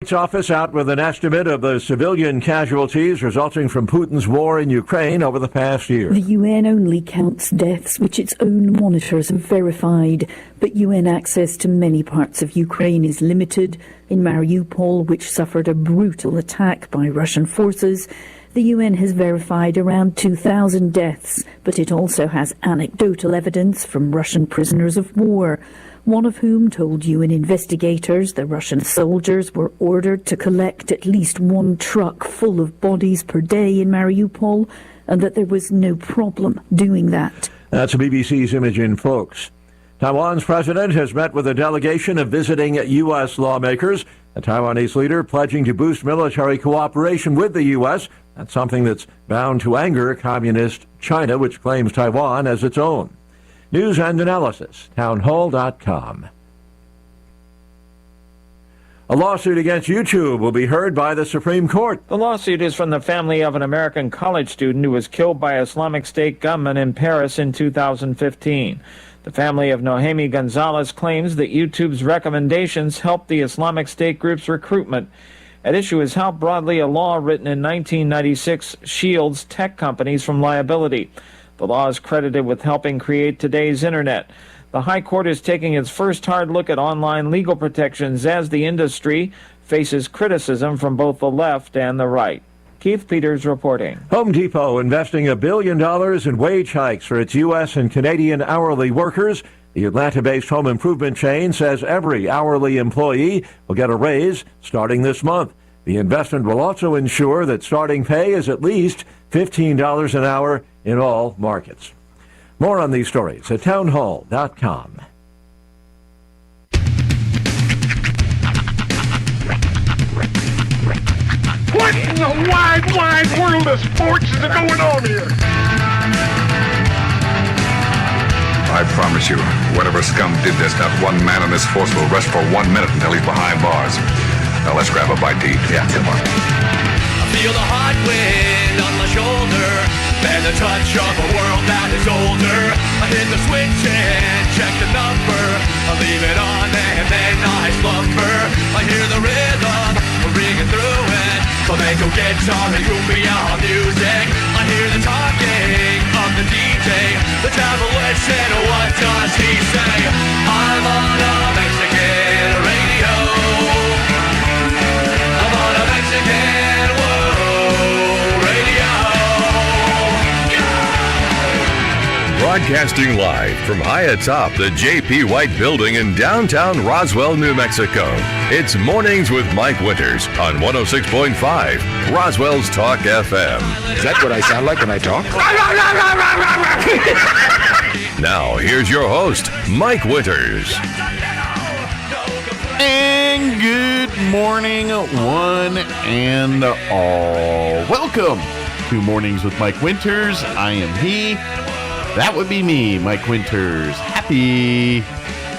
States office out with an estimate of the civilian casualties resulting from Putin's war in Ukraine over the past year. The UN only counts deaths which its own monitors have verified, but UN access to many parts of Ukraine is limited. In Mariupol, which suffered a brutal attack by Russian forces, the UN has verified around 2,000 deaths, but it also has anecdotal evidence from Russian prisoners of war, one of whom told UN investigators the Russian soldiers were ordered to collect at least one truck full of bodies per day in Mariupol, and that there was no problem doing that. That's BBC's Imogen Folks. Taiwan's president has met with a delegation of visiting U.S. lawmakers. A Taiwanese leader pledging to boost military cooperation with the U.S. That's something that's bound to anger communist China, which claims Taiwan as its own. News and analysis, townhall.com. A lawsuit against YouTube will be heard by the Supreme Court. The lawsuit is from the family of an American college student who was killed by Islamic State gunmen in Paris in 2015. The family of Nohemi Gonzalez claims that YouTube's recommendations helped the Islamic State group's recruitment. At issue is how broadly a law written in 1996 shields tech companies from liability. The law is credited with helping create today's Internet. The High Court is taking its first hard look at online legal protections as the industry faces criticism from both the left and the right. Keith Peters reporting. Home Depot investing $1 billion in wage hikes for its U.S. and Canadian hourly workers. The Atlanta-based home improvement chain says every hourly employee will get a raise starting this month. The investment will also ensure that starting pay is at least $15 an hour in all markets. More on these stories at townhall.com. What in the wide, wide world of sports is going on here? I promise you, whatever scum did this, not one man in this force will rest for 1 minute until he's behind bars. Now let's grab a bite to eat. Yeah, come on. I feel the hot wind on my shoulder and the touch of a world that is older. I hit the switch and check the number. I leave it on and then I slumber. I hear the rhythm ringing through it. Flamenco guitar and cumbia music. I hear the talking of the DJ. The travel listen, what does he say? I'm on a Mexican radio. I'm on a Mexican radio. Broadcasting live from high atop the J.P. White Building in downtown Roswell, New Mexico. It's Mornings with Mike Winters on 106.5 Roswell's Talk FM. Is that what I sound like when I talk? Now, here's your host, Mike Winters. And good morning, one and all. Welcome to Mornings with Mike Winters. I am he. That would be me, Mike Winters. Happy,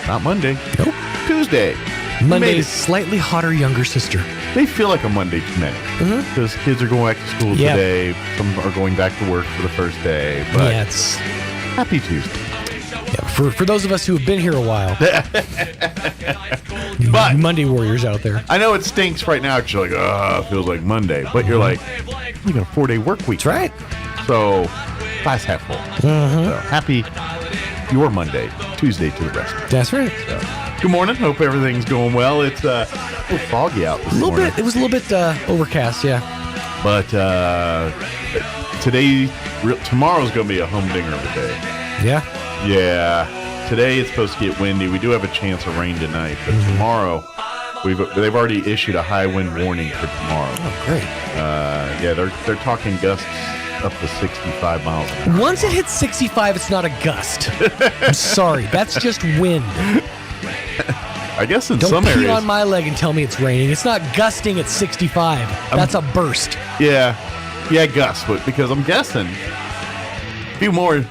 not Monday, nope, Tuesday. Monday's slightly hotter younger sister. They feel like a Monday to many. Because kids are going back to school today. Some are going back to work for the first day. But yeah, it's happy Tuesday. Yeah, for those of us who have been here a while. But Monday warriors out there. I know it stinks right now because you're like, it feels like Monday. But you're like, you got a 4-day work week. That's right. So, glass half full. So, happy your Monday, Tuesday to the rest. That's right. So, good morning. Hope everything's going well. It's a little foggy out this morning. It was a little bit overcast, yeah. But tomorrow's going to be a humdinger of a day. Yeah? Yeah. Today it's supposed to get windy. We do have a chance of rain tonight, but tomorrow they've already issued a high wind warning for tomorrow. Oh, great. Yeah, they're talking gusts up to 65 miles an hour. Once it hits 65, it's not a gust. I'm sorry. That's just wind. I guess in some areas. Don't pee on my leg and tell me it's raining. It's not gusting at 65. That's a burst. Yeah, gust. But because I'm guessing a few more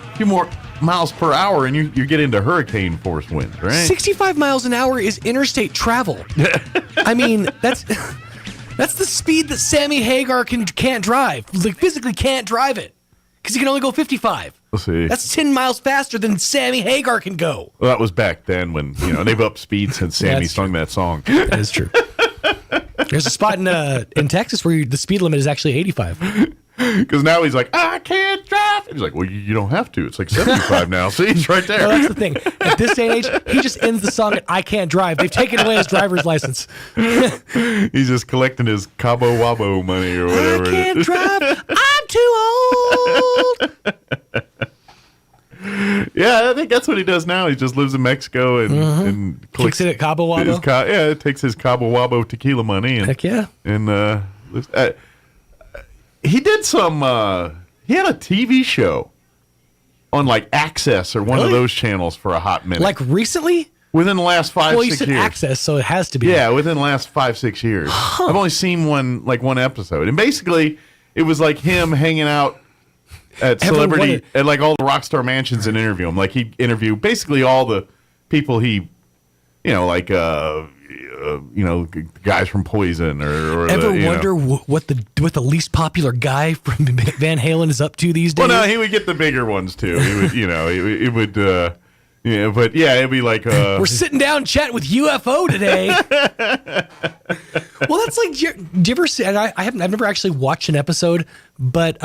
miles per hour and you get into hurricane force winds, right? 65 miles an hour is interstate travel. I mean, that's the speed that Sammy Hagar can't drive. Like, physically can't drive it because he can only go 55. Let's see. That's 10 miles faster than Sammy Hagar can go. Well, that was back then when they've upped speed since Sammy sung that song. That is true. There's a spot in Texas where the speed limit is actually 85. Because now he's like, I can't drive. And he's like, well, you don't have to. It's like 75 now. See, he's right there. No, that's the thing. At this day and age, he just ends the song at I can't drive. They've taken away his driver's license. He's just collecting his Cabo Wabo money or whatever. I can't drive. I'm too old. Yeah, I think that's what he does now. He just lives in Mexico and Kicks it at Cabo Wabo. It takes his Cabo Wabo tequila money. And, Heck yeah. And he did some. He had a TV show on like Access or one of those channels for a hot minute. Like recently? Within the last 5-6 years. Well, you said Access, so it has to be. Yeah, within the last 5-6 years. I've only seen one episode, and basically it was like him hanging out at celebrity at like all the rock star mansions and interview him. Like he'd interview basically all the people he, like guys from Poison or ever wonder what the least popular guy from Van Halen is up to these days? Well, no, he would get the bigger ones too. He would, it would. But yeah, it'd be like we're sitting down chatting with UFO today. Well, that's like, do you ever see? And I've never actually watched an episode, but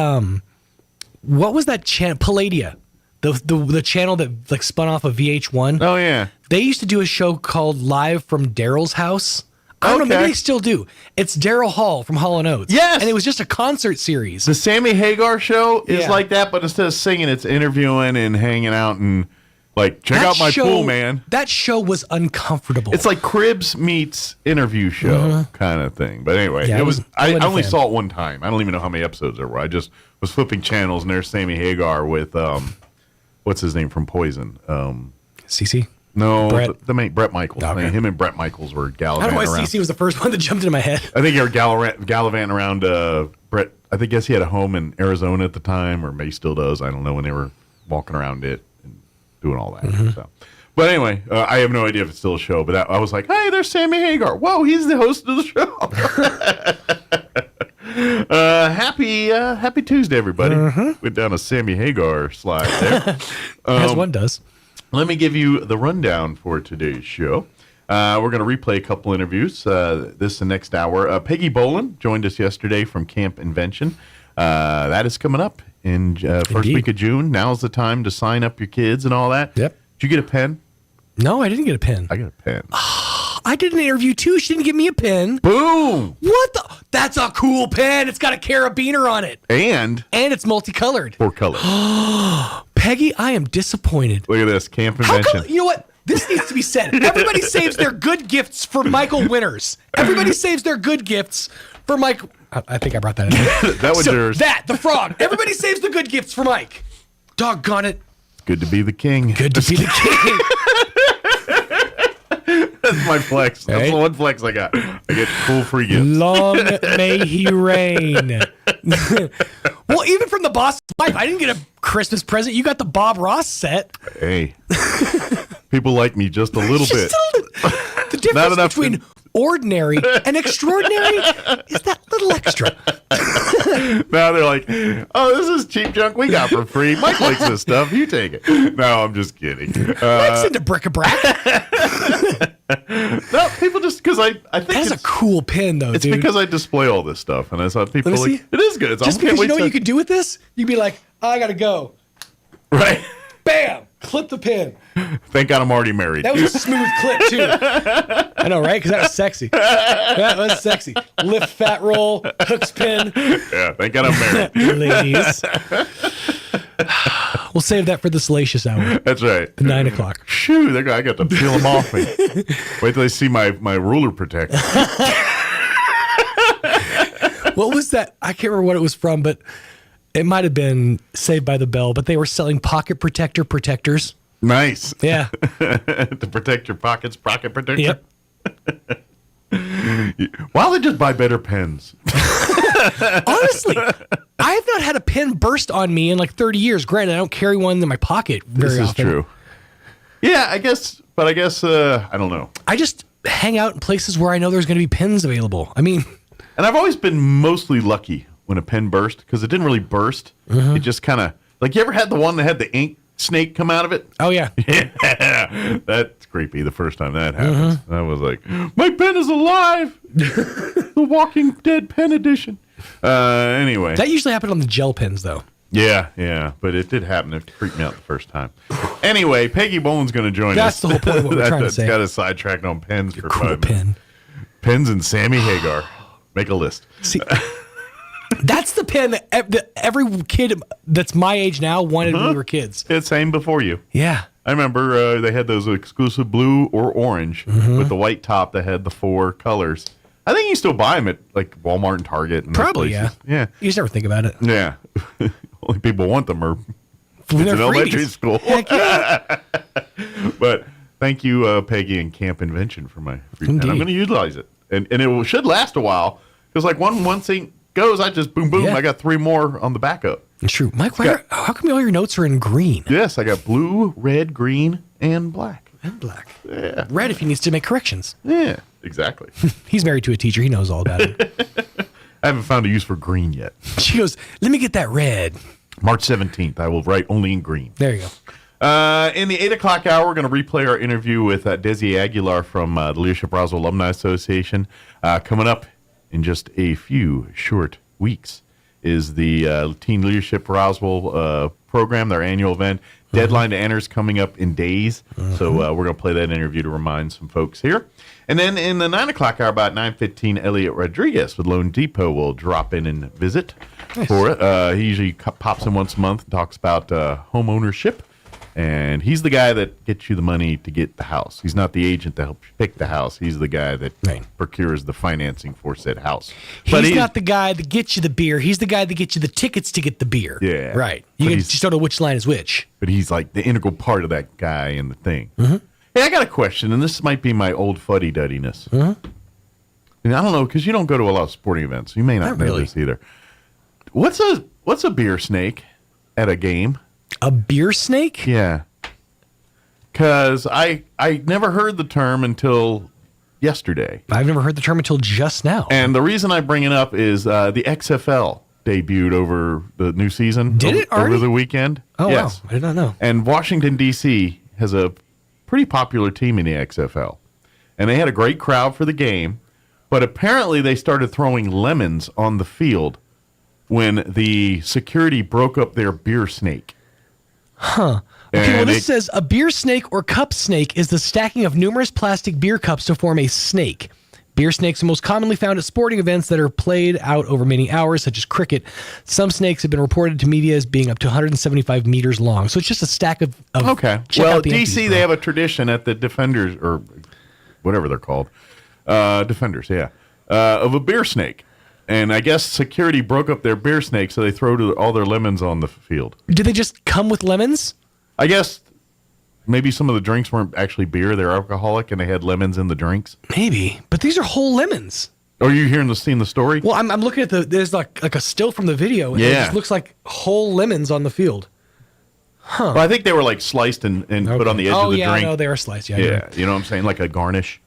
what was that channel? Palladia, the channel that like spun off of VH1. Oh yeah, they used to do a show called Live from Daryl's House. I don't know, maybe they still do. It's Daryl Hall from Hall & Oates. Yes, and it was just a concert series. The Sammy Hagar show is like that, but instead of singing, it's interviewing and hanging out and. Like, check out my pool, man. That show was uncomfortable. It's like Cribs meets interview show kind of thing. But anyway, it was. I only saw it one time. I don't even know how many episodes there were. I just was flipping channels, and there's Sammy Hagar with what's his name from Poison? CC? No, Brett. the main Brett Michaels. Okay. Him and Brett Michaels were gallivanting I don't know why around. CC was the first one that jumped into my head. I think they were gallivanting around Brett. I guess he had a home in Arizona at the time, or maybe still does. I don't know, when they were walking around it. Doing all that. So. But anyway, I have no idea if it's still a show, but I was like, hey, there's Sammy Hagar. Whoa, he's the host of the show. Happy Tuesday, everybody. Went down a Sammy Hagar slide there. As one does. Let me give you the rundown for today's show. We're going to replay a couple interviews this and next hour. Peggy Boland joined us yesterday from Camp Invention. That is coming up in first week of June. Now's the time to sign up your kids and all that. Yep. Did you get a pen? No, I didn't get a pen. I got a pen. I did an interview too. She didn't give me a pen. Boom! What the? That's a cool pen. It's got a carabiner on it. And it's multicolored. 4 colors. Peggy, I am disappointed. Look at this, Camp Invention. You know what? This needs to be said. Everybody saves their good gifts for Michael Winters. Everybody saves their good gifts for Mike. I think I brought that in. That was yours. The frog. Everybody saves the good gifts for Mike. Doggone it. Good to be the king. Good to be the king. That's my flex. That's the one flex I got. I get full free gifts. Long may he reign. Well, even from the boss's wife, I didn't get a Christmas present. You got the Bob Ross set. Hey. People like me just a little bit. The difference between ordinary and extraordinary is that little extra. Now they're like, oh, this is cheap junk we got for free. Mike likes this stuff. You take it. No, I'm just kidding. Mike's into bric-a-brac. No, people just, because I think that's a cool pin, though, it's dude. because I display all this stuff, and I thought people like, it is good. It's just because you know what you could do with this? You'd be like, I gotta go. Right. Bam! Clip the pin. Thank God I'm already married. That was a smooth clip, too. I know, right? Because that was sexy. That was sexy. Lift, fat roll, hooks pin. Yeah, thank God I'm married. Ladies. We'll save that for the salacious hour. That's right. At 9 o'clock. Shoo, I got to peel them off me. Wait till they see my ruler protector. What was that? I can't remember what it was from, but it might have been Saved by the Bell, but they were selling pocket protectors. Nice. Yeah. To protect your pockets, pocket protector. Yep. Why don't they just buy better pens? Honestly, I have not had a pen burst on me in like 30 years. Granted, I don't carry one in my pocket very often. This is true. Yeah, I guess, I don't know. I just hang out in places where I know there's going to be pens available. I mean... And I've always been mostly lucky when a pen burst, because it didn't really burst. It just kind of, like, you ever had the one that had the ink snake come out of it? Oh, yeah. Yeah. That's creepy the first time that happens. I was like, my pen is alive! The Walking Dead pen edition. Anyway. That usually happened on the gel pens, though. Yeah, but it did happen. It freaked me out the first time. Anyway, Peggy Bowen's going to join us. That's the whole point of what we're trying to say. Got us sidetracked on pens for Cool 5 pen. minutes. Pens and Sammy Hagar. Make a list. See, that's the pen that every kid that's my age now wanted when we were kids. It's same before you. Yeah. I remember they had those exclusive blue or orange with the white top that had the 4 colors. I think you still buy them at like Walmart and Target. And Probably, those places. Yeah. You just never think about it. Yeah. Only people want them are When kids they're in elementary freebies. school. Heck yeah. But thank you, Peggy and Camp Invention for my free pen. I'm Indeed. going to utilize it. And it should last a while. Because like once it goes, I just boom. Yeah. I got 3 more on the backup. It's true. Mike, how come all your notes are in green? Yes, I got blue, red, green, and black. And black. Yeah. Red if he needs to make corrections. Yeah, exactly. He's married to a teacher. He knows all about it. I haven't found a use for green yet. She goes, let me get that red. March 17th, I will write only in green. There you go. In the 8 o'clock hour, we're going to replay our interview with Desi Aguilar from the Leadership Roswell Alumni Association. Coming up in just a few short weeks is the Teen Leadership Roswell program, their annual event. Deadline to enter is coming up in days, so we're going to play that interview to remind some folks here. And then in the 9 o'clock hour, about 9:15, Elliot Rodriguez with Lone Depot will drop in and visit for it. He usually pops in once a month and talks about home ownership. And he's the guy that gets you the money to get the house. He's not the agent that helps you pick the house. He's the guy that procures the financing for said house. He's not the guy that gets you the beer. He's the guy that gets you the tickets to get the beer. Yeah. Right. You just don't know which line is which. But he's like the integral part of that guy in the thing. Hey, I got a question, and this might be my old fuddy-duddiness. And I don't know, because you don't go to a lot of sporting events. You may not know this either. What's a beer snake at a game? A beer snake? Yeah. Because I never heard the term until yesterday. I've never heard the term until just now. And the reason I bring it up is the XFL debuted over the new season. Did it already? Over the weekend. Oh, yes. wow. I did not know. And Washington, D.C. has a pretty popular team in the XFL. And they had a great crowd for the game. But apparently they started throwing lemons on the field when the security broke up their beer snake. Huh. Okay, well, this says a beer snake or cup snake is the stacking of numerous plastic beer cups to form a snake. Beer snakes are most commonly found at sporting events that are played out over many hours, such as cricket. Some snakes have been reported to media as being up to 175 meters long. So it's just a stack of okay. Well, DC, they have a tradition at the Defenders, or whatever they're called. Defenders, yeah. Of a beer snake. And I guess security broke up their beer snake, so they threw all their lemons on the field. Did they just come with lemons? I guess maybe some of the drinks weren't actually beer; they're alcoholic, and they had lemons in the drinks. Maybe, but these are whole lemons. Are you seeing the story? Well, I'm looking at there's like a still from the video. And it just looks like whole lemons on the field. Huh. Well, I think they were like sliced and put on the edge of the drink. Oh, yeah, no, they were sliced. Yeah, you know what I'm saying? Like a garnish.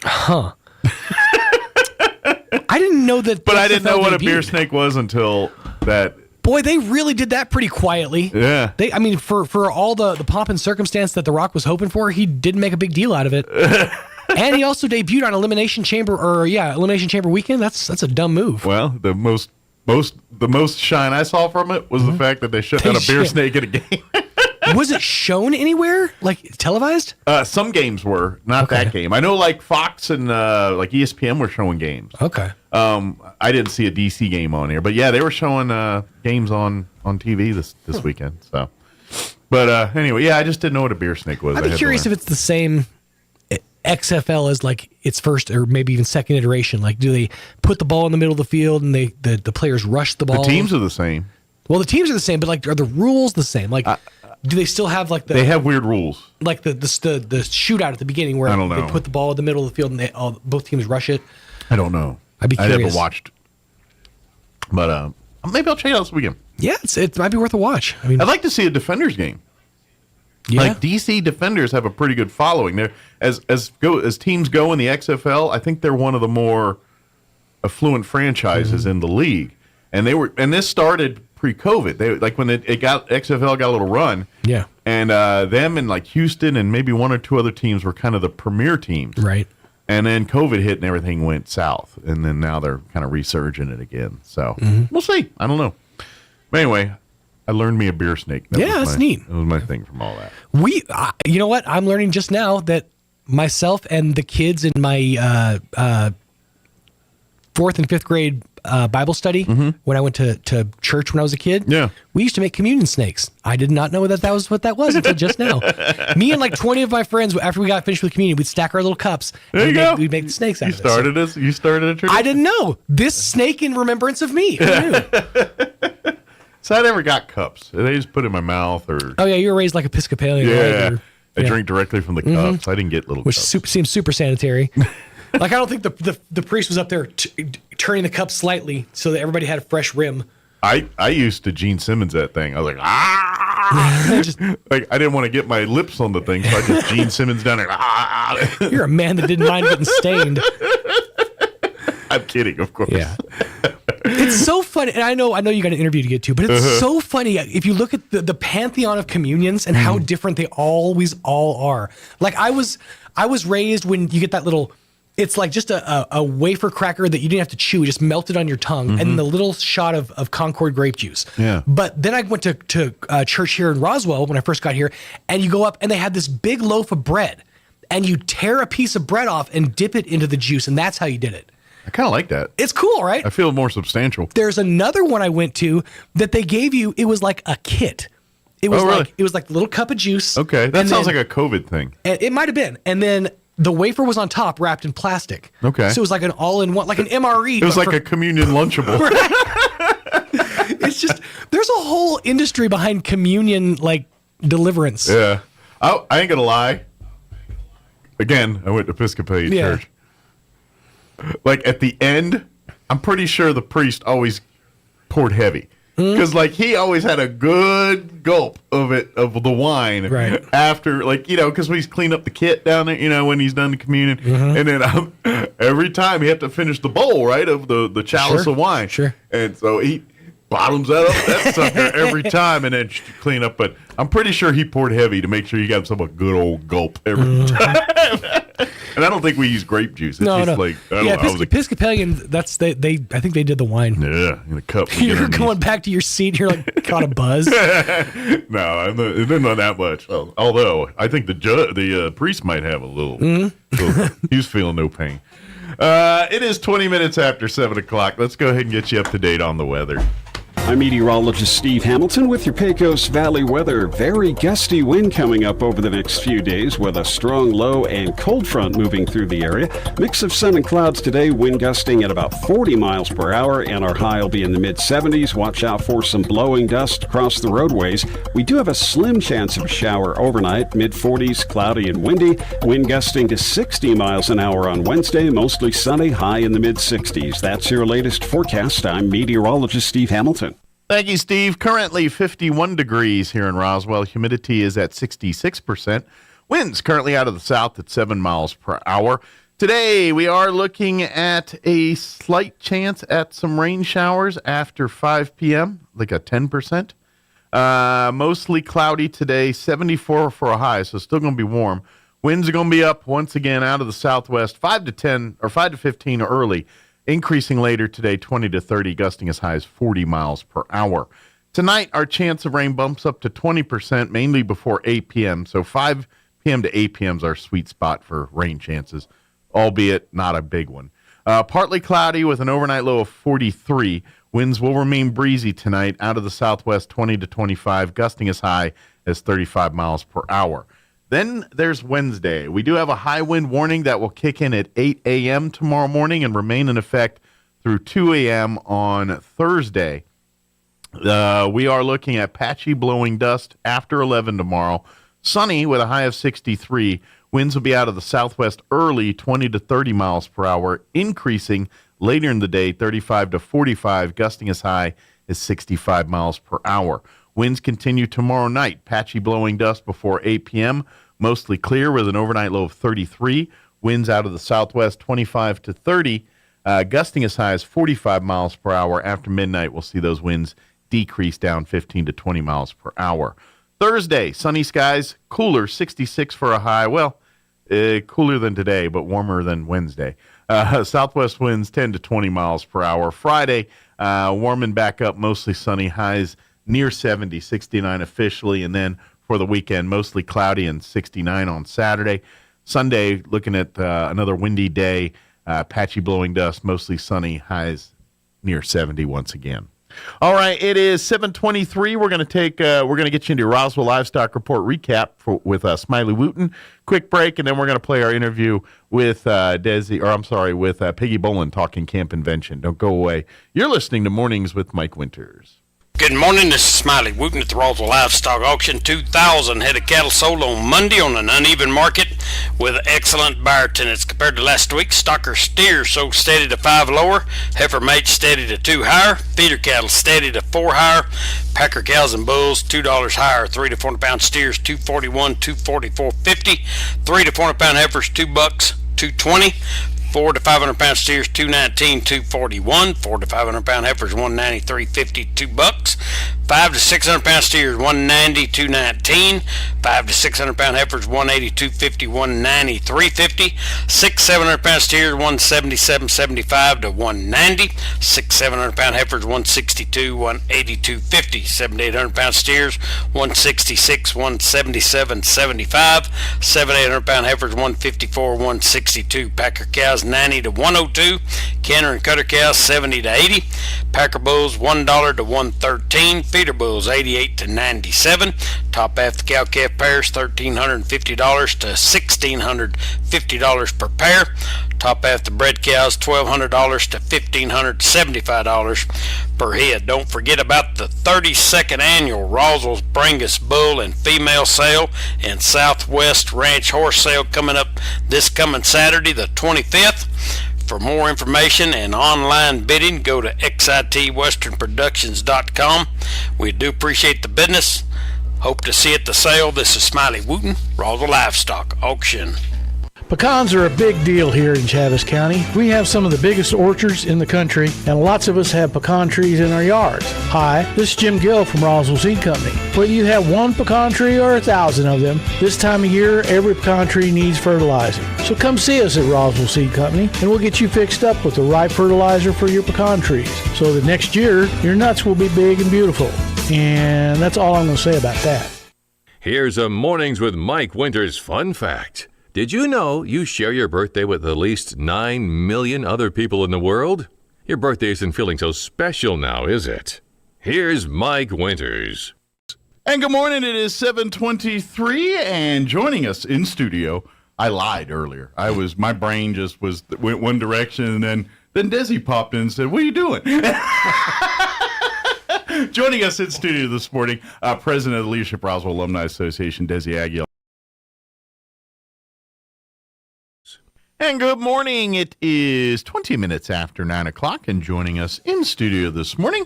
Huh. I didn't know that. But I didn't know what a beer snake was until that. Boy, they really did that pretty quietly. Yeah. I mean, for all the pomp and circumstance that The Rock was hoping for, he didn't make a big deal out of it. And he also debuted on Elimination Chamber weekend. That's a dumb move. Well, the most shine I saw from it was the fact that they shut down a beer snake at a game. Was it shown anywhere? Like televised? Some games were, not that game. I know like Fox and like ESPN were showing games. Okay. I didn't see a DC game on here, but yeah, they were showing games on TV this weekend. So, but anyway, yeah, I just didn't know what a beer snake was. I'd be curious if it's the same XFL as like its first or maybe even second iteration. Like, do they put the ball in the middle of the field and the players rush the ball? The teams are the same. Well, the teams are the same, but like, are the rules the same? Like, do they still have like they have weird rules, like the shootout at the beginning where they put the ball in the middle of the field and both teams rush it? I don't know. I'd be curious. I never watched, but maybe I'll check it out this weekend. Yeah, it might be worth a watch. I mean, I'd like to see a Defenders game. Yeah. Like DC Defenders have a pretty good following. They're as teams go in the XFL. I think they're one of the more affluent franchises in the league, and this started pre-COVID. They when XFL got a little run. Yeah, And them and like Houston and maybe one or two other teams were kind of the premier teams. Right. And then COVID hit and everything went south. And then now they're kind of resurging it again. So we'll see. I don't know. But anyway, I learned me a beer snake. That's neat. That was my thing from all that. You know what? I'm learning just now that myself and the kids in my 4th and 5th grade Bible study when I went to church when I was a kid. Yeah. We used to make communion snakes. I did not know that was what that was until just now. Me and like 20 of my friends, after we got finished with communion, we'd stack our little cups. There you go. We'd make the snakes out of it. You started a tradition? I didn't know. This snake in remembrance of me. Who knew? So I never got cups. They just put in my mouth or... Oh, yeah. You were raised like Episcopalian. Yeah. Right? I drink directly from the cups. I didn't get little Which cups. seems super sanitary. Like, I don't think the priest was up there turning the cup slightly so that everybody had a fresh rim. I used to Gene Simmons that thing. I was like, like I didn't want to get my lips on the thing, so I just Gene Simmons down there. You're a man that didn't mind getting stained. I'm kidding, of course. Yeah. It's so funny, and I know you got an interview to get to, but it's so funny if you look at the pantheon of communions and how different they always all are. Like I was raised when you get that little, it's like just a wafer cracker that you didn't have to chew, it just melted on your tongue, and the little shot of Concord grape juice. Yeah. But then I went to church here in Roswell when I first got here, and you go up and they had this big loaf of bread, and you tear a piece of bread off and dip it into the juice, and that's how you did it. I kind of like that. It's cool, right? I feel more substantial. There's another one I went to that they gave you. It was like a kit. It was really? it was like a little cup of juice. Okay, that sounds like a COVID thing. And it might have been. And then the wafer was on top, wrapped in plastic. Okay. So it was like an all-in-one, like an MRE. It was like a communion Lunchable. It's just there's a whole industry behind communion like deliverance. Yeah, I ain't gonna lie. Again, I went to Episcopalian church. Like at the end, I'm pretty sure the priest always poured heavy because like he always had a good gulp of the wine after, like, you know, because we clean up the kit down there, you know, when he's done the communion, and then every time he had to finish the bowl of the chalice of wine, and so he bottoms that sucker every time and then clean up. But I'm pretty sure he poured heavy to make sure you got himself a good old gulp every time. And I don't think we use grape juice. It's just like, I don't know. Episcopalian, I think they did the wine. Yeah, in a cup. You're going back to your seat. You're like, caught a buzz. No, it didn't know that much. Although I think the priest might have a little. He was feeling no pain. It is 20 minutes after 7 o'clock. Let's go ahead and get you up to date on the weather. I'm meteorologist Steve Hamilton with your Pecos Valley weather. Very gusty wind coming up over the next few days with a strong low and cold front moving through the area. Mix of sun and clouds today, wind gusting at about 40 miles per hour, and our high will be in the mid-70s. Watch out for some blowing dust across the roadways. We do have a slim chance of a shower overnight, mid-40s, cloudy and windy. Wind gusting to 60 miles an hour on Wednesday, mostly sunny, high in the mid-60s. That's your latest forecast. I'm meteorologist Steve Hamilton. Thank you, Steve. Currently 51 degrees here in Roswell. Humidity is at 66%. Winds currently out of the south at 7 miles per hour. Today, we are looking at a slight chance at some rain showers after 5 p.m., like a 10%. Mostly cloudy today, 74 for a high, so still going to be warm. Winds are going to be up once again out of the southwest, 5 to 15 early. Increasing later today, 20 to 30, gusting as high as 40 miles per hour. Tonight, our chance of rain bumps up to 20%, mainly before 8 p.m. So 5 p.m. to 8 p.m. is our sweet spot for rain chances, albeit not a big one. Partly cloudy with an overnight low of 43. Winds will remain breezy tonight out of the southwest, 20 to 25, gusting as high as 35 miles per hour. Then there's Wednesday. We do have a high wind warning that will kick in at 8 a.m. tomorrow morning and remain in effect through 2 a.m. on Thursday. We are looking at patchy blowing dust after 11 tomorrow. Sunny with a high of 63. Winds will be out of the southwest early, 20 to 30 miles per hour, increasing later in the day, 35 to 45, gusting as high as 65 miles per hour. Winds continue tomorrow night. Patchy blowing dust before 8 p.m. Mostly clear with an overnight low of 33. Winds out of the southwest 25 to 30. Gusting as high as 45 miles per hour. After midnight, we'll see those winds decrease down 15 to 20 miles per hour. Thursday, sunny skies, cooler, 66 for a high. Well, cooler than today, but warmer than Wednesday. Southwest winds 10 to 20 miles per hour. Friday, warming back up, mostly sunny, highs near 70, 69 officially. And then for the weekend, mostly cloudy and 69 on Saturday. Sunday, looking at another windy day, patchy blowing dust, mostly sunny, highs near 70 once again. All right, it is 7:23. We're going to get you into your Roswell Livestock Report recap with Smiley Wooten. Quick break, and then we're going to play our interview with Peggy Boland talking Camp Invention. Don't go away. You're listening to Mornings with Mike Winters. Good morning, this is Smiley Wooten at the Roswell Livestock Auction. 2,000 head of cattle sold on Monday on an uneven market with excellent buyer attendance compared to last week. Stocker steers sold steady to 5 lower, heifer mates steady to 2 higher, feeder cattle steady to 4 higher, packer cows and bulls $2 higher, 3 to 400 pound steers $241, $244.50, 3 to 400 pound heifers $2, $220. 4 to 500 pound steers $219, $241. 4 to 500 pound heifers $193.50, $2. 5 to 600 pound steers $190, $219. 5 to 600 pound heifers $182.50, $193.50. 6 700 pound steers $177.75 to $190. 6 700 pound heifers $162, $182.50. 7 to 800 pound steers $166, $177.75. 7 to 800 pound heifers $154, $162. Packer cows $90 to $102. Canner and cutter cows $70 to $80. Packer bulls $1 to $113. Feeder bulls $88 to $97. Top half the cow calf pairs $1,350 to $1,650 per pair. Top half the bred cows $1,200 to $1,575 per head. Don't forget about the 32nd annual Roswell's Brangus Bull and Female Sale and Southwest Ranch Horse Sale coming up this coming Saturday the 25th. For more information and online bidding, go to xitwesternproductions.com. We do appreciate the business. Hope to see you at the sale. This is Smiley Wooten, Roswell Livestock Auction. Pecans are a big deal here in Chaves County. We have some of the biggest orchards in the country, and lots of us have pecan trees in our yards. Hi, this is Jim Gill from Roswell Seed Company. Whether you have one pecan tree or 1,000 of them, this time of year, every pecan tree needs fertilizing. So come see us at Roswell Seed Company, and we'll get you fixed up with the right fertilizer for your pecan trees, so that next year, your nuts will be big and beautiful. And that's all I'm going to say about that. Here's a Mornings with Mike Winters fun fact. Did you know you share your birthday with at least 9 million other people in the world? Your birthday isn't feeling so special now, is it? Here's Mike Winters. And good morning. It is 7:23, and joining us in studio, I lied earlier. My brain just went one direction, and then Desi popped in and said, "What are you doing?" Joining us in studio this morning, President of the Leadership Roswell Alumni Association, Desi Aguilar. And good morning. It is 20 minutes after 9 o'clock, and joining us in studio this morning,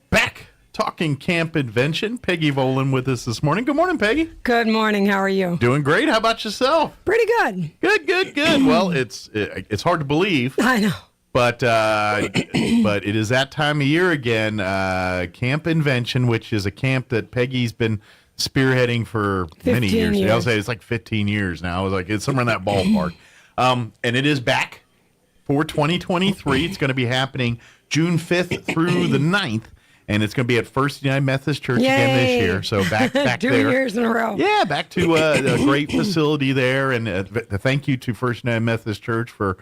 back talking Camp Invention, Peggy Boland with us this morning. Good morning, Peggy. Good morning. How are you? Doing great. How about yourself? Pretty good. Good. Well, it's hard to believe. I know. But it is that time of year again, Camp Invention, which is a camp that Peggy's been spearheading for many years. I'll say it's like 15 years now. It's somewhere in that ballpark. And it is back for 2023. It's going to be happening June 5th through the 9th, and it's going to be at First United Methodist Church again this year. So back 2 there. 2 years in a row. Yeah, back to a great facility there, and thank you to First United Methodist Church for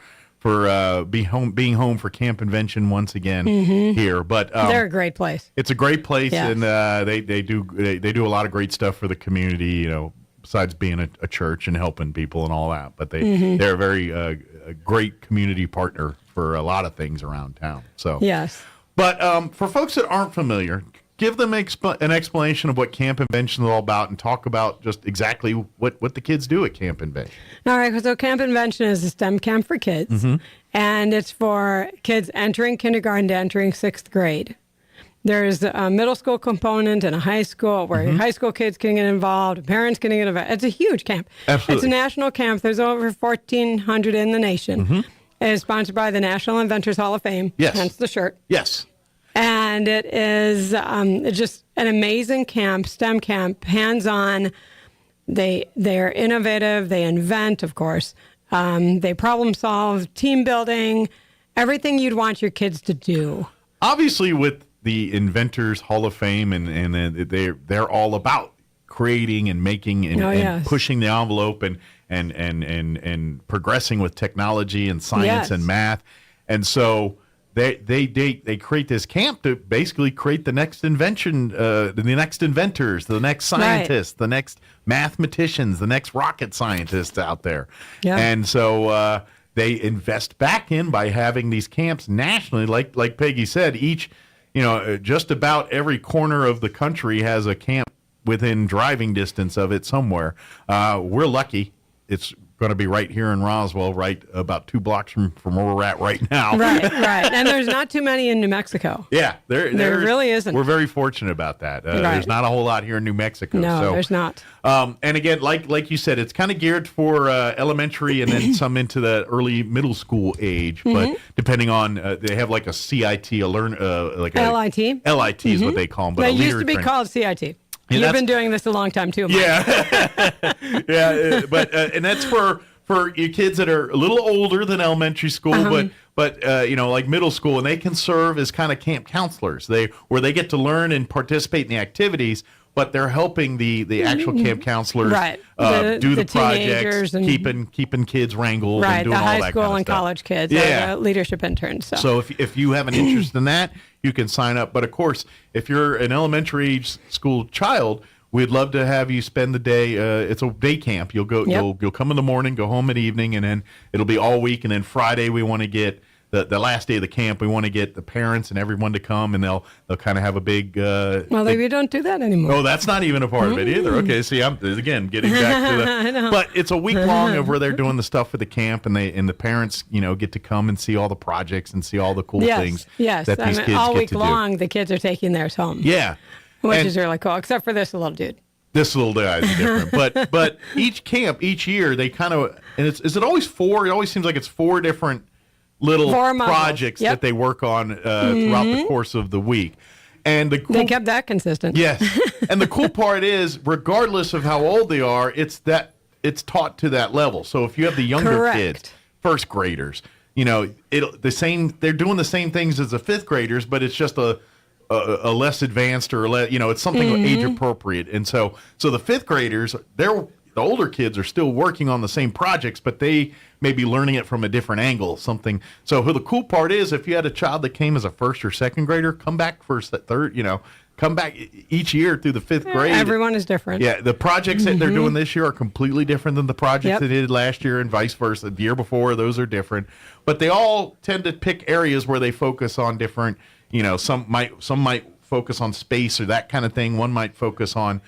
being home for Camp Invention once again here. But they're a great place. It's a great place, yes. And they do a lot of great stuff for the community. Besides being a church and helping people and all that, but they're a very a great community partner for a lot of things around town. So yes. But for folks that aren't familiar, give them an explanation of what Camp Invention is all about, and talk about just exactly what the kids do at Camp Invention. All right, so Camp Invention is a STEM camp for kids, and it's for kids entering kindergarten to entering 6th grade. There's a middle school component and a high school where high school kids can get involved, parents can get involved. It's a huge camp. Absolutely. It's a national camp. There's over 1,400 in the nation. It is sponsored by the National Inventors Hall of Fame. Yes. Hence the shirt. Yes. And And it is just an amazing camp, STEM camp, hands-on. They're innovative. They invent, of course. They problem solve, team building, everything you'd want your kids to do. Obviously, with the Inventors Hall of Fame, and they're all about creating and making and pushing the envelope and progressing with technology and science and math. And so they create this camp to basically create the next invention, the next inventors, the next scientists, the next mathematicians, the next rocket scientists out there. Yeah. And so they invest back in by having these camps nationally. Like Peggy said, each, just about every corner of the country has a camp within driving distance of it somewhere. We're lucky. It's going to be right here in Roswell, right about 2 blocks from where we're at right now. Right. And there's not too many in New Mexico. Yeah, there really isn't. We're very fortunate about that. There's not a whole lot here in New Mexico. No, there's not. And again, like you said, it's kind of geared for elementary and then some into the early middle school age. But depending on, they have like a CIT, a LIT. LIT is what they call them. But they used to be called CIT. Yeah, you've been doing this a long time too, Mike. Yeah, but and that's for your kids that are a little older than elementary school, but like middle school, and they can serve as kind of camp counselors. Where they get to learn and participate in the activities, but they're helping the actual camp counselors do the projects, keeping kids wrangled, and doing all that kind of stuff. Right, the high school and college kids, the leadership interns. So if you have an interest in that, you can sign up. But of course, if you're an elementary school child, we'd love to have you spend the day. It's a day camp. You'll go. You'll come in the morning, go home at evening, and then it'll be all week. And then Friday, we want to get the last day of the camp. We want to get the parents and everyone to come, and they'll kind of have a big. We don't do that anymore. Oh, that's not even a part of it either. Okay, see, I'm again getting back to the. I know. But it's a week long of where they're doing the stuff for the camp, and the parents get to come and see all the projects and see all the cool things. Yes, that these kids all get week to long, do. the kids are taking theirs home. Yeah. Which is really cool, except for this little dude. This little guy is different. But each camp, each year, they kind of, and is it always 4? It always seems like it's 4 different little projects that they work on throughout the course of the week. And they kept that consistent. Yes. And the cool part is, regardless of how old they are, it's taught to that level. So if you have the younger kids, first graders, they're doing the same things as the 5th graders, but it's just a less advanced or it's something age appropriate. And so the 5th graders, the older kids are still working on the same projects, but they may be learning it from a different angle, something. So the cool part is, if you had a child that came as a 1st or 2nd grader, come back for 3rd, come back each year through the 5th grade. Everyone is different. Yeah, the projects that they're doing this year are completely different than the projects they did last year, and vice versa. The year before, those are different. But they all tend to pick areas where they focus on different, some might focus on space or that kind of thing. One might focus on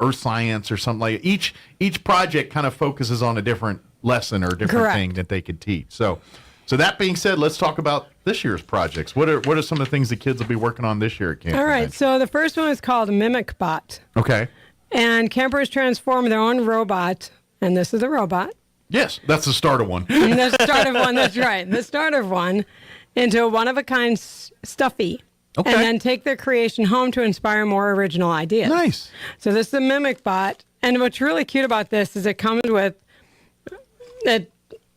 earth science or something like that. Each project kind of focuses on a different lesson or a different thing that they could teach. So that being said, let's talk about this year's projects. What are some of the things the kids will be working on this year at camp? All right, so the first one is called Mimic Bot. Okay. And campers transform their own robot, and this is a robot. Yes, that's the starter one. The starter one, that's right. The starter one into a one-of-a-kind stuffy. Okay. And then take their creation home to inspire more original ideas. Nice. So this is a Mimic Bot. And what's really cute about this is it comes with a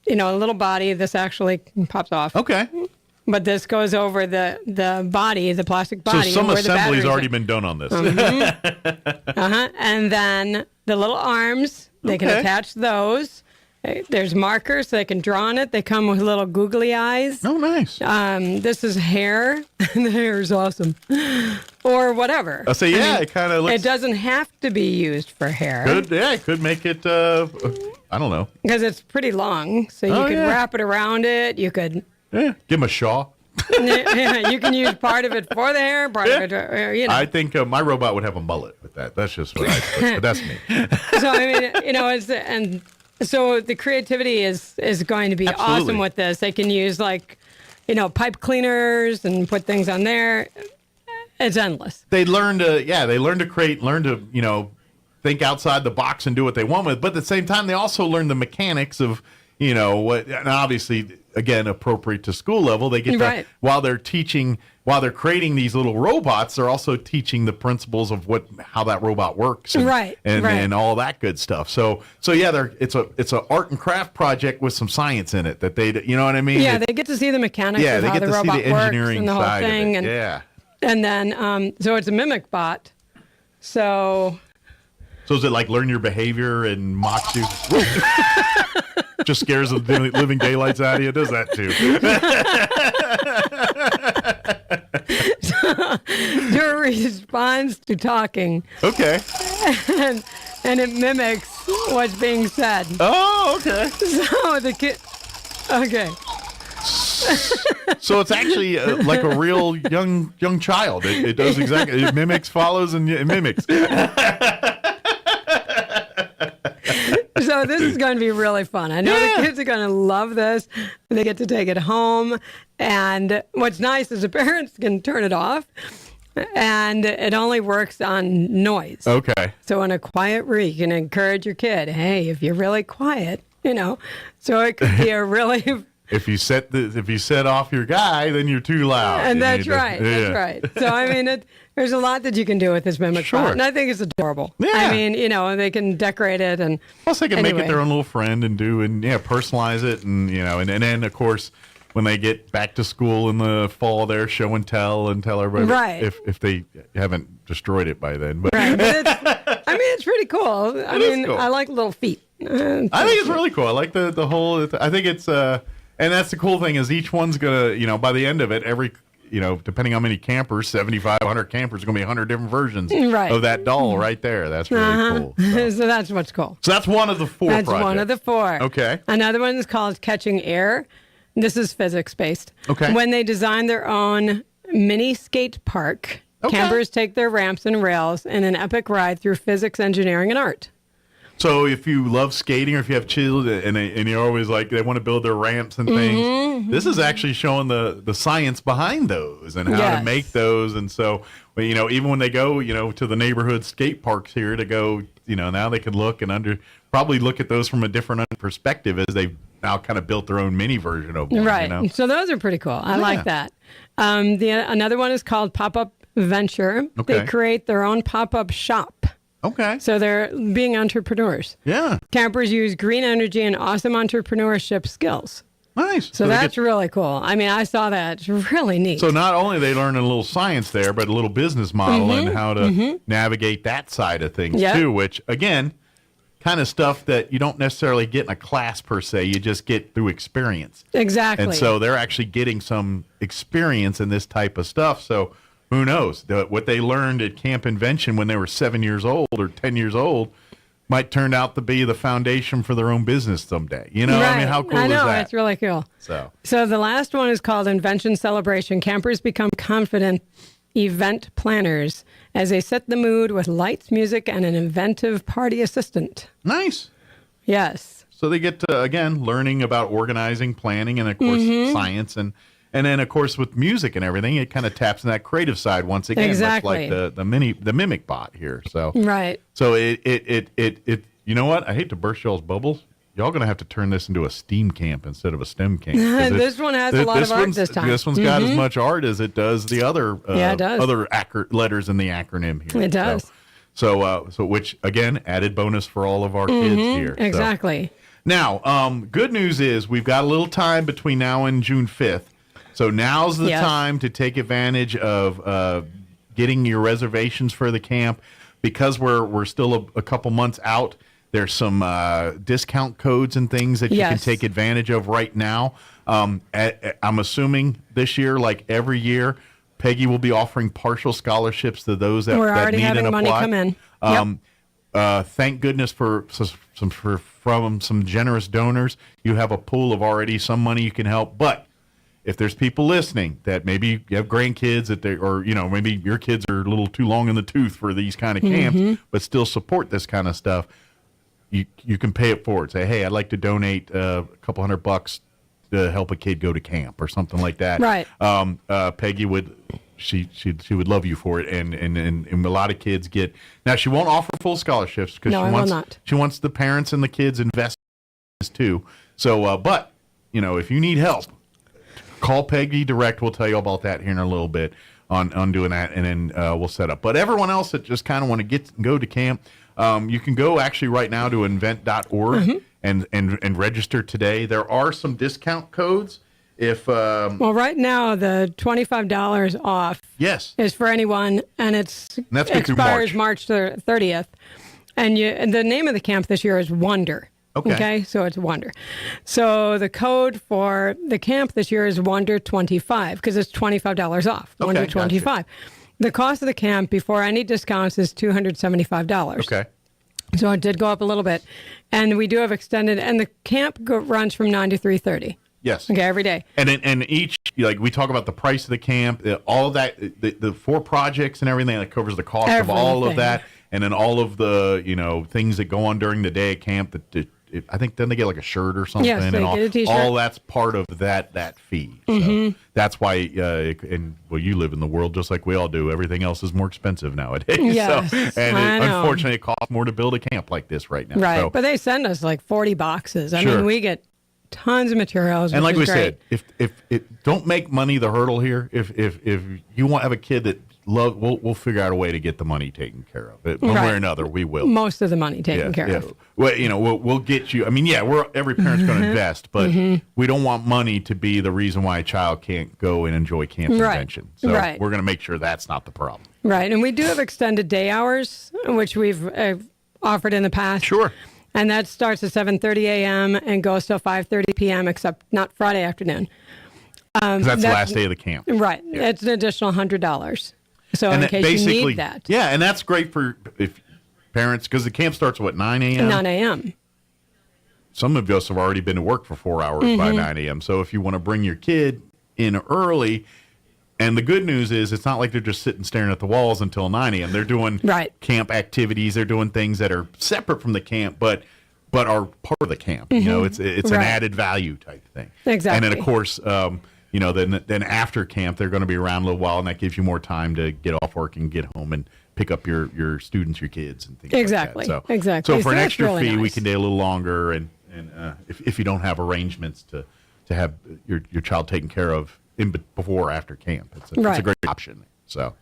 little body. This actually pops off. Okay. But this goes over the body, the plastic body. So some assembly's already been done on this. And then the little arms, they can attach those. There's markers so they can draw on it. They come with little googly eyes. Oh, nice. This is hair. The hair is awesome. Or whatever. I say, it kind of looks... It doesn't have to be used for hair. It could make it, I don't know. Because it's pretty long, so you could wrap it around it. You could... Yeah, give him a shaw. You can use part of it for the hair, part of it, I think my robot would have a mullet with that. That's just what but that's me. So, I mean, so the creativity is going to be awesome with this. They can use pipe cleaners and put things on there. It's endless. They learn to create, think outside the box and do what they want with. But at the same time, they also learn the mechanics of, what, and obviously again, appropriate to school level. They get Right. while they're creating these little robots, they're also teaching the principles of how that robot works, and all that good stuff. So yeah, it's a art and craft project with some science in it that you know what I mean? Yeah, they get to see the mechanics of how the robot works and the whole thing, and then so it's a mimic bot. So is it like learn your behavior and mocks you? Just scares the living daylights out of you? It does that too. So it responds to talking. Okay. And it mimics what's being said. Oh, okay. So the kid. Okay. So it's actually like a real young child. It does exactly. It mimics, follows, and it mimics. So this is going to be really fun. I know the kids are going to love this. They get to take it home. And what's nice is the parents can turn it off. And it only works on noise. Okay. So in a quiet room, you can encourage your kid, hey, if you're really quiet, so it could be a really... If you set off your guy, then you're too loud. And that's right. That's right. So I mean, there's a lot that you can do with this mimic bot, and I think it's adorable. Yeah. I mean, they can decorate it, and plus they can make it their own little friend and personalize it, and and then of course when they get back to school in the fall, they're show and tell everybody if they haven't destroyed it by then. But right. But it's pretty cool. I mean, cool. I like little feet. I think it's really cool. I like the whole. I think it's and that's the cool thing is each one's gonna by the end of it every depending on how many campers 75 100 campers are gonna be 100 different versions of that doll right there. That's really cool. So that's what's cool. So that's one of the four. That's projects. one of the four. Okay. Another one is called Catching Air. This is physics based. Okay. When they design their own mini skate park, campers take their ramps and rails in an epic ride through physics, engineering, and art. So if you love skating or if you have children and you're always like they want to build their ramps and things, this is actually showing the science behind those and how to make those. And so, even when they go, to the neighborhood skate parks here to go, now they can look and probably look at those from a different perspective as they've now kind of built their own mini version of one. Right. So those are pretty cool. I like that. Another one is called Pop-Up Venture. Okay. They create their own pop-up shop. Okay. So they're being entrepreneurs. Yeah. Campers use green energy and awesome entrepreneurship skills. Nice. So that's really cool. I mean, I saw that. It's really neat. So not only they learn a little science there, but a little business model and how to navigate that side of things too, which again, kind of stuff that you don't necessarily get in a class per se. You just get through experience. Exactly. And so they're actually getting some experience in this type of stuff. So who knows? What they learned at Camp Invention when they were 7 years old or 10 years old might turn out to be the foundation for their own business someday. I mean, how cool is that? I know, it's really cool. So the last one is called Invention Celebration. Campers become confident event planners as they set the mood with lights, music, and an inventive party assistant. Nice. Yes. So they get to, again, learning about organizing, planning, and, of course, science. And then, of course, with music and everything, it kind of taps in that creative side once again, much like the mimic bot here. So right. So it you know what? I hate to burst y'all's bubbles. Y'all gonna have to turn this into a STEAM camp instead of a STEM camp. This one has a lot of art this time. This one's got as much art as it does the other it does. other letters in the acronym here. It does. So which again, added bonus for all of our kids here. Exactly. So. Now, good news is we've got a little time between now and June 5th. So now's the time to take advantage of getting your reservations for the camp because we're still a couple months out. There's some discount codes and things that you can take advantage of right now. I'm assuming this year, like every year, Peggy will be offering partial scholarships to those that already need having and money apply. come in. Thank goodness from some generous donors. You have a pool of already some money you can help, but if there's people listening that maybe you have grandkids or maybe your kids are a little too long in the tooth for these kind of camps, but still support this kind of stuff, you can pay it forward. Say, hey, I'd like to donate a couple $100 to help a kid go to camp or something like that. Right. Peggy would she would love you for it, and a lot of kids get. Now she won't offer full scholarships because she wants the parents and the kids invest too. So, but if you need help, call Peggy direct. We'll tell you about that here in a little bit on doing that, and then we'll set up. But everyone else that just kind of want to go to camp, you can go actually right now to invent.org and register today. There are some discount codes. If well, right now the $25 off is for anyone, and it expires March 30th. And the name of the camp this year is Wonder. Okay, so it's Wonder. So the code for the camp this year is Wonder25 because it's $25 off. Wonder25. Gotcha. The cost of the camp before any discounts is $275. Okay. So it did go up a little bit, and we do have extended. And the camp runs from 9 to 3:30. Yes. Okay, every day. And each, like, we talk about the price of the camp, all of that, the 4 projects and everything that covers the cost of all of that, and then all of the things that go on during the day at camp that. I think then they get like a shirt or something. Yes, they get a t-shirt. All that's part of that fee. So that's why, you live in the world just like we all do. Everything else is more expensive nowadays. Yes, unfortunately, it costs more to build a camp like this right now. Right, so, but they send us like 40 boxes. I mean, we get tons of materials. And like we said, if don't make money the hurdle here. If you have a kid that we'll figure out a way to get the money taken care of. One way or another, we will. Most of the money taken care of. Well, we'll get you. I mean, every parent's going to invest, but we don't want money to be the reason why a child can't go and enjoy camp convention. So we're going to make sure that's not the problem. Right, and we do have extended day hours, which we've offered in the past. Sure. And that starts at 7:30 a.m. and goes till 5:30 p.m., except not Friday afternoon. That's the last day of the camp. Right. Yeah. It's an additional $100. So in case you need that. Yeah, and that's great for if parents, because the camp starts at 9 a.m.? 9 a.m. Some of us have already been to work for 4 hours by 9 a.m. So if you want to bring your kid in early, and the good news is it's not like they're just sitting staring at the walls until 9 a.m. They're doing camp activities. They're doing things that are separate from the camp, but are part of the camp. It's an added value type thing. Exactly. And then, of course, then after camp, they're going to be around a little while, and that gives you more time to get off work and get home and pick up your students, your kids, and things like that. Exactly. So for an extra really fee, nice. We can stay a little longer, and if you don't have arrangements to have your child taken care of before or after camp, it's a great option. So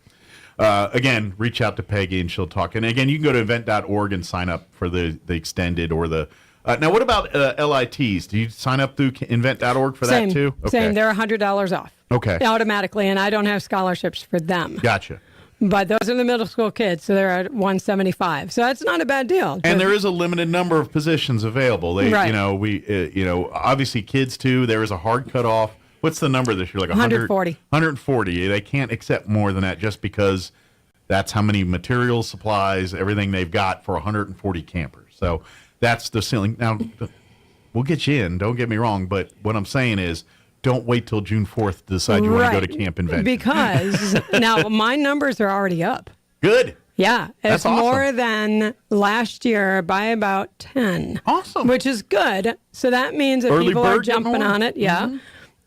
again, reach out to Peggy, and she'll talk. And again, you can go to event.org and sign up for the extended or the. Now, what about LITs? Do you sign up through invent.org for that too? Okay. Same. They're $100 off. Okay. Automatically, and I don't have scholarships for them. Gotcha. But those are the middle school kids, so they're at $175. So that's not a bad deal. And there is a limited number of positions available. Obviously kids too. There is a hard cutoff. What's the number this year? Like 140. 140. They can't accept more than that just because that's how many materials, supplies, everything they've got for 140 campers. So that's the ceiling. Now, we'll get you in. Don't get me wrong. But what I'm saying is, don't wait till June 4th to decide you want to go to Camp Invention. Because now my numbers are already up. Good. Yeah. That's it's awesome. more than last year by about 10. Awesome. Which is good. So that means that Early people bird are jumping on it. Yeah. Mm-hmm.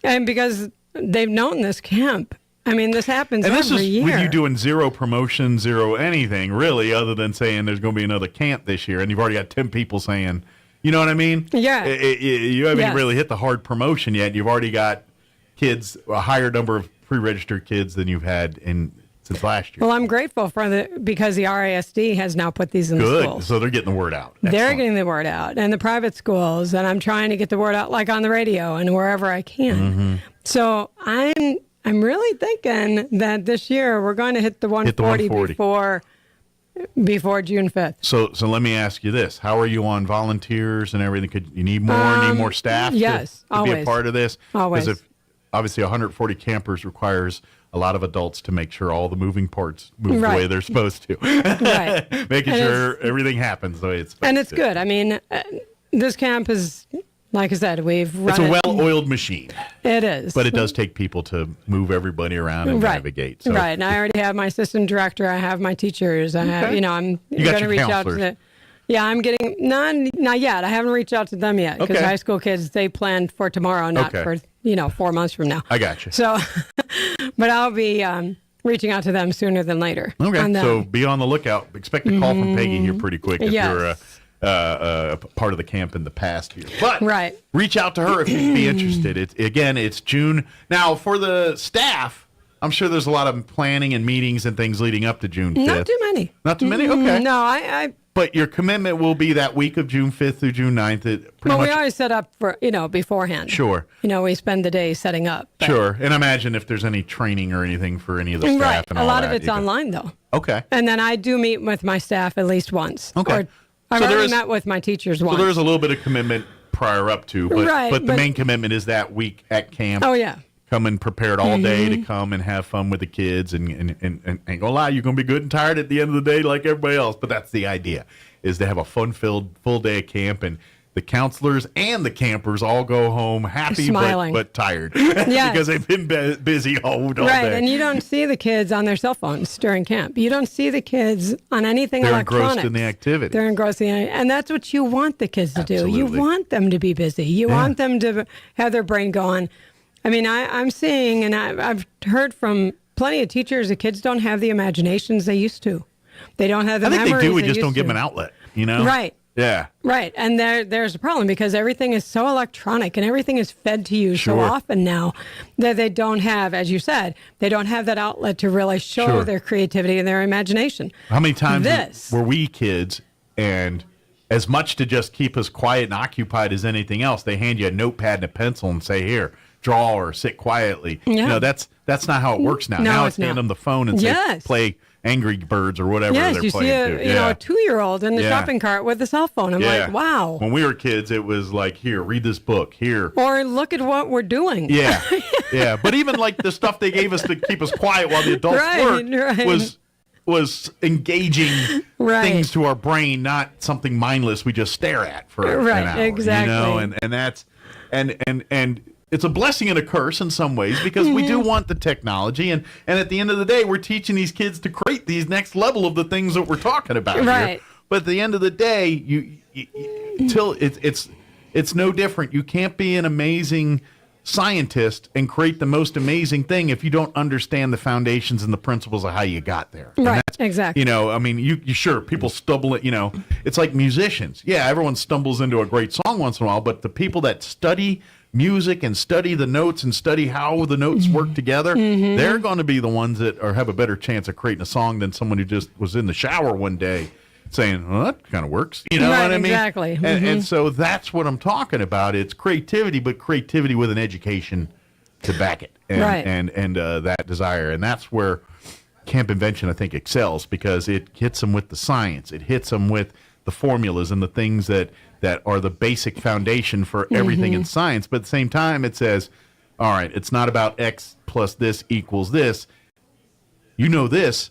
And because they've known this camp. I mean, this happens every year. And this is with you doing zero promotion, zero anything, really, other than saying there's going to be another camp this year. And you've already got 10 people saying, you know what I mean? Yeah. You haven't really hit the hard promotion yet. You've already got kids, a higher number of pre-registered kids than you've had since last year. Well, I'm grateful because the RASD has now put these in the schools. So they're getting the word out. They're getting the word out. And the private schools, and I'm trying to get the word out like on the radio and wherever I can. Mm-hmm. So I'm really thinking that this year we're going to hit the 140, before June 5th. So let me ask you this. How are you on volunteers and everything? Could you need more staff yes, to be a part of this? Always. Because obviously 140 campers requires a lot of adults to make sure all the moving parts move the way they're supposed to. Right. Making sure everything happens the way it's supposed to. And it's good. I mean, this camp is, like I said, we've run It's a well-oiled machine. It is. But it does take people to move everybody around and navigate. So. Right. And I already have my assistant director. I have my teachers. I have, I'm going to reach out to them. Yeah, I'm getting, not yet. I haven't reached out to them yet because high school kids, they plan for tomorrow, not for, 4 months from now. I got you. So, but I'll be reaching out to them sooner than later. Okay, so be on the lookout. Expect a call from Peggy here pretty quick if you're part of the camp in the past year. But right. reach out to her if you'd be interested. It's June. Now, for the staff, I'm sure there's a lot of planning and meetings and things leading up to June 5th. Not too many. Not too many? Okay. No, I But your commitment will be that week of June 5th through June 9th. We always set up for, beforehand. Sure. We spend the day setting up. Sure. And imagine if there's any training or anything for any of the staff. Right. And all a lot that, of it's online, though. Okay. And then I do meet with my staff at least once. Okay. I've already met with my teachers once. So there's a little bit of commitment prior up to, but the main commitment is that week at camp. Oh, yeah. Coming prepared all day to come and have fun with the kids, and ain't gonna lie, you're gonna be good and tired at the end of the day like everybody else. But that's the idea, is to have a fun-filled full day of camp, and the counselors and the campers all go home happy smiling, but tired yes. because they've been busy all day. Right, and you don't see the kids on their cell phones during camp. You don't see the kids on anything electronic. They're engrossed in the activity. They're engrossed in it, and that's what you want the kids to Absolutely. do. You want them to be busy. You want them to have their brain going. I mean, I'm seeing, and I've heard from plenty of teachers, the kids don't have the imaginations they used to. They don't have the memories. I think they do. We just don't to. give them an outlet, Right. Yeah. Right. And there's a problem because everything is so electronic and everything is fed to you so often now that they don't have, as you said, they don't have that outlet to really show their creativity and their imagination. How many times were we kids, and as much to just keep us quiet and occupied as anything else, they hand you a notepad and a pencil and say, here, draw or sit quietly. Yeah. That's not how it works now. No, now it's hand not. them the phone and say, play Angry Birds or whatever they're you playing. See a 2-year-old in the shopping cart with a cell phone. I'm like, wow. When we were kids, it was like, here, read this book. Here. Or look at what we're doing. Yeah. Yeah. But even like the stuff they gave us to keep us quiet while the adults worked was engaging things to our brain, not something mindless we just stare at for an hour. Exactly. And that's and it's a blessing and a curse in some ways, because we do want the technology, and at the end of the day, we're teaching these kids to create these next level of the things that we're talking about here. But at the end of the day, you till it's no different. You can't be an amazing scientist and create the most amazing thing if you don't understand the foundations and the principles of how you got there. Right, exactly. I mean, you sure, people stumble, it's like musicians. Yeah, everyone stumbles into a great song once in a while, but the people that study music and study the notes and study how the notes work together, they're going to be the ones that have a better chance of creating a song than someone who just was in the shower one day saying, well, that kind of works. You know what I mean? Exactly. And so that's what I'm talking about. It's creativity, but creativity with an education to back it, and that desire. And that's where Camp Invention, I think, excels, because it hits them with the science. It hits them with the formulas and the things that are the basic foundation for everything in science. But at the same time, it says, all right, it's not about X plus this equals this. You know this,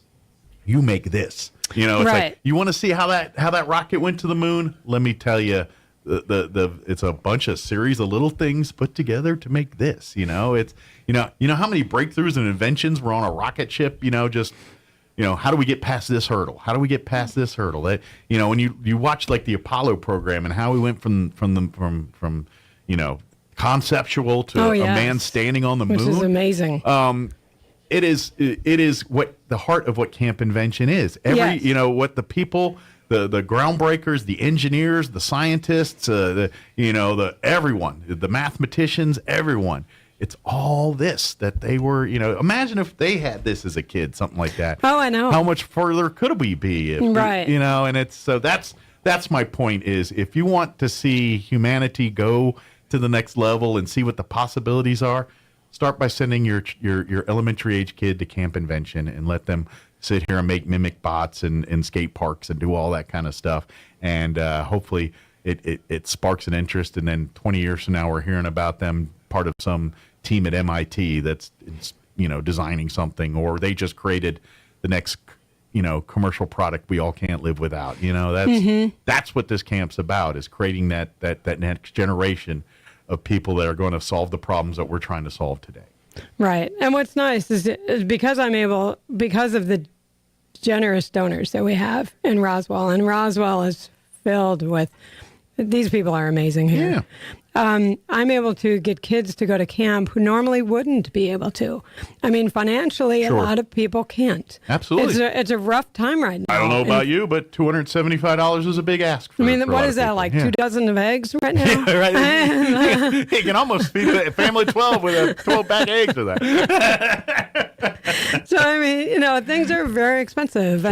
you make this. It's like, you want to see how that rocket went to the moon? Let me tell you, it's a bunch of series of little things put together to make this. It's how many breakthroughs and inventions were on a rocket ship? How do we get past this hurdle? How do we get past this hurdle? That, when you watch like the Apollo program and how we went from conceptual to a man standing on the moon, which is amazing. It is what the heart of what Camp Invention is. What the people, the groundbreakers, the engineers, the scientists, everyone, the mathematicians, everyone. It's all this that they were, imagine if they had this as a kid, something like that. Oh, I know. How much further could we be? And it's, so that's my point, is if you want to see humanity go to the next level and see what the possibilities are, start by sending your elementary age kid to Camp Invention and let them sit here and make mimic bots and skate parks and do all that kind of stuff. And hopefully it sparks an interest. And then 20 years from now, we're hearing about them part of some team at MIT that's designing something, or they just created the next commercial product we all can't live without. That's what this camp's about, is creating that next generation of people that are going to solve the problems that we're trying to solve today. Right. And what's nice is because of the generous donors that we have in Roswell, and Roswell is filled with, these people are amazing here. I'm able to get kids to go to camp who normally wouldn't be able to. I mean, financially, a lot of people can't. Absolutely. It's a rough time right now. I don't know about you, but $275 is a big ask. For, what is that, like 2 dozen of eggs right now? Yeah, right. You can almost feed a family 12 with a 12-pack of eggs with that. So, I mean, things are very expensive.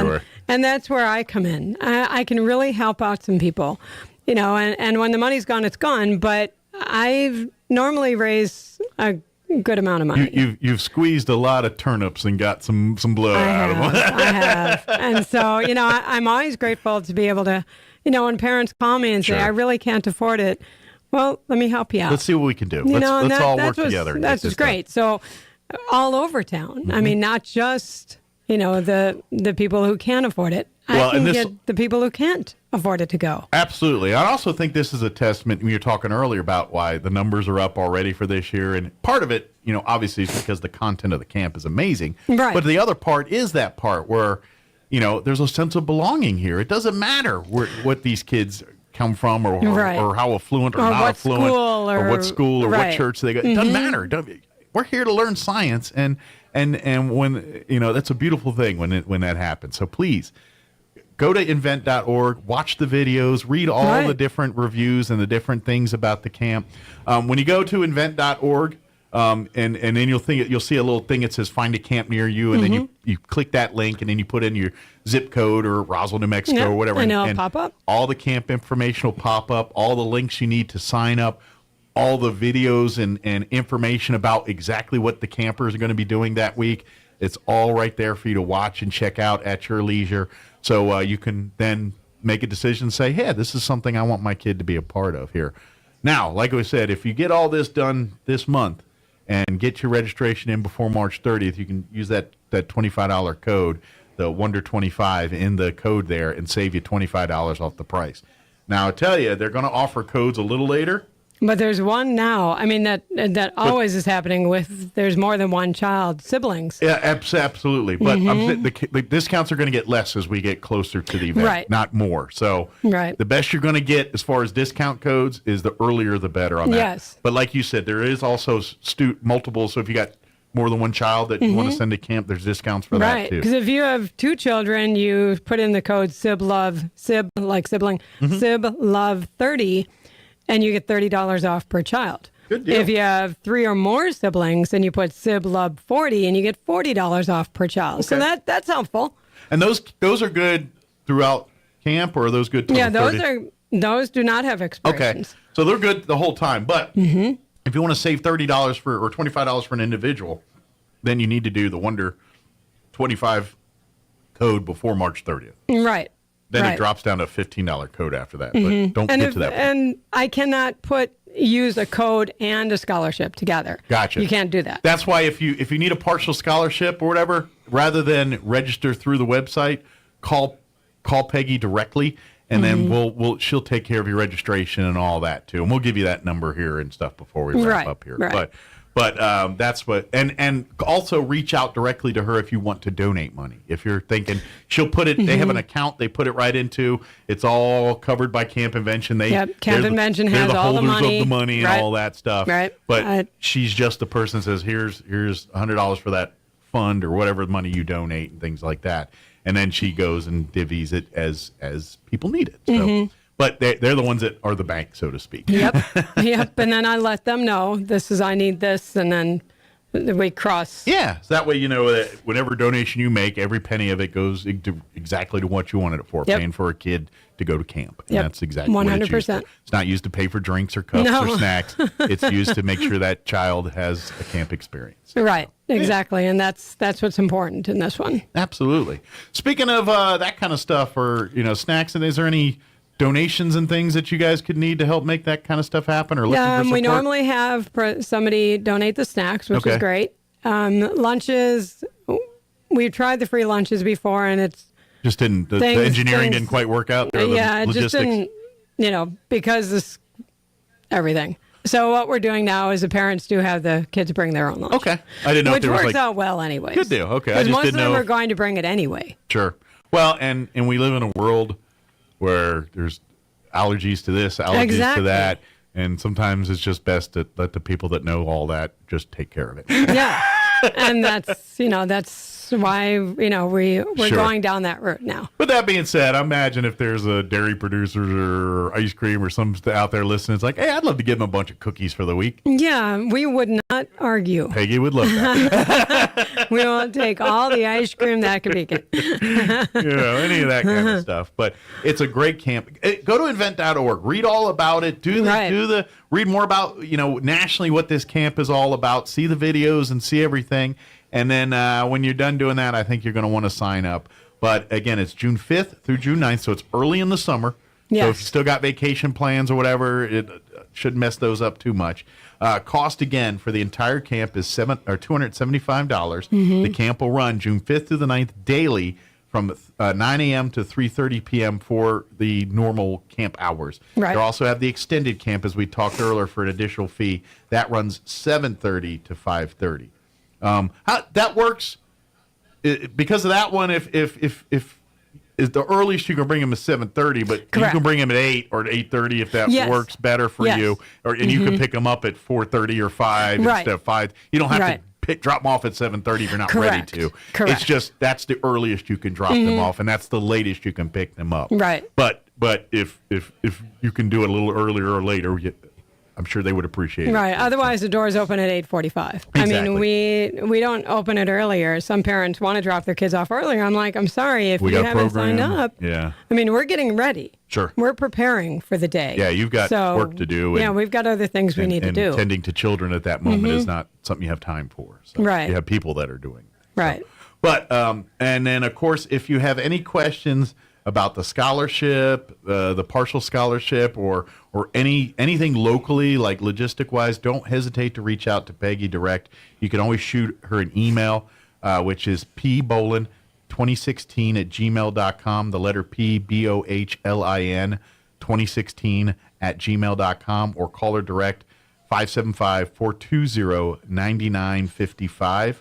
And that's where I come in. I can really help out some people. And when the money's gone, it's gone. But I've normally raised a good amount of money. You've squeezed a lot of turnips and got some blood out of them. I have. And so, I'm always grateful to be able to, when parents call me and say, I really can't afford it. Well, let me help you out. Let's see what we can do. Let's all work together. That's just great. So all over town. I mean, not just, the people who can afford it. I can get the people who can't afford it to go. Absolutely. I also think this is a testament, when you're talking earlier about why the numbers are up already for this year. And part of it, obviously is because the content of the camp is amazing. Right. But the other part is that part where, there's a sense of belonging here. It doesn't matter what these kids come from or how affluent or not affluent or what school or what church they go. It doesn't matter. We're here to learn science. And when, that's a beautiful thing when that happens. So please, go to invent.org, watch the videos, read all the different reviews and the different things about the camp. When you go to invent.org, and then you'll see a little thing that says find a camp near you, and then you click that link, and then you put in your zip code or Roswell, New Mexico, or whatever. And it'll pop up. All the camp information will pop up, all the links you need to sign up, all the videos and information about exactly what the campers are going to be doing that week. It's all right there for you to watch and check out at your leisure. So you can then make a decision and say, hey, this is something I want my kid to be a part of here. Now, like I said, if you get all this done this month and get your registration in before March 30th, you can use that $25 code, the Wonder25, in the code there and save you $25 off the price. Now, I tell you, they're going to offer codes a little later. But there's one now. I mean, that always is happening with there's more than one child, siblings. Yeah, absolutely. But the discounts are going to get less as we get closer to the event, not more. So the best you're going to get as far as discount codes is the earlier the better on that. Yes. But like you said, there is also multiple. So if you got more than one child that you want to send to camp, there's discounts for that too. Because if you have 2 children, you put in the code SIBLOVE, like sibling, SIBLOVE30. And you get $30 off per child. Good deal. If you have 3 or more siblings, then you put SIBLOVE40 and you get $40 off per child. Okay. So that's helpful. And those are good throughout camp, or are those good? Those do not have expirations. Okay, so they're good the whole time. But if you want to save $30 or $25 for an individual, then you need to do the Wonder 25 code before March 30th. Right. Then it drops down to a $15 code after that. But don't get to that point. And I cannot use a code and a scholarship together. Gotcha. You can't do that. That's why if you need a partial scholarship or whatever, rather than register through the website, call Peggy directly, and then she'll take care of your registration and all that too. And we'll give you that number here and stuff before we wrap up here. Right. But that's what, and also reach out directly to her if you want to donate money. If you're thinking, she'll put it, they have an account they put it right into. It's all covered by Camp Invention. Camp Invention has all the money. They're the holders of the money and all that stuff. Right. But she's just the person that says, here's $100 for that fund or whatever money you donate and things like that. And then she goes and divvies it as people need it. So. But they're the ones that are the bank, so to speak. Yep. And then I let them know I need this, and then we cross. Yeah. So that way, that whatever donation you make, every penny of it goes exactly to what you wanted it for, paying for a kid to go to camp. And that's exactly 100%. What it's used for. It's not used to pay for drinks or cups or snacks. It's used to make sure that child has a camp experience. Right. Exactly. And that's what's important in this one. Absolutely. Speaking of that kind of stuff, or snacks, and is there any donations and things that you guys could need to help make that kind of stuff happen, or looking for support? We normally have somebody donate the snacks, which is great. Lunches, we've tried the free lunches before, and it's just didn't. The engineering didn't quite work out there. It just didn't. Because this everything. So what we're doing now is the parents do have the kids bring their own lunch. Okay, I didn't know which if there works out well anyway. Good deal. Okay, because most of them are going to bring it anyway. Sure. Well, and we live in a world where there's allergies to this, allergies to that. And sometimes it's just best to let the people that know all that just take care of it. Yeah. And that's why, we're Sure. going down that route now. But that being said, I imagine if there's a dairy producer or ice cream or some out there listening, it's like, hey, I'd love to give them a bunch of cookies for the week. Yeah, we would not argue. Peggy would love that. We will take all the ice cream that could be good. Any of that kind of stuff. But it's a great camp. Go to invent.org. Read all about it. Read more about, nationally what this camp is all about. See the videos and see everything. And then when you're done doing that, I think you're going to want to sign up. But again, it's June 5th through June 9th, so it's early in the summer. Yes. So if you still got vacation plans or whatever, it shouldn't mess those up too much. Cost again for the entire camp is $275. Mm-hmm. The camp will run June 5th through the 9th daily from 9 a.m. to 3:30 p.m. for the normal camp hours. Right. They also have the extended camp, as we talked earlier, for an additional fee. That runs 7:30 to 5:30. How that works because of that one. If is the earliest you can bring them is 7:30, but Correct. you can bring them at 8 or at 8:30 if that Yes. works better for Yes. you, and you can pick them up at 4:30 or 5 Right. instead of 5. You don't have Right. to drop them off at 7:30 if you're not Correct. ready to. Correct. It's just that's the earliest you can drop them off, and that's the latest you can pick them up. Right. But if you can do it a little earlier or later, I'm sure they would appreciate it. Right. Otherwise, the doors open at 8:45. I Exactly. mean, we don't open it earlier. Some parents want to drop their kids off earlier. I'm like, I'm sorry if We you got haven't program. signed up. Yeah. I mean, we're getting ready. Sure. We're preparing for the day. Yeah, you've got work to do. Yeah, we've got other things we need to do. And tending to children at that moment is not something you have time for. So Right. You have people that are doing it. Right. But and then of course, if you have any questions about the scholarship, the partial scholarship, or anything locally, like logistic wise, don't hesitate to reach out to Peggy direct. You can always shoot her an email, which is pbolin2016@gmail.com. The letter P, BOHLIN 2016@gmail.com, or call her direct 575-420-9955.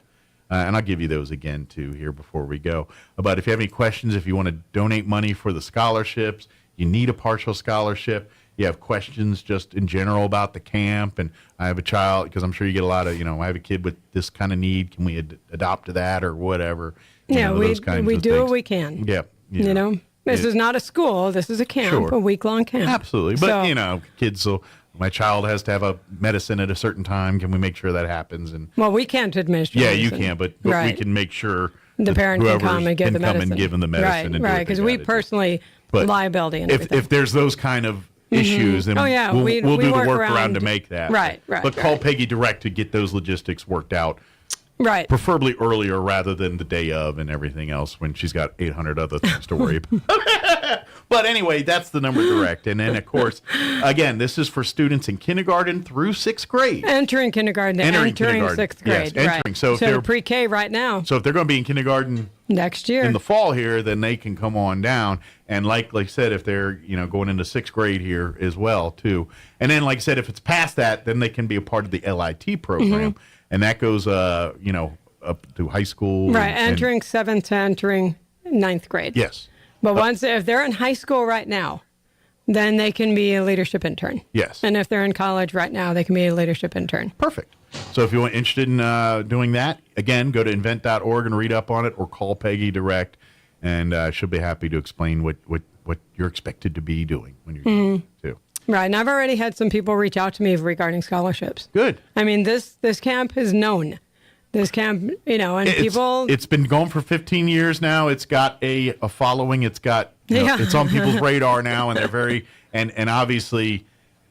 And I'll give you those again, too, here before we go. But if you have any questions, if you want to donate money for the scholarships, you need a partial scholarship, you have questions just in general about the camp, and I have a child, because I'm sure you get a lot of, I have a kid with this kind of need, can we adopt to that or whatever? Yeah, those kinds we of do things. what we can. Yeah. This is not a school. This is a camp, Sure. a week-long camp. Absolutely. But, kids, so my child has to have a medicine at a certain time. Can we make sure that happens? And Well, we can't administer yeah, you medicine. can, but Right. we can make sure The parent can whoever come and give the medicine. and give them the medicine. Right, because we personally, But liability and everything. if there's those kind of issues, then Oh, yeah, we'll we do the work workaround around- to make that. Right. But call Peggy direct to get those logistics worked out. Right. Preferably earlier rather than the day of and everything else when she's got 800 other things to worry about. But anyway, that's the number direct. And then, of course, again, this is for students in kindergarten through 6th grade. Entering kindergarten, entering kindergarten. 6th Yes, grade. entering. Right. So if they're pre-K right now. So if they're going to be in kindergarten Next year. in the fall here, then they can come on down. And like I said, if they're going into 6th grade here as well too. And then like I said, if it's past that, then they can be a part of the LIT program, and that goes up to high school. Right, and entering 7th to entering 9th grade. Yes. But if they're in high school right now, then they can be a leadership intern. Yes. And if they're in college right now, they can be a leadership intern. Perfect. So if you're interested in doing that, again, go to invent.org and read up on it, or call Peggy direct, and she'll be happy to explain what you're expected to be doing when you're doing it too. Right, and I've already had some people reach out to me regarding scholarships. Good. I mean, this camp is known. This camp, and people... It's been going for 15 years now. It's got a following. It's got, it's on people's radar now, and they're very, and obviously,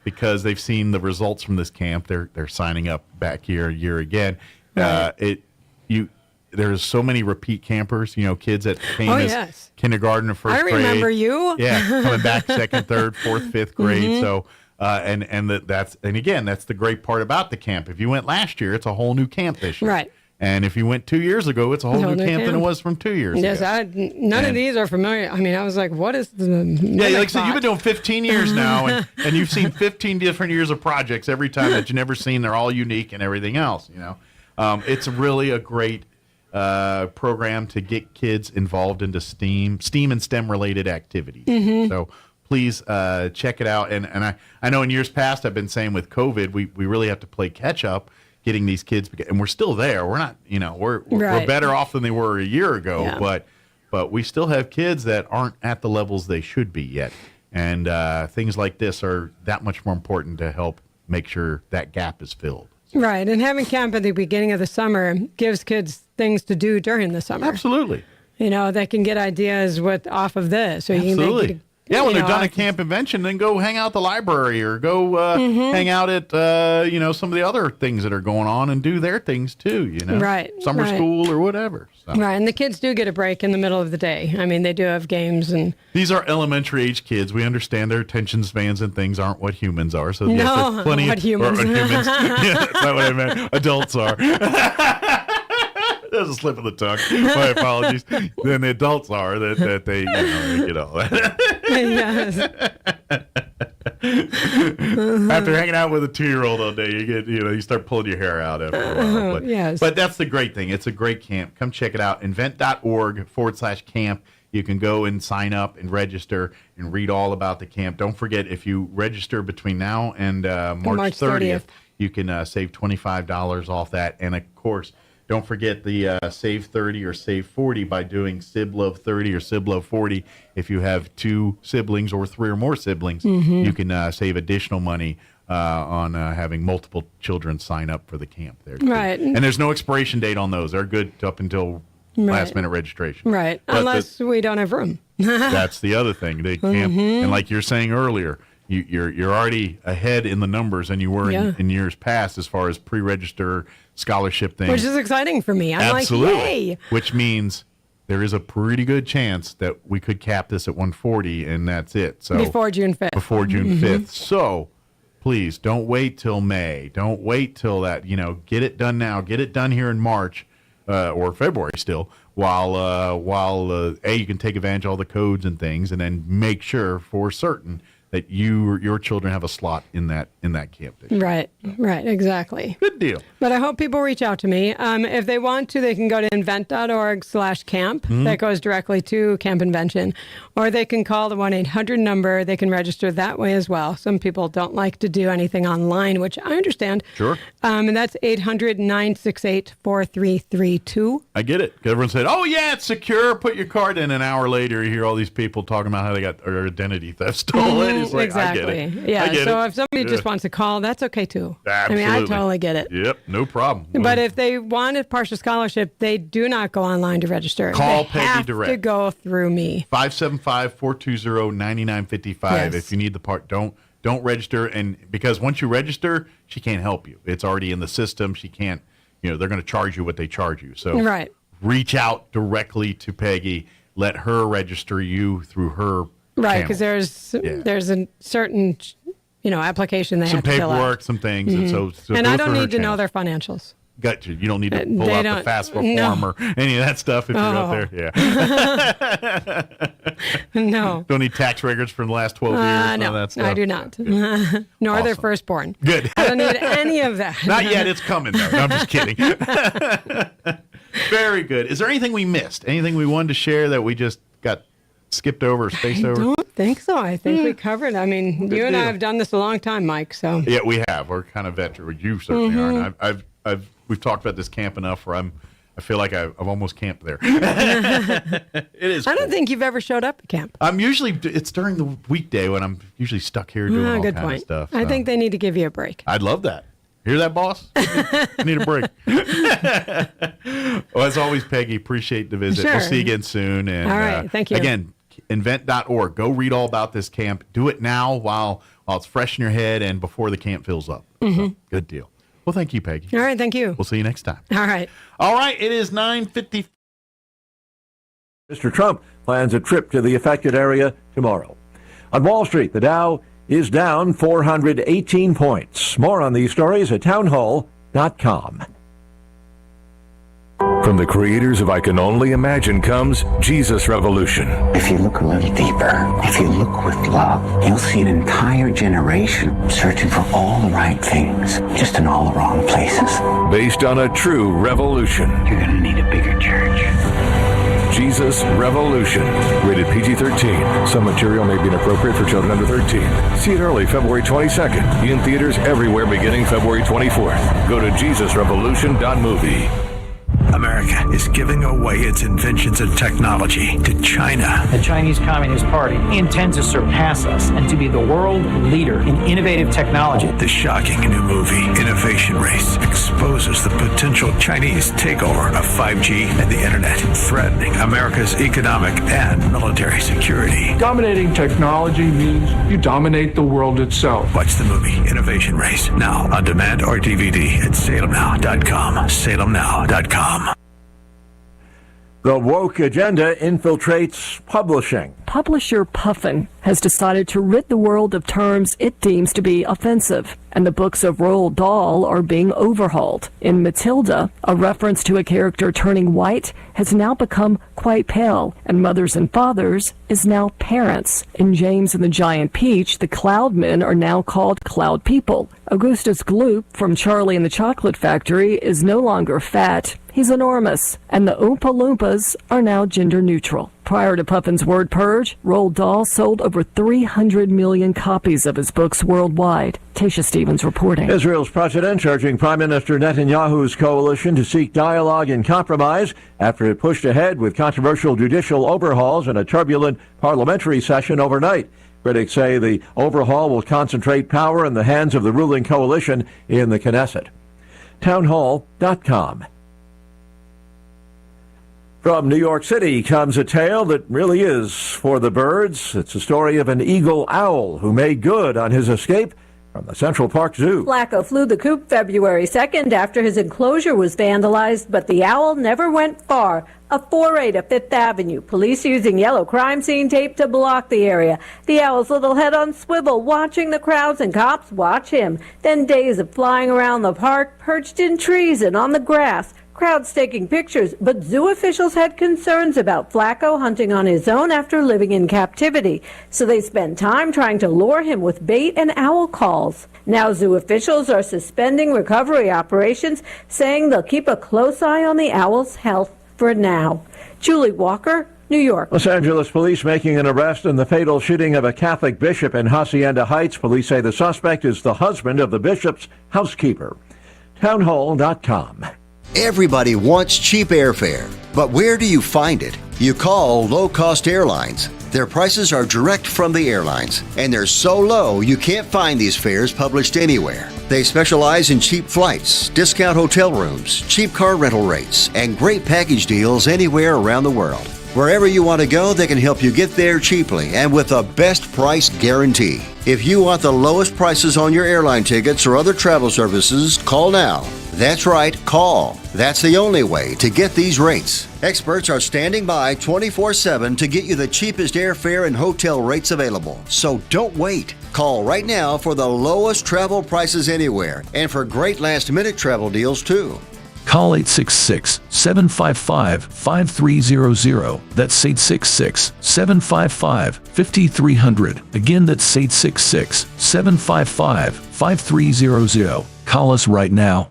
because they've seen the results from this camp, they're signing up back year again. Right. There's so many repeat campers, kids that came as kindergarten or first grade. I remember you. Yeah, coming back 2nd, 3rd, 4th, 5th grade. So, and again, that's the great part about the camp. If you went last year, it's a whole new camp this year. Right. And if you went 2 years ago, it's a whole new camp than it was from 2 years yes, ago. None of these are familiar. I mean, I was like, what is the... Yeah, like I said, you've been doing 15 years now, and you've seen 15 different years of projects every time that you've never seen. They're all unique and everything else, It's really a great program to get kids involved into STEAM and STEM-related activities. So please check it out. And I know in years past I've been saying with COVID, we really have to play catch up getting these kids, and we're still there. We're not, we're better off than they were a year ago, but we still have kids that aren't at the levels they should be yet. And things like this are that much more important to help make sure that gap is filled. Right, and having camp at the beginning of the summer gives kids things to do during the summer. Absolutely. They can get ideas off of this. So Absolutely. When they're done at Camp Invention, then go hang out at the library or go hang out at, some of the other things that are going on and do their things too, Right. Summer school or whatever. So. Right, and the kids do get a break in the middle of the day. I mean, they do have games. And these are elementary age kids. We understand their attention spans and things aren't what humans are. So yes, no, there's plenty what humans. Or humans. Yeah, that's not what I meant. Adults are. There's a slip of the tongue. My apologies. Then the adults are that they get all that. Yes. After hanging out with a 2-year-old all day, you start pulling your hair out after a while. But, yes. But that's the great thing. It's a great camp. Come check it out. invent.org/camp. You can go and sign up and register and read all about the camp. Don't forget, if you register between now and March 30th, you can save $25 off that. And of course, don't forget the Save 30 or Save 40 by doing Sib Love 30 or Sib Love 40. If you have 2 siblings or 3 or more siblings, you can save additional money on having multiple children sign up for the camp there. Right. And there's no expiration date on those. They're good up until last minute registration. Right. But unless we don't have room. That's the other thing. They can't. And like you're saying earlier, you're already ahead in the numbers than you were in years past as far as pre-register scholarship things. Which is exciting for me. I'm Absolutely. like, yay! Which means there is a pretty good chance that we could cap this at 140, and that's it. So before June 5th. Before June 5th. So please don't wait till May. Don't wait till that. Get it done now. Get it done here in March or February still. While you can take advantage of all the codes and things, and then make sure for certain that your children have a slot in that camp. Right, exactly. Good deal. But I hope people reach out to me. If they want to, they can go to invent.org/camp. That goes directly to Camp Invention. Or they can call the 1-800 number. They can register that way as well. Some people don't like to do anything online, which I understand. Sure. And that's 800-968-4332. I get it. Everyone said, oh, yeah, it's secure. Put your card in. An hour later, you hear all these people talking about how they got their identity theft stolen. It's like, exactly. I get it. Yeah. I get so it. if somebody just wants to call, that's okay too. Absolutely. I mean, I totally get it. Yep. No problem. But if they want a partial scholarship, they do not go online to register. Call they Peggy have direct. to go through me. 575-420-9955. Yes. If you need the part, don't register. And because once you register, she can't help you. It's already in the system. She can't, they're going to charge you what they charge you. So reach out directly to Peggy. Let her register you through her Right, because there's a certain, application they have to fill out. Some paperwork, some things. And so and go I don't through her need to know channel. their financials. Got you. You don't need to pull out the FAFSA form or any of that stuff if you're out there. Yeah. No. Don't need tax records from the last 12 years. No, that stuff. I do not. Nor their firstborn. Good. I don't need any of that. Not yet. It's coming, though. No, I'm just kidding. Very good. Is there anything we missed? Anything we wanted to share that we just got skipped over or spaced over? I don't think so. I think we covered. I mean, Good you and deal. I have done this a long time, Mike. So yeah, we have. We're kind of veteran. You certainly are. And we've talked about this camp enough where I feel like I've almost camped there. It is. I don't think you've ever showed up at camp. It's during the weekday when I'm usually stuck here doing all good kind point. of stuff. I think they need to give you a break. I'd love that. Hear that, boss? I need a break. Well, as always, Peggy, appreciate the visit. Sure. We'll see you again soon. And, all right. Thank you. Again, invent.org. Go read all about this camp. Do it now while it's fresh in your head and before the camp fills up. So, good deal. Well, thank you, Peggy. All right. Thank you. We'll see you next time. All right. All right. It is 9:50. Mr. Trump plans a trip to the affected area tomorrow. On Wall Street, the Dow is down 418 points. More on these stories at townhall.com. From the creators of I Can Only Imagine comes Jesus Revolution. If you look a little deeper, if you look with love, you'll see an entire generation searching for all the right things, just in all the wrong places. Based on a true revolution. You're going to need a bigger church. Jesus Jesus Revolution. Rated PG-13. Some material may be inappropriate for children under 13. See it early February 22nd. In theaters everywhere beginning February 24th. Go to JesusRevolution.movie. America is giving away its inventions and technology to China. The Chinese Communist Party intends to surpass us and to be the world leader in innovative technology. The shocking new movie, Innovation Race, exposes the potential Chinese takeover of 5G and the internet, threatening America's economic and military security. Dominating technology means you dominate the world itself. Watch the movie, Innovation Race, now on demand or DVD at salemnow.com. salemnow.com. The woke agenda infiltrates publishing. Publisher Puffin has decided to rid the world of terms it deems to be offensive, and the books of Roald Dahl are being overhauled. In Matilda, a reference to a character turning white has now become quite pale, and Mothers and Fathers is now parents. In James and the Giant Peach, the Cloud Men are now called Cloud People. Augustus Gloop from Charlie and the Chocolate Factory is no longer fat. He's enormous, and the Oompa Loompas are now gender neutral. Prior to Puffin's word purge, Roald Dahl sold over 300 million copies of his books worldwide. Tasha Stevens reporting. Israel's president urging Prime Minister Netanyahu's coalition to seek dialogue and compromise after it pushed ahead with controversial judicial overhauls and a turbulent parliamentary session overnight. Critics say the overhaul will concentrate power in the hands of the ruling coalition in the Knesset. Townhall.com. From New York City comes a tale that really is for the birds. It's a story of an eagle owl who made good on his escape from the Central Park Zoo. Flacco flew the coop February 2nd after his enclosure was vandalized, but the owl never went far. A foray to Fifth Avenue. Police using yellow crime scene tape to block the area. The owl's little head on swivel, watching the crowds, and cops watch him. Then days of flying around the park, perched in trees and on the grass. Crowds taking pictures, but zoo officials had concerns about Flacco hunting on his own after living in captivity. So they spent time trying to lure him with bait and owl calls. Now zoo officials are suspending recovery operations, saying they'll keep a close eye on the owl's health for now. Julie Walker, New York. Los Angeles police making an arrest in the fatal shooting of a Catholic bishop in Hacienda Heights. Police say the suspect is the husband of the bishop's housekeeper. Townhall.com. Everybody wants cheap airfare, but where do you find it? You call low-cost airlines. Their prices are direct from the airlines, and they're so low you can't find these fares published anywhere. They specialize in cheap flights, discount hotel rooms, cheap car rental rates, and great package deals anywhere around the world. Wherever you want to go, they can help you get there cheaply and with a best price guarantee. If you want the lowest prices on your airline tickets or other travel services, call now. That's right, call. That's the only way to get these rates. Experts are standing by 24/7 to get you the cheapest airfare and hotel rates available. So don't wait. Call right now for the lowest travel prices anywhere and for great last-minute travel deals too. Call 866-755-5300. That's 866-755-5300. Again, that's 866-755-5300. Call us right now.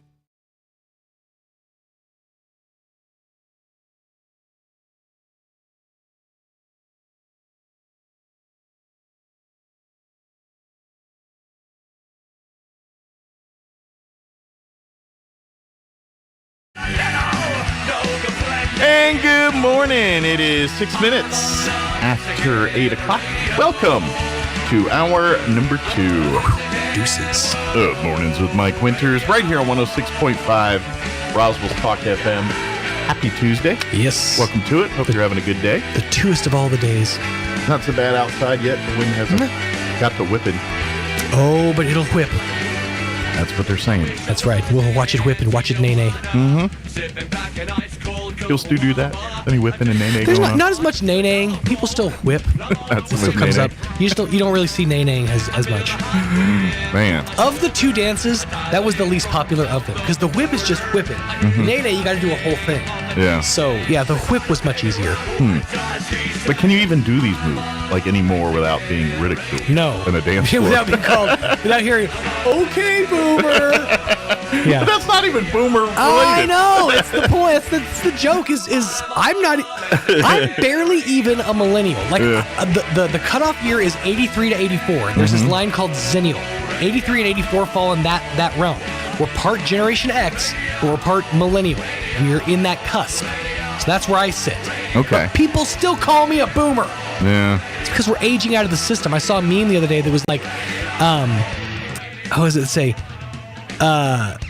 And good morning. It is 6 minutes after 8 o'clock. Welcome to hour number 2. Deuces. Mornings with Mike Winters, right here on 106.5 Roswell Talk FM. Happy Tuesday. Yes. Welcome to it. Hope you're having a good day. The truest of all the days. Not so bad outside yet. The wind hasn't got the whipping. Oh, but it'll whip. That's what they're saying. That's right. We'll watch it whip and watch it nay-nay. Mm-hmm. You'll still do that? Any whipping and nay-nay There's going on? not as much nay-naying. People still whip. That's it still comes up. You don't really see nay-naying as much. Man. Of the two dances, that was the least popular of them. Because the whip is just whipping. Mm-hmm. Nay-nay, you got to do a whole thing. Yeah. So, yeah, the whip was much easier. But can you even do these moves like anymore without being ridiculed? No. In a dance floor? Without being called, without hearing, okay, boomer. Yeah. But that's not even boomer related. Oh, I know. It's the point. That's the joke. Is I'm barely even a millennial. Like the cutoff year is 83 to 84. There's this line called Zennial. 83 and 84 fall in that realm. We're part Generation X, but we're part millennial. We're in that cusp. So that's where I sit. Okay. But people still call me a boomer. Yeah. It's because we're aging out of the system. I saw a meme the other day that was like, how does it say?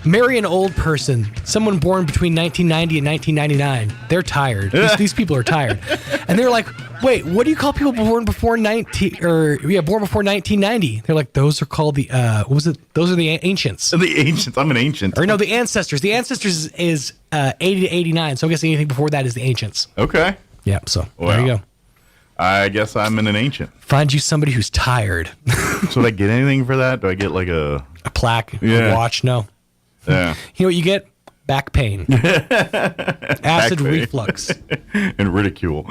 Marry an old person, someone born between 1990 and 1999. They're tired. These people are tired. And they're like, wait, what do you call people born before born before 1990? They're like, those are called the, what was it? Those are the ancients. The ancients. I'm an ancient. Or no, the ancestors. The ancestors is 80 to 89. So I'm guessing anything before that is the ancients. Okay. Yeah, so there you go. I guess I'm an ancient. Find you somebody who's tired. So do I get anything for that? Do I get like a plaque, a watch? No. Yeah. You know what you get? Back pain. Acid reflux. And ridicule.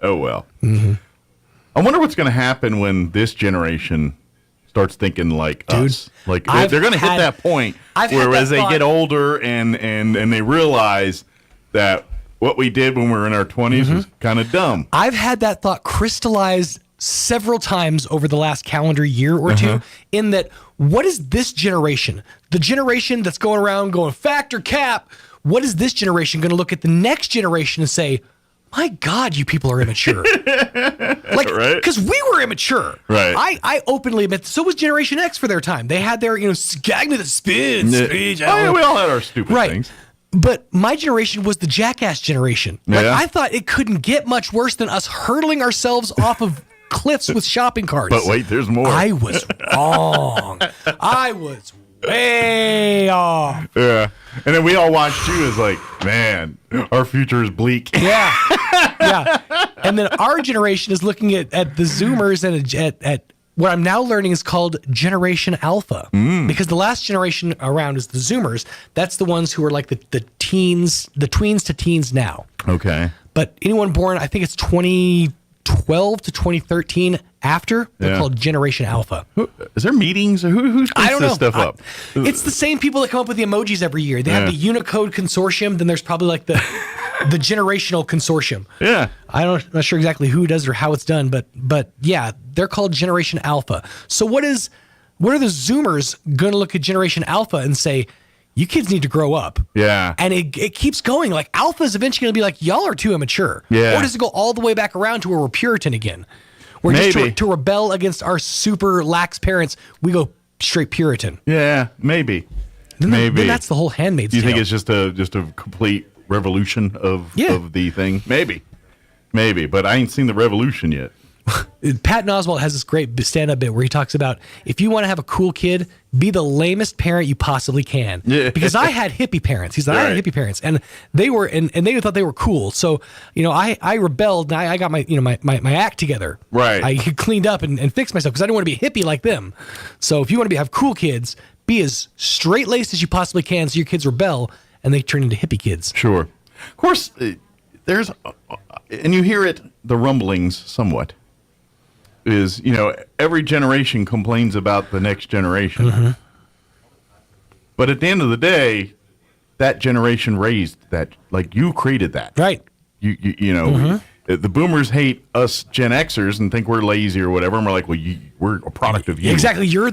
Oh, well. Mm-hmm. I wonder what's going to happen when this generation starts thinking like us. Like they're going to hit that point where as they get older and they realize that what we did when we were in our 20s was kind of dumb. I've had that thought crystallized several times over the last calendar year or two, in that, what is this generation? The generation that's going around going fact or cap, what is this generation going to look at the next generation and say, my God, you people are immature. Like, because we were immature. Right. I openly admit, so was Generation X for their time. They had their, gag me the spin speech. Oh, yeah, we all had our stupid things. But my generation was the jackass generation. Like, I thought it couldn't get much worse than us hurtling ourselves off of cliffs with shopping carts. But wait, there's more. I was wrong. I was way off. Yeah. And then we all watched you as like, man, our future is bleak. Yeah. Yeah. And then our generation is looking at the Zoomers and at what I'm now learning is called Generation Alpha. Because the last generation around is the Zoomers. That's the ones who are like the teens, the tweens to teens now. Okay. But anyone born, I think it's 2012 to 2013 after, they're called Generation Alpha. Is there meetings? Who puts this stuff up? It's the same people that come up with the emojis every year. They have the Unicode Consortium, then there's probably like the generational consortium. Yeah. I'm not sure exactly who does or how it's done, but yeah, they're called Generation Alpha. So what are the Zoomers going to look at Generation Alpha and say, you kids need to grow up? Yeah. And it keeps going. Like, Alpha is eventually going to be like, y'all are too immature. Yeah. Or does it go all the way back around to where we're Puritan again? Where just to rebel against our super lax parents, we go straight Puritan. Yeah, maybe. Then that's the whole Handmaid's Tale. Do you think it's just a complete revolution of the thing? Maybe, but I ain't seen the revolution yet. Patton Oswalt has this great stand-up bit where he talks about, if you want to have a cool kid, be the lamest parent you possibly can. Yeah. Because I had hippie parents. He said, I had hippie parents, and they were and they thought they were cool. So, I rebelled, and I got my act together. Right. I cleaned up and fixed myself because I didn't want to be a hippie like them. So if you want to have cool kids, be as straight-laced as you possibly can so your kids rebel and they turn into hippie kids. Sure. Of course, there's, and you hear it, the rumblings somewhat, is, every generation complains about the next generation. But at the end of the day, that generation raised that, like, you created that. Right. The boomers hate us Gen Xers and think we're lazy or whatever, and we're like, well, we're a product of you. Exactly. You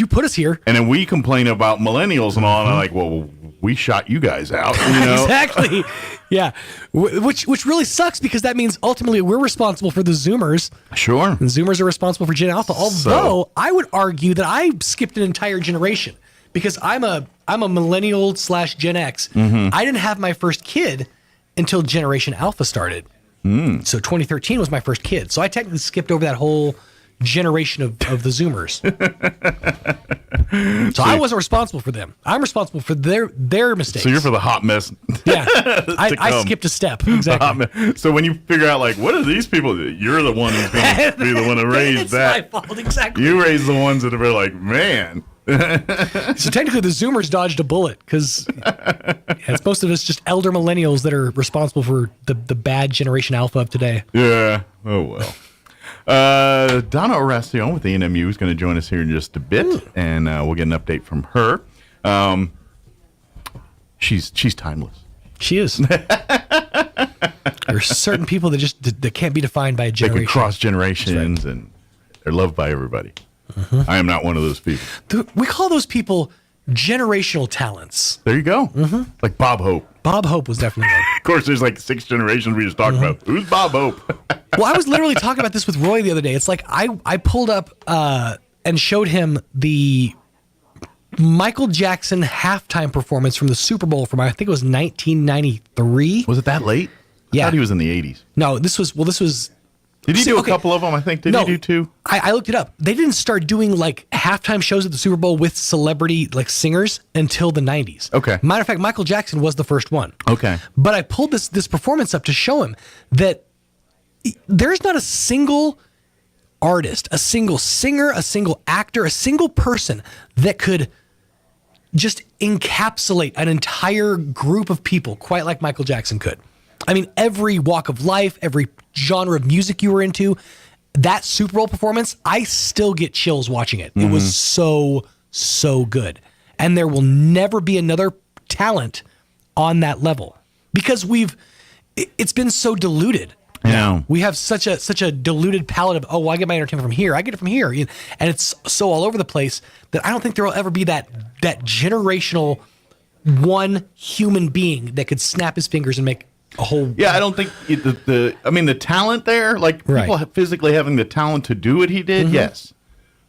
put us here. And then we complain about millennials and all, and I'm like, well, we shot you guys out. Exactly. Yeah. Which really sucks, because that means ultimately we're responsible for the Zoomers. Sure. And Zoomers are responsible for Gen Alpha. Although I would argue that I skipped an entire generation, because I'm a millennial / Gen X. I didn't have my first kid until Generation Alpha started. So 2013 was my first kid. So I technically skipped over that whole generation of the Zoomers. So I wasn't responsible for them. I'm responsible for their mistakes. So you're for the hot mess. Yeah. I skipped a step. Exactly. So when you figure out, like, what are these people? You're the one who's going to be the one to raise that. It's my fault. Exactly. You raise the ones that are like, man. So technically the Zoomers dodged a bullet, because it's most of us just elder millennials that are responsible for the bad Generation Alpha of today. Yeah. Oh, well. Donna Oracion with the NMU is going to join us here in just a bit, and we'll get an update from her. She's timeless. She is. There's certain people that can't be defined by a generation. They can cross generations, and they're loved by everybody. I am not one of those people. We call those people generational talents. There you go. Like Bob Hope. Bob Hope was definitely one. Of course, there's like 6 generations we just talked about. Who's Bob Hope? Well, I was literally talking about this with Roy the other day. It's like I pulled up and showed him the Michael Jackson halftime performance from the Super Bowl from, I think it was 1993. Was it that late? Yeah. I thought he was in the 80s. No, this was... Did he do a couple of them, I think? Did he do 2? I looked it up. They didn't start doing like halftime shows at the Super Bowl with celebrity like singers until the 90s. Okay. Matter of fact, Michael Jackson was the first one. Okay. But I pulled this performance up to show him that there's not a single artist, a single singer, a single actor, a single person that could just encapsulate an entire group of people quite like Michael Jackson could. I mean, every walk of life, every genre of music you were into, that Super Bowl performance, I still get chills watching it. It was so good. And there will never be another talent on that level because it's been so diluted. Yeah. We have such a diluted palette of, I get my entertainment from here. I get it from here. And it's so all over the place that I don't think there will ever be that generational one human being that could snap his fingers and make a whole... Yeah, I don't think the talent there, like people physically having the talent to do what he did, yes.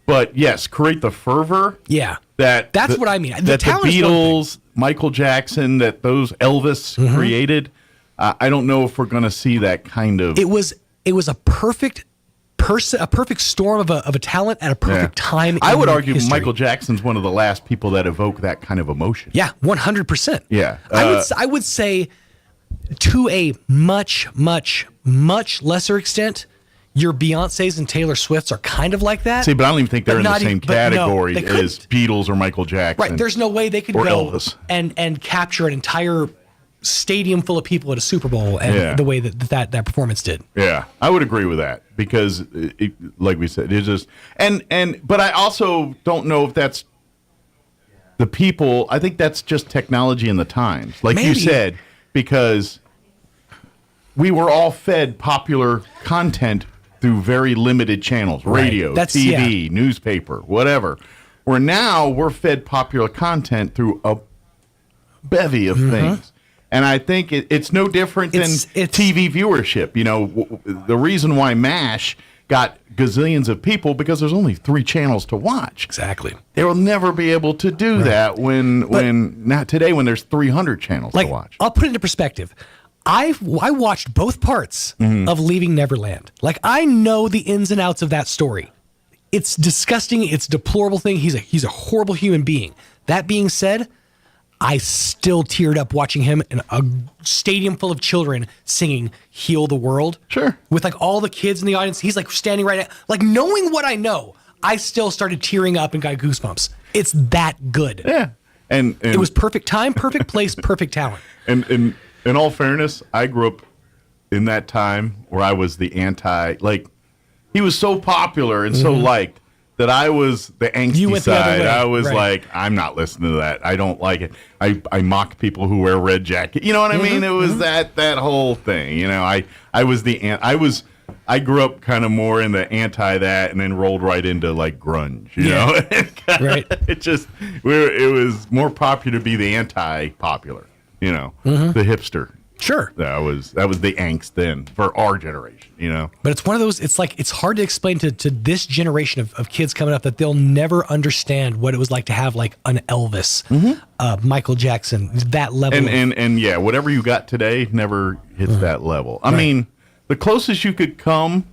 But yes, create the fervor. Yeah. That's what I mean. The Beatles, Michael Jackson, that those Elvis created. I don't know if we're going to see that kind of... It was a perfect storm of a talent at a perfect time. I would argue Michael Jackson's one of the last people that evoke that kind of emotion. Yeah, 100%. Yeah. I would say to a much, much, much lesser extent, your Beyoncés and Taylor Swifts are kind of like that. See, but I don't even think they're in the same category as Beatles or Michael Jackson. Right. There's no way they could or go Elvis. and capture an entire stadium full of people at a Super Bowl and the way that performance did. Yeah, I would agree with that because, like we said, it's just but I also don't know if that's the people. I think that's just technology in the times, like you said, because we were all fed popular content through very limited channels, radio, TV, newspaper, whatever. Where now we're fed popular content through a bevy of things. And I think it's no different than TV viewership. You know, the reason why MASH got gazillions of people because there's only 3 channels to watch. Exactly. They will never be able to do that when there's 300 channels to watch. I'll put it into perspective. I watched both parts of Leaving Neverland. Like, I know the ins and outs of that story. It's disgusting. It's a deplorable thing. He's a horrible human being. That being said, I still teared up watching him in a stadium full of children singing "Heal the World." Sure. With like all the kids in the audience. He's like standing right at, like, knowing what I know, I still started tearing up and got goosebumps. It's that good. Yeah. And it was perfect time, perfect place, perfect talent. And in all fairness, I grew up in that time where I was the he was so popular and so liked that I was the angsty side. I was like, I'm not listening to that. I don't like it. I mock people who wear red jackets. You know what I mean? It was that whole thing. You know, I grew up kind of more in the anti that, and then rolled right into like grunge. You know, right? It was more popular to be the anti-popular. You know, the hipster. Sure. That was the angst then for our generation, you know. But it's one of those, it's like, it's hard to explain to this generation of kids coming up that they'll never understand what it was like to have like an Elvis, Michael Jackson, that level. And yeah, whatever you got today never hits that level. I mean, the closest you could come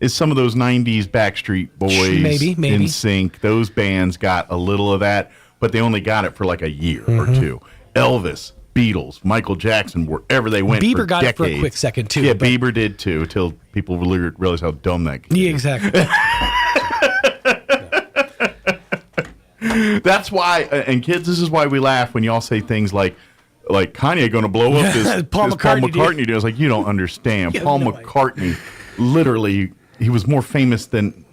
is some of those 90s Backstreet Boys, maybe. NSYNC. Those bands got a little of that, but they only got it for like a year or two. Elvis, Beatles, Michael Jackson, wherever they went Bieber for got decades. it for a quick second, too. Yeah, Bieber did, too, until people realized how dumb that kid is. Yeah, exactly. That's why, and kids, this is why we laugh when y'all say things like Kanye going to blow up this Paul McCartney did. I was like, you don't understand. Paul McCartney, literally, he was more famous than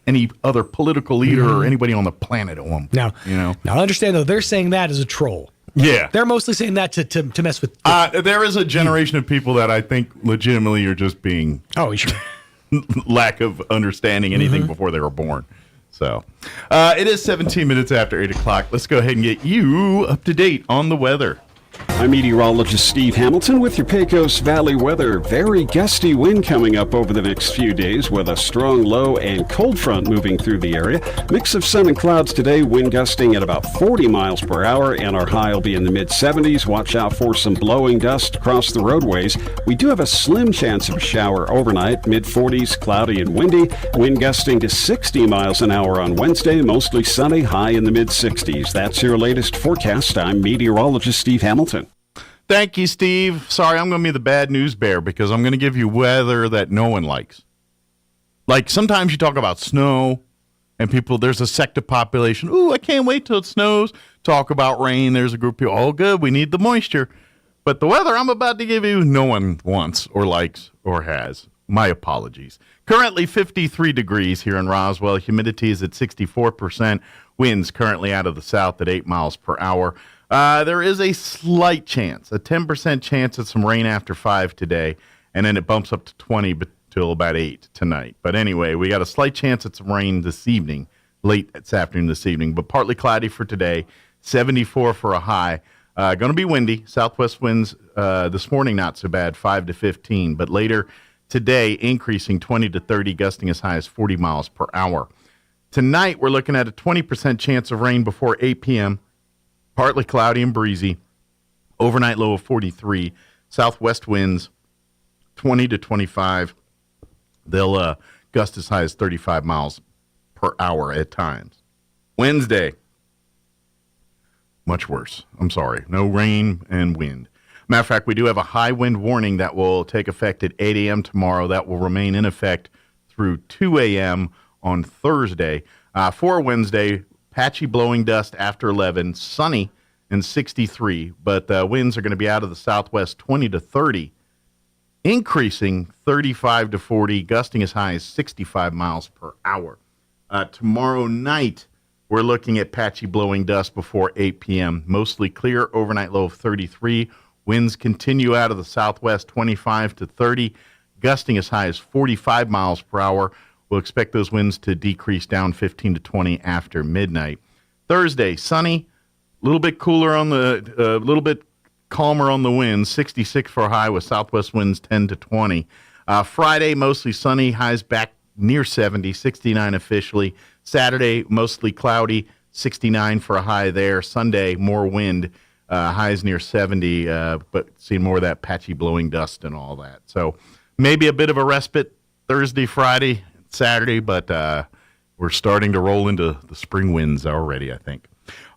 any other political leader or anybody on the planet at one point. Now, Now, understand, though, they're saying that as a troll. Yeah. They're mostly saying that to mess with... There is a generation of people that I think legitimately are just being... Oh, sure. lack of understanding anything before they were born. So, it is 17 minutes after 8 o'clock. Let's go ahead and get you up to date on the weather. I'm meteorologist Steve Hamilton with your Pecos Valley weather. Very gusty wind coming up over the next few days with a strong low and cold front moving through the area. Mix of sun and clouds today, wind gusting at about 40 miles per hour, and our high will be in the mid-70s. Watch out for some blowing dust across the roadways. We do have a slim chance of a shower overnight, mid-40s, cloudy and windy. Wind gusting to 60 miles an hour on Wednesday, mostly sunny, high in the mid-60s. That's your latest forecast. I'm meteorologist Steve Hamilton. Thank you, Steve. Sorry, I'm going to be the bad news bear because I'm going to give you weather that no one likes. Like sometimes you talk about snow and people, there's a sect of population, ooh, I can't wait till it snows. Talk about rain, there's a group of people, oh good, we need the moisture. But the weather I'm about to give you, no one wants or likes or has. My apologies. Currently 53 degrees here in Roswell. Humidity is at 64%. Winds currently out of the south at 8 miles per hour. There is a slight chance, a 10% chance of some rain after 5 today, and then it bumps up to 20 till about 8 tonight. But anyway, we got a slight chance of some rain this evening, late this afternoon this evening, but partly cloudy for today, 74 for a high. Going to be windy. Southwest winds this morning not so bad, 5 to 15, but later today increasing 20 to 30, gusting as high as 40 miles per hour. Tonight we're looking at a 20% chance of rain before 8 p.m., partly cloudy and breezy. Overnight low of 43. Southwest winds 20 to 25. They'll gust as high as 35 miles per hour at times. Wednesday, much worse. I'm sorry. No rain and wind. Matter of fact, we do have a high wind warning that will take effect at 8 a.m. tomorrow. That will remain in effect through 2 a.m. on Thursday. For Wednesday, patchy blowing dust after 11, sunny and 63, but winds are going to be out of the southwest 20 to 30, increasing 35 to 40, gusting as high as 65 miles per hour. Tomorrow night, we're looking at patchy blowing dust before 8 p.m., mostly clear, overnight low of 33. Winds continue out of the southwest 25 to 30, gusting as high as 45 miles per hour. We'll expect those winds to decrease down 15 to 20 after midnight. Thursday, sunny, a little bit cooler on the, little bit calmer on the winds, 66 for a high with southwest winds 10 to 20. Friday, mostly sunny, highs back near 70, 69 officially. Saturday, mostly cloudy, 69 for a high there. Sunday, more wind, highs near 70, but seeing more of that patchy blowing dust and all that. So maybe a bit of a respite Thursday, Friday, Saturday, but we're starting to roll into the spring winds already, I think.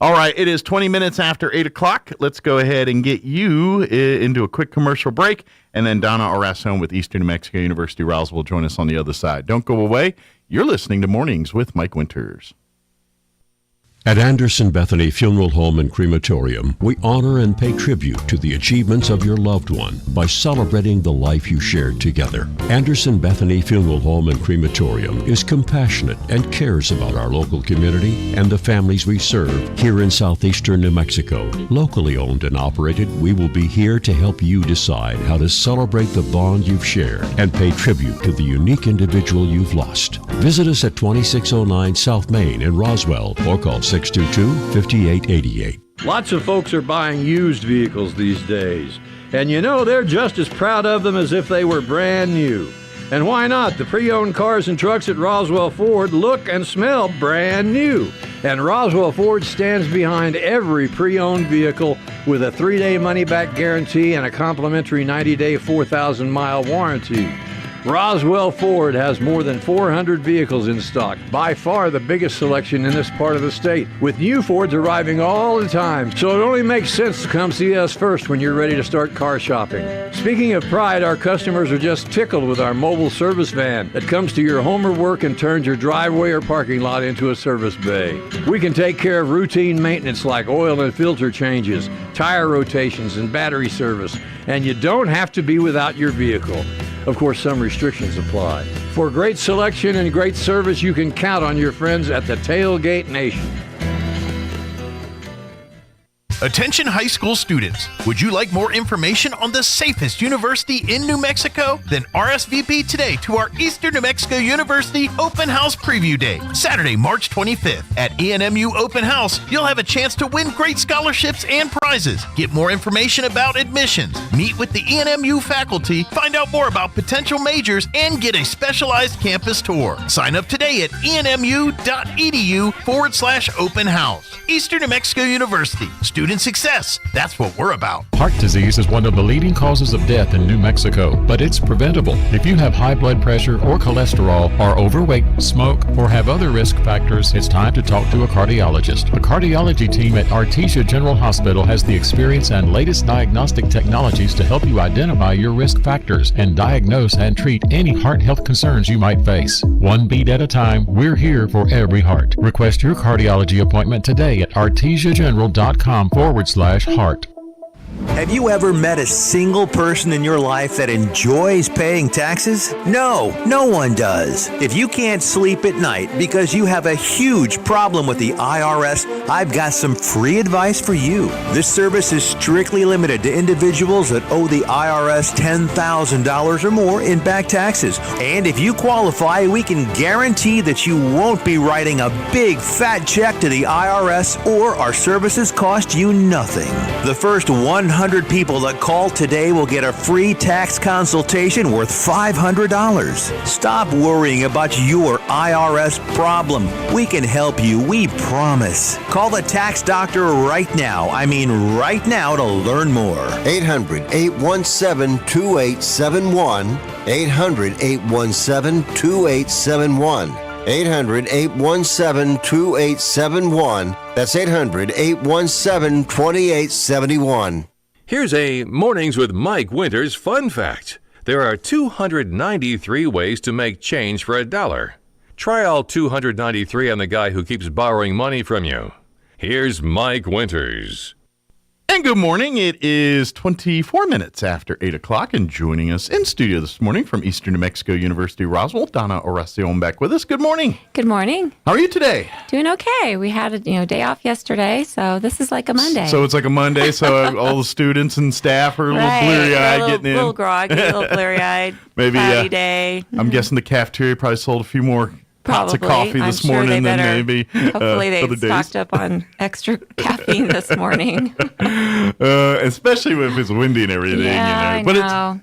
All right, it is 20 minutes after 8 o'clock. Let's go ahead and get you into a quick commercial break, and then Donna Arasone with Eastern New Mexico University Roswell will join us on the other side. Don't go away. You're listening to Mornings with Mike Winters. At Anderson Bethany Funeral Home and Crematorium, we honor and pay tribute to the achievements of your loved one by celebrating the life you shared together. Anderson Bethany Funeral Home and Crematorium is compassionate and cares about our local community and the families we serve here in southeastern New Mexico. Locally owned and operated, we will be here to help you decide how to celebrate the bond you've shared and pay tribute to the unique individual you've lost. Visit us at 2609 South Main in Roswell or call 622-5888. Lots of folks are buying used vehicles these days, and you know they're just as proud of them as if they were brand new. And why not? The pre-owned cars and trucks at Roswell Ford look and smell brand new. And Roswell Ford stands behind every pre-owned vehicle with a 3-day money-back guarantee and a complimentary 90-day 4,000-mile warranty. Roswell Ford has more than 400 vehicles in stock, by far the biggest selection in this part of the state, with new Fords arriving all the time, so it only makes sense to come see us first when you're ready to start car shopping. Speaking of pride, our customers are just tickled with our mobile service van that comes to your home or work and turns your driveway or parking lot into a service bay. We can take care of routine maintenance like oil and filter changes, tire rotations, and battery service, and you don't have to be without your vehicle. Of course, some restrictions apply. For great selection and great service, you can count on your friends at the Tailgate Nation. Attention high school students, would you like more information on the safest university in New Mexico? Then RSVP today to our Eastern New Mexico University Open House Preview Day, Saturday, March 25th. At ENMU Open House, you'll have a chance to win great scholarships and prizes. Get more information about admissions, meet with the ENMU faculty, find out more about potential majors, and get a specialized campus tour. Sign up today at enmu.edu/open house. Eastern New Mexico University. Student success. That's what we're about. Heart disease is one of the leading causes of death in New Mexico, but it's preventable. If you have high blood pressure or cholesterol, are overweight, smoke, or have other risk factors, it's time to talk to a cardiologist. The cardiology team at Artesia General Hospital has the experience and latest diagnostic technologies to help you identify your risk factors and diagnose and treat any heart health concerns you might face. One beat at a time, we're here for every heart. Request your cardiology appointment today at artesiageneral.com/heart. Have you ever met a single person in your life that enjoys paying taxes? No one does. If you can't sleep at night because you have a huge problem with the IRS, I've got some free advice for you. This service is strictly limited to individuals that owe the IRS $10,000 or more in back taxes. And if you qualify, we can guarantee that you won't be writing a big fat check to the IRS, or our services cost you nothing. The first 100 people that call today will get a free tax consultation worth $500. Stop worrying about your IRS problem. We can help you, we promise. Call the tax doctor right now. I mean right now, to learn more. 800-817-2871. 800-817-2871. 800-817-2871. That's 800-817-2871. Here's a Mornings with Mike Winters fun fact. There are 293 ways to make change for $1. Try all 293 on the guy who keeps borrowing money from you. Here's Mike Winters. And good morning. It is 24 minutes after 8 o'clock, and joining us in studio this morning from Eastern New Mexico University, Roswell, Donna Oracion back with us. Good morning. Good morning. How are you today? Doing okay. We had a day off yesterday, so this is like a Monday. So it's like a Monday, so all the students and staff are a little bleary-eyed getting in. A little groggy, a little bleary-eyed. Maybe cloudy day. I'm guessing the cafeteria probably sold a few more pots of coffee this morning than maybe hopefully they other days. Stocked up on extra caffeine this morning. Especially if it's windy and everything. Yeah, but I know.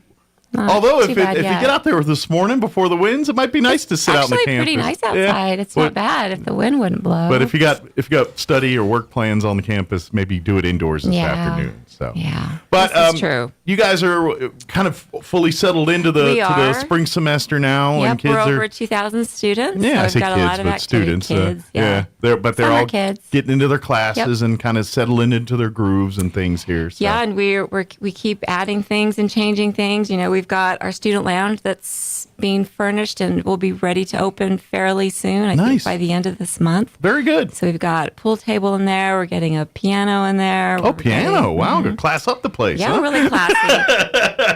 Although if you get out there this morning before the winds, it might be nice to sit out in the campus. Actually, pretty nice outside. It's not bad if the wind wouldn't blow. But if you got study or work plans on the campus, maybe do it indoors this afternoon. So but this is true. You guys are kind of fully settled into the spring semester now. Yep, and kids we're over 2,000 students. Yeah, so we've got a lot of students. Kids, they're Summer all kids. getting into their classes and kind of settling into their grooves and things here. So. Yeah, and we keep adding things and changing things. We've got our student lounge that's being furnished and will be ready to open fairly soon. I think by the end of this month. Very good. So we've got a pool table in there. We're getting a piano in there. Oh, piano! Wow, class up the place. Yeah, really classy.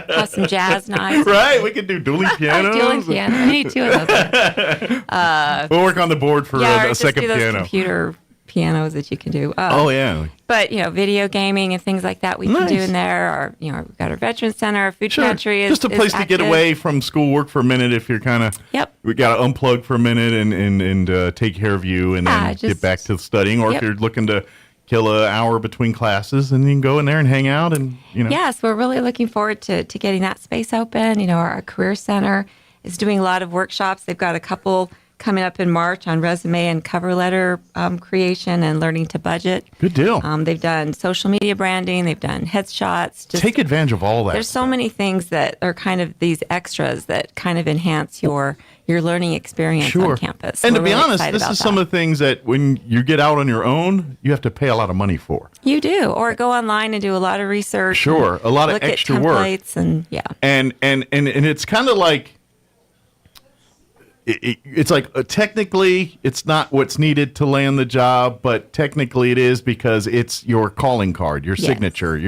Plus some jazz nights. Right, we can do dueling pianos. Dueling piano. We need two of those. We'll work on the board for a second do those piano. Computer pianos that you can do. Yeah. But video gaming and things like that we can do in there. We've got our veteran center, our food pantry is just a place to get away from schoolwork for a minute if you're kind of. Yep. We got to unplug for a minute and take care of you and then get back to studying. Or if you're looking to kill an hour between classes, and you can go in there and hang out and Yes, we're really looking forward to getting that space open. Our career center is doing a lot of workshops. They've got a couple coming up in March on resume and cover letter creation and learning to budget. Good deal. They've done social media branding. They've done headshots. Take advantage of all that. There's so many things that are kind of these extras that kind of enhance your learning experience on campus. And We're to be really honest, this is some of the things that when you get out on your own, you have to pay a lot of money for. You do, or go online and do a lot of research. Sure, a lot of extra work. And it's kind of like. It's like technically it's not what's needed to land the job, but technically it is because it's your calling card, your signature,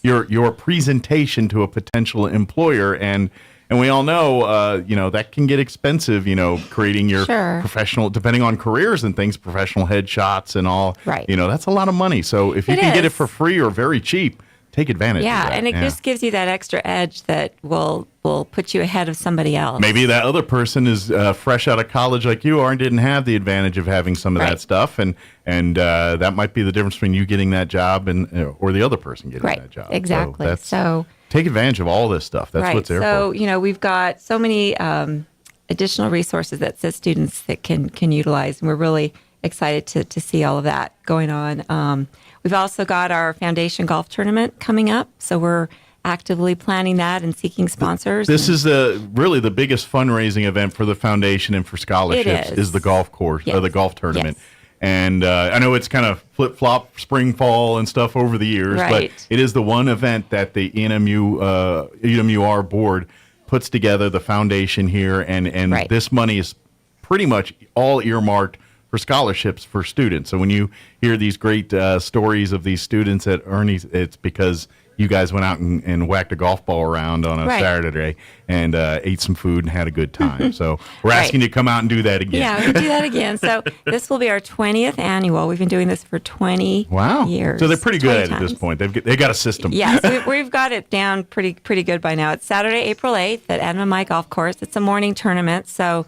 your presentation to a potential employer, and And we all know, that can get expensive, creating your professional, depending on careers and things, professional headshots and all. Right. That's a lot of money. So if you can get it for free or very cheap, take advantage of that. And it just gives you that extra edge that will put you ahead of somebody else. Maybe that other person is fresh out of college like you are and didn't have the advantage of having some of that stuff, and that might be the difference between you getting that job or the other person getting that job. Exactly. So take advantage of all this stuff. That's what's there for. So, we've got so many additional resources that students that can utilize, and we're really excited to see all of that going on. We've also got our foundation golf tournament coming up, so we're actively planning that and seeking sponsors. This is really the biggest fundraising event for the foundation and for scholarships is the golf course or the golf tournament. Yes. And I know it's kind of flip-flop, spring, fall, and stuff over the years, but it is the one event that the ENMUR board puts together, the foundation here, and this money is pretty much all earmarked for scholarships for students. So when you hear these great stories of these students at Ernie's, it's because you guys went out and whacked a golf ball around on a Saturday and ate some food and had a good time. So we're asking you to come out and do that again. Yeah, we'll do that again. So this will be our 20th annual. We've been doing this for 20 years. So they're pretty good at this point. They got a system. Yes, we've got it down pretty good by now. It's Saturday, April 8th at Anamai Golf Course. It's a morning tournament, so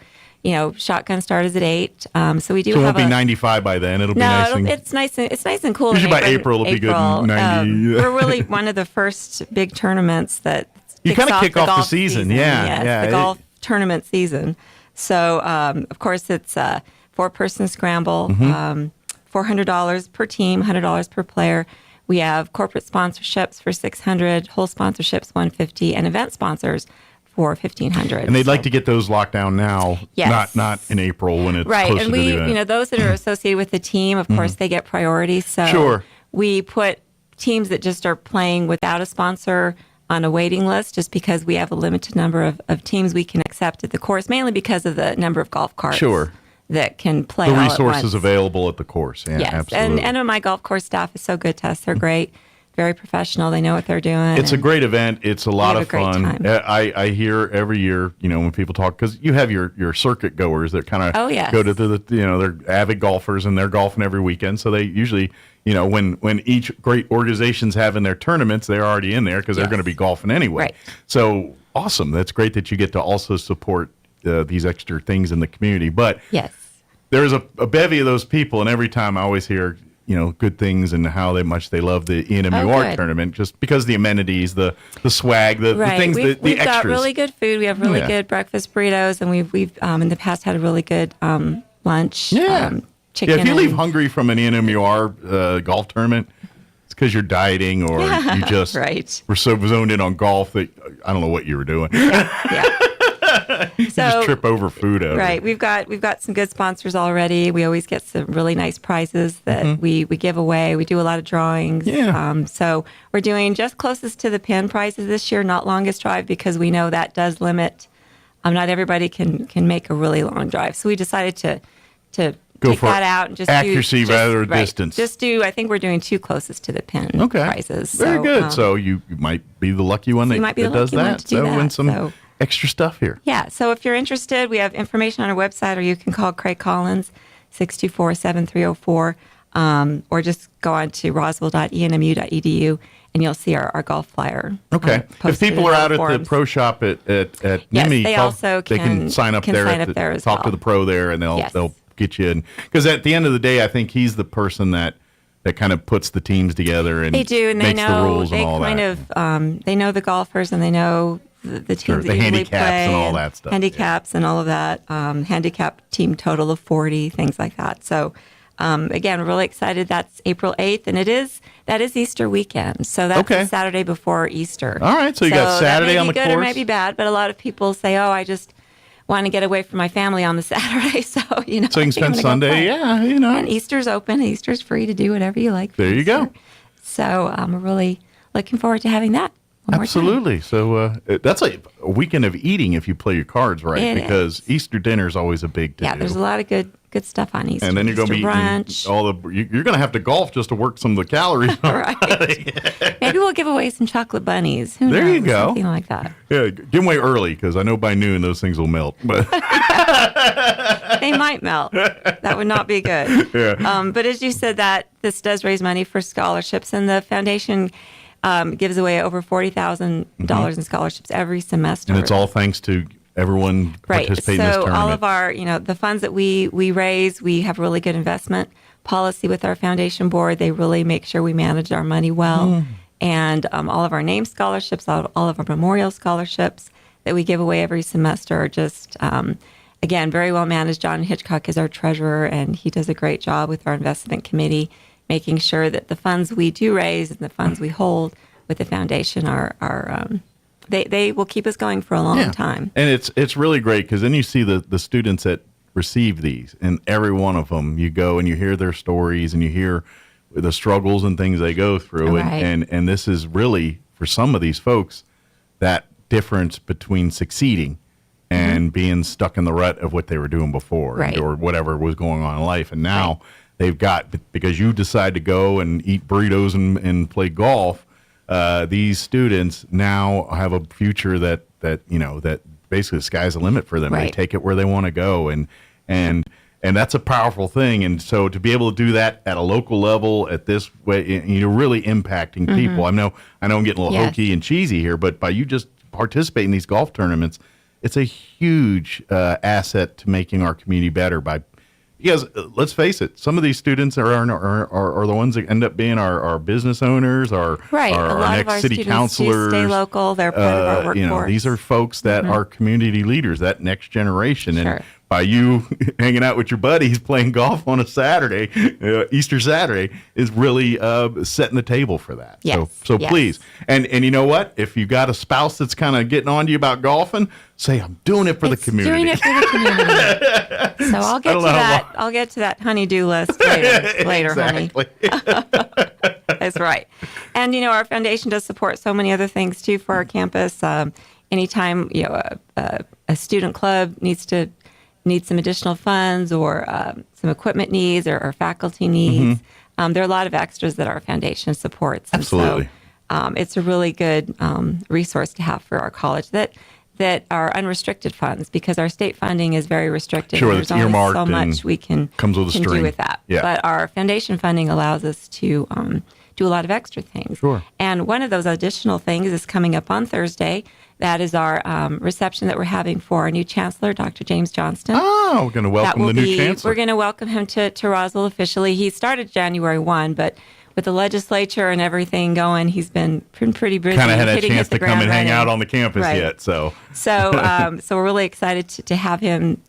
shotgun start is at 8. So we do. So it won't be 95 by then. It'll be nice. It's nice and cool. Usually by April it'll be good. 90. We're really one of the first big tournaments that you kind of kick off the season. The golf tournament season. So of course it's a 4-person scramble. $400 per team, $100 per player. We have corporate sponsorships for $600, whole sponsorships $150, and event sponsors for $1,500. And they'd like to get those locked down now, not in April when it's closer and to the event. Those that are associated with the team, of course, they get priority. So we put teams that just are playing without a sponsor on a waiting list, just because we have a limited number of teams we can accept at the course, mainly because of the number of golf carts that can play. The resources available at the course. Yeah, yes, absolutely. and my golf course staff is so good to us. They're great. Very professional. They know what they're doing. It's a great event. It's a lot of fun. I hear every year, when people talk, because you have your circuit goers that kind of go to they're avid golfers and they're golfing every weekend. So they usually, when each great organization's having their tournaments, they're already in there because they're going to be golfing anyway. Right. So awesome. That's great that you get to also support these extra things in the community. But there's a bevy of those people, and every time I always hear good things and how much they love the ENMUR tournament, just because the amenities, the swag, the things, the extras. We've got really good food. We have really good breakfast burritos, and we've in the past had a really good lunch. Chicken. If you leave hungry from an ENMUR golf tournament, it's because you're dieting or you just were so zoned in on golf that I don't know what you were doing. You just trip over food out. Right. We've got some good sponsors already. We always get some really nice prizes that we give away. We do a lot of drawings. So we're doing just closest to the pin prizes this year, not longest drive, because we know that does limit. Not everybody can make a really long drive. So we decided to go take for that out and just accuracy rather than distance. I think we're doing 2 closest to the pin prizes. Very good. So you might be the lucky one that does that. Win some extra stuff here. Yeah. So if you're interested, we have information on our website, or you can call Craig Collins, 624-7304, or just go on to roswell.enmu.edu, and you'll see our golf flyer. Okay. If people are out at the pro shop at NIMI, they can sign up there, talk to the pro there, and they'll get you in. Because at the end of the day, I think he's the person that kind of puts the teams together and they do, and makes they know the rules and all that. They know the golfers, and they know the teams that handicaps play, and all that stuff. Handicaps and all of that. Handicap team total of 40, things like that. So, again, we're really excited. That's April 8th, and that is Easter weekend. So that's the Saturday before Easter. All right, so you got Saturday on the course. That may be good or may be bad, but a lot of people say, I just want to get away from my family on the Saturday. So, so you can spend Sunday, And Easter's open. Easter's free to do whatever you like. There you go. So we're really looking forward to having that. Absolutely. So that's like a weekend of eating if you play your cards right, because Easter dinner is always a big deal. Yeah, there's a lot of good good stuff on Easter. And then you're going to be brunch. You're going to have to golf just to work some of the calories. Right. Maybe we'll give away some chocolate bunnies. Who there knows? You go. Something like that. Yeah, give them away early because I know by noon those things will melt. But they might melt. That would not be good. Yeah. But as you said, that this does raise money for scholarships, and the foundation gives away over $40,000 in scholarships every semester. And it's all thanks to everyone participating in this tournament. So all of our, the funds that we raise, we have really good investment policy with our foundation board. They really make sure we manage our money well. And all of our name scholarships, all of our memorial scholarships that we give away every semester are just, again, very well managed. John Hitchcock is our treasurer, and he does a great job with our investment committee, making sure that the funds we do raise and the funds we hold with the foundation they will keep us going for a long time. And it's really great because then you see the students that receive these, and every one of them, you go and you hear their stories and you hear the struggles and things they go through. Right. And this is really, for some of these folks, that difference between succeeding and being stuck in the rut of what they were doing before, right, or whatever was going on in life. And now they've got, because you decide to go and eat burritos and play golf, these students now have a future that basically the sky's the limit for them. They take it where they want to go, and that's a powerful thing. And so to be able to do that at a local level at this way, you're really impacting people. I know I'm getting a little hokey and cheesy here, but by you just participating in these golf tournaments, it's a huge asset to making our community better. Because let's face it, some of these students are the ones that end up being our business owners, our next city councilors. Stay local. They're part of our workforce. These are folks that are community leaders, that next generation. And by you hanging out with your buddies playing golf on a Saturday, Easter Saturday, is really setting the table for that. Yes. So please. And you know what? If you got a spouse that's kind of getting on to you about golfing, say, I'm doing it for the community. Doing it for the community. So I'll get to that. I'll get to that honey-do list later, honey. That's right. And our foundation does support so many other things too for our campus. Anytime a student club needs some additional funds, or some equipment needs, or faculty needs, there are a lot of extras that our foundation supports. And absolutely. So it's a really good resource to have for our college that are unrestricted funds, because our state funding is very restricted. Sure, there's it's earmarked only so much we can do with that. Yeah. But our foundation funding allows us to do a lot of extra things. Sure. And one of those additional things is coming up on Thursday. That is our reception that we're having for our new chancellor, Dr. James Johnston. Oh, we're going to welcome the new chancellor. We're going to welcome him to Roswell officially. He started January 1, but with the legislature and everything going, he's been pretty busy. Kind of had a chance to come and hang out on the campus yet. So we're really excited to have him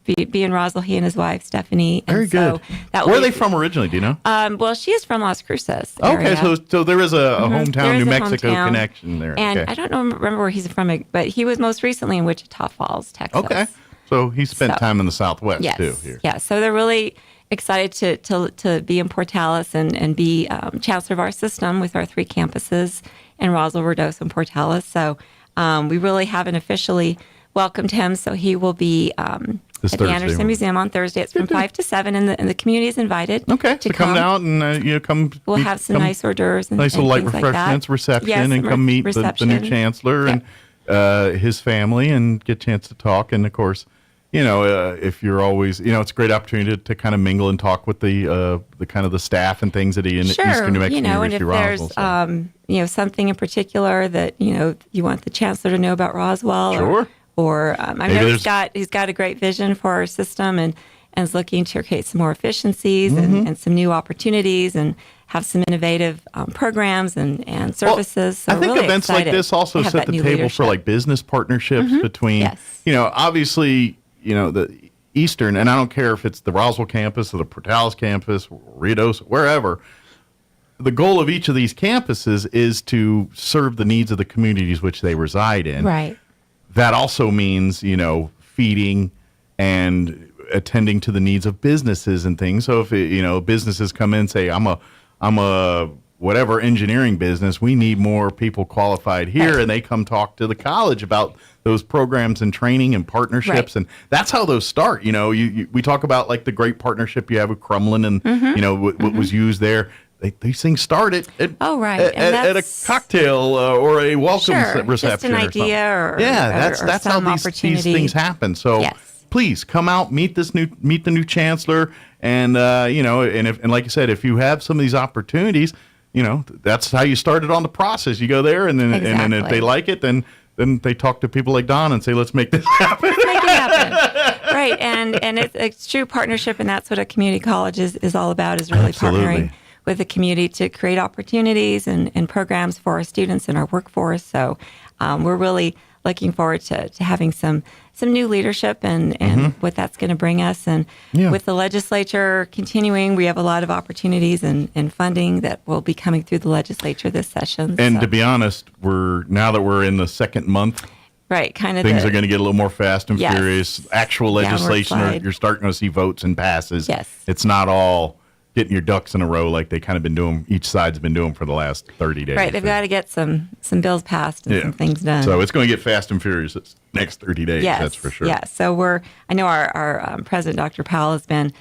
be in Roswell, he and his wife, Stephanie. Very good. Where are they from originally, do you know? Well, she is from Las Cruces. Okay, so there is a hometown New Mexico connection there. And okay. I don't remember where he's from, but he was most recently in Wichita Falls, Texas. Okay, so he spent time in the Southwest too. Here. Yeah, so they're really excited to be in Portales and be chancellor of our system with our 3 campuses in Roswell, Ruidoso, and Portales. So we really haven't officially welcomed him, so he will be at the Anderson Museum on Thursday. It's from 5 to 7, and the community is invited. Okay, to come out and come. We'll have some nice hors d'oeuvres and nice little light refreshments, like reception, and come meet the new chancellor and his family, and get a chance to talk. And of course, if you're always, it's a great opportunity to kind of mingle and talk with the kind of the staff and things at the Eastern New Mexico University Roswell. And if there's something in particular that you want the chancellor to know about Roswell, sure. Or I know he's got a great vision for our system and is looking to create some more efficiencies and some new opportunities and have some innovative programs and services. Well, I think really events like this also set the table leadership for like business partnerships between, obviously, the Eastern, and I don't care if it's the Roswell campus or the Portales campus, Ruidoso, wherever. The goal of each of these campuses is to serve the needs of the communities which they reside in. Right. That also means, feeding and attending to the needs of businesses and things. So if businesses come in and say, I'm a whatever engineering business, we need more people qualified here. Right. And they come talk to the college about those programs and training and partnerships. Right. And that's how those start. You know, we talk about like the great partnership you have with Crumlin and, you know, what was used there. These things start at a cocktail or a welcome reception. Just an idea or that's how these things happen. So please come out, meet the new chancellor, and you know, and like I said, if you have some of these opportunities, you know, that's how you started on the process. You go there, and then and then if they like it, then they talk to people like Don and say, let's make this happen. Let's make it happen. Right, and it's true partnership, and that's what a community college is all about, is really partnering with the community to create opportunities and programs for our students and our workforce. So we're really looking forward to having some new leadership and what that's going to bring us. And with the legislature continuing, we have a lot of opportunities and funding that will be coming through the legislature this session. And to be honest, now that we're in the second month, right, kind of things are going to get a little more fast and furious. Actual legislation, you're starting to see votes and passes. Yes. It's not all getting your ducks in a row like they kind of been doing, each side's been doing for the last 30 days. Right, they've got to get some bills passed and some things done. So it's going to get fast and furious this next 30 days, that's for sure. Yeah, so I know our president, Dr. Powell, has been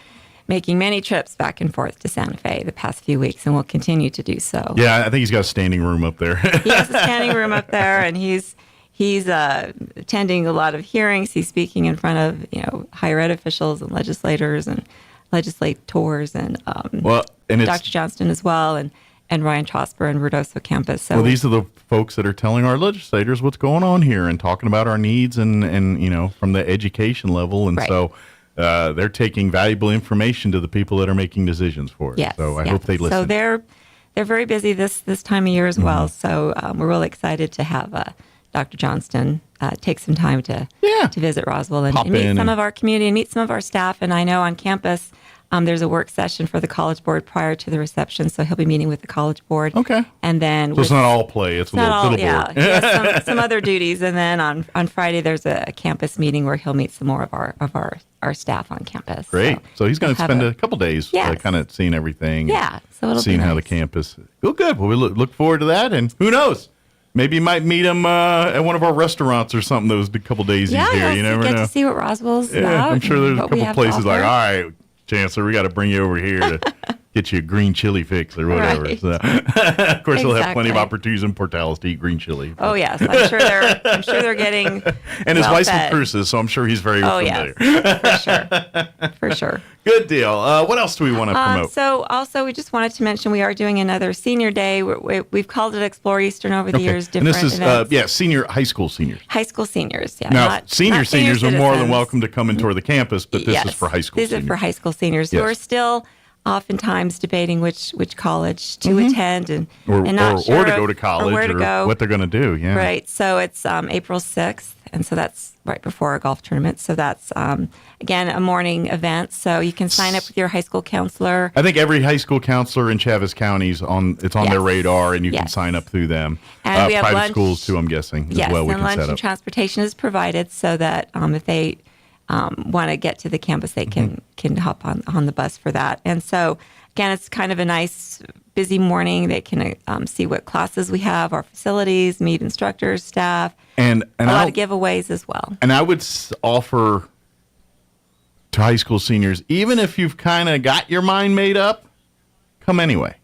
making many trips back and forth to Santa Fe the past few weeks and will continue to do so. Yeah, I think he's got a standing room up there. He has a standing room up there, and he's attending a lot of hearings. He's speaking in front of higher ed officials and legislators and legislators and Dr. Johnston as well, and Ryan Trosper and Rudoso campus. So these are the folks that are telling our legislators what's going on here and talking about our needs and you know, from the education level. And so they're taking valuable information to the people that are making decisions for it. Yes, so I hope they listen. So they're very busy this time of year as well. So we're really excited to have Dr. Johnston take some time to visit Roswell and meet some of our community and meet some of our staff. And I know on campus there's a work session for the College Board prior to the reception, so he'll be meeting with the College Board. Okay. And then so it's not all play; it's a little board. He has some other duties. And then on Friday there's a campus meeting where he'll meet some more of our staff on campus. Great. So he's going to spend a couple days kind of seeing everything. Yeah. So it'll seeing be nice. How the campus. Well, good. Well, we look forward to that, and who knows. Maybe you might meet him at one of our restaurants or something those couple days he's here. You never know. Get to see what Roswell's about. I'm sure there's a couple places like, all right, Chancellor, we got to bring you over here to get you a green chili fix or whatever. Right. So, of course, they'll have plenty of opportunities in Portales to eat green chili. Oh yes, I'm sure they're getting. And his license cruises, so I'm sure he's very familiar. Yes, for sure. Good deal. What else do we want to promote? So also, we just wanted to mention we are doing another senior day. We've called it Explore Eastern over the years. Different and this is high school seniors. High school seniors, yeah. Now, seniors are more than welcome to come and tour the campus, but this is for high school seniors. This is for high school seniors who are still oftentimes debating which college to attend and not sure or to go to college or where to go. What they're going to do. Yeah. Right. So it's April 6th, and so that's right before our golf tournament. So that's again a morning event. So you can sign up with your high school counselor. I think every high school counselor in Chaves County is on their radar, and you can sign up through them. And we have private lunch, schools too, I'm guessing. Yes, as well. And lunch and transportation is provided so that if they want to get to the campus, they can hop on the bus for that. And so, again, it's kind of a nice, busy morning. They can see what classes we have, our facilities, meet instructors, staff, and a lot of giveaways as well. And I would offer to high school seniors, even if you've kind of got your mind made up, come anyway.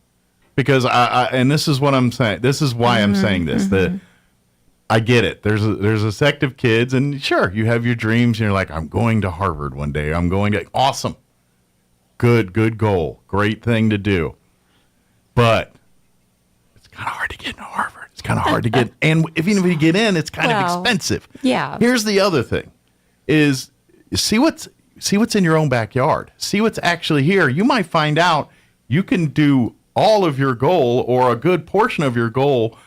Because and this is what I'm saying. This is why I'm saying this. I get it. There's a sect of kids, and sure, you have your dreams, and you're like, I'm going to Harvard one day. I'm going to, awesome. Good goal. Great thing to do. But it's kind of hard to get into Harvard. It's kind of hard to get, and even if you get in, it's kind of expensive. Yeah. Here's the other thing, is see what's in your own backyard. See what's actually here. You might find out you can do all of your goal or a good portion of your goal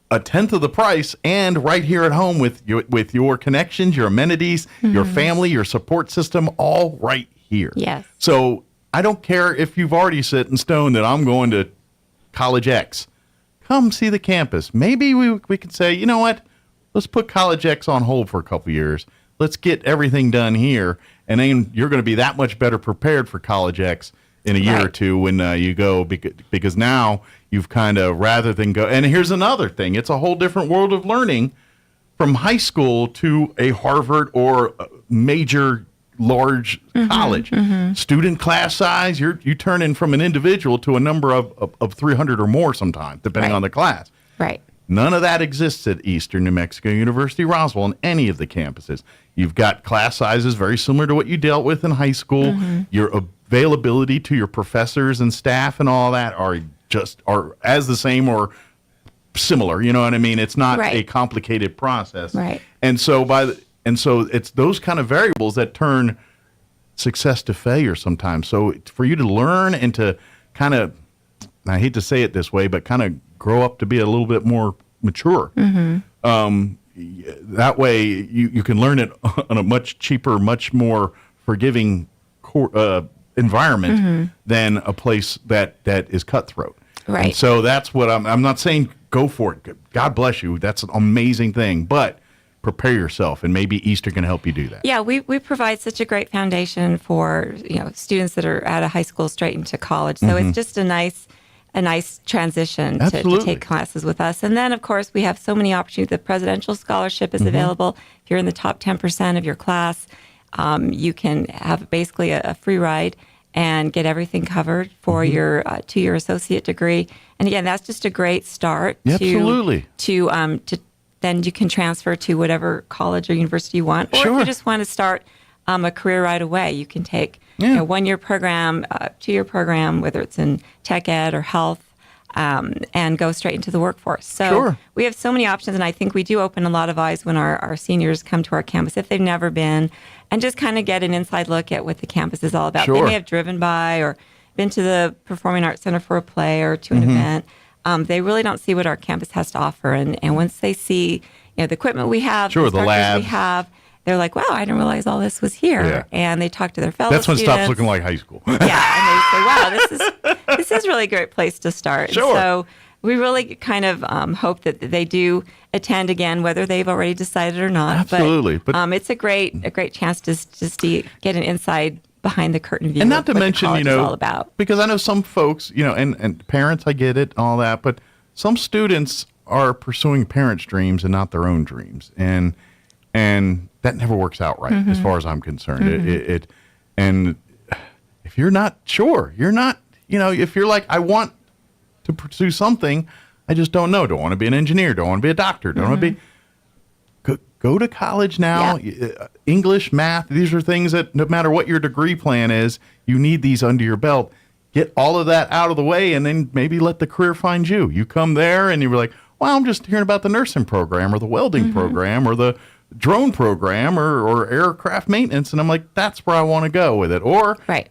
a tenth of the price, and right here at home with your connections, your amenities, your family, your support system, all right here. Yes. So I don't care if you've already set in stone that I'm going to College X. Come see the campus. Maybe we could say, you know what? Let's put College X on hold for a couple years. Let's get everything done here, and then you're going to be that much better prepared for College X in a year or two when you go, because now you've kind of, rather than go, and here's another thing, it's a whole different world of learning from high school to a Harvard or a major large college. Student class size, you turn in from an individual to a number of 300 or more sometimes, depending on the class. Right. None of that exists at Eastern New Mexico University Roswell on any of the campuses. You've got class sizes very similar to what you dealt with in high school. Your availability to your professors and staff and all that are as the same or similar. You know what I mean? It's not a complicated process. Right. And so it's those kind of variables that turn success to failure sometimes. So for you to learn and to kind of, I hate to say it this way, but kind of grow up to be a little bit more mature. That way you can learn it on a much cheaper, much more forgiving environment than a place that is cutthroat. Right. And so that's what I'm not saying go for it. God bless you. That's an amazing thing. But prepare yourself, and maybe Easter can help you do that. Yeah, we provide such a great foundation for students that are out of high school straight into college. So it's just a nice transition to take classes with us. And then, of course, we have so many opportunities. The Presidential Scholarship is available. If you're in the top 10% of your class, you can have basically a free ride and get everything covered for your 2-year associate degree. And again, that's just a great start. To then you can transfer to whatever college or university you want. Or if you just want to start a career right away, you can take a 1-year program, 2-year program, whether it's in tech ed or health, and go straight into the workforce. So we have so many options, and I think we do open a lot of eyes when our seniors come to our campus, if they've never been, and just kind of get an inside look at what the campus is all about. They may have driven by or been to the Performing Arts Center for a play or to an event. They really don't see what our campus has to offer. And once they see the equipment we have, the labs we have, they're like, wow, I didn't realize all this was here. Yeah. And they talk to their fellow students. That's when it stops looking like high school. Yeah, and they say, wow, this is really a great place to start. Sure. So we really kind of hope that they do attend again, whether they've already decided or not. Absolutely. But it's a great chance to just to get an inside behind the curtain view. And not to what mention, the college is all about. because I know some folks, and parents, I get it, all that, but some students are pursuing parents' dreams and not their own dreams, and that never works out right, as far as I'm concerned. And if you're not sure, if you're like, I want to pursue something, I just don't know. Don't want to be an engineer. Don't want to be a doctor. Don't want to be. Go to college now. Yeah. English, math, these are things that no matter what your degree plan is, you need these under your belt. Get all of that out of the way, and then maybe let the career find you. You come there and you're like, well, I'm just hearing about the nursing program or the welding program or the drone program or aircraft maintenance. And I'm like, that's where I want to go with it. Or, I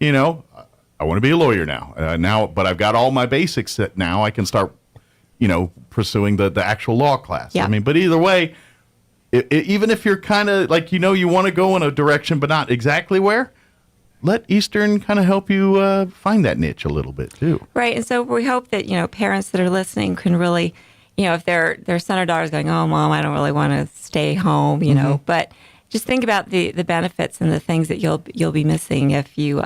want to be a lawyer now. But I've got all my basics set now. I can start, pursuing the actual law class. Yeah. I mean, but either way, even if you're kind of like, you want to go in a direction, but not exactly where, let Eastern kind of help you find that niche a little bit too. Right. And so we hope that, parents that are listening can really, if their son or daughter is going, oh, Mom, I don't really want to stay home, but just think about the benefits and the things that you'll be missing if you,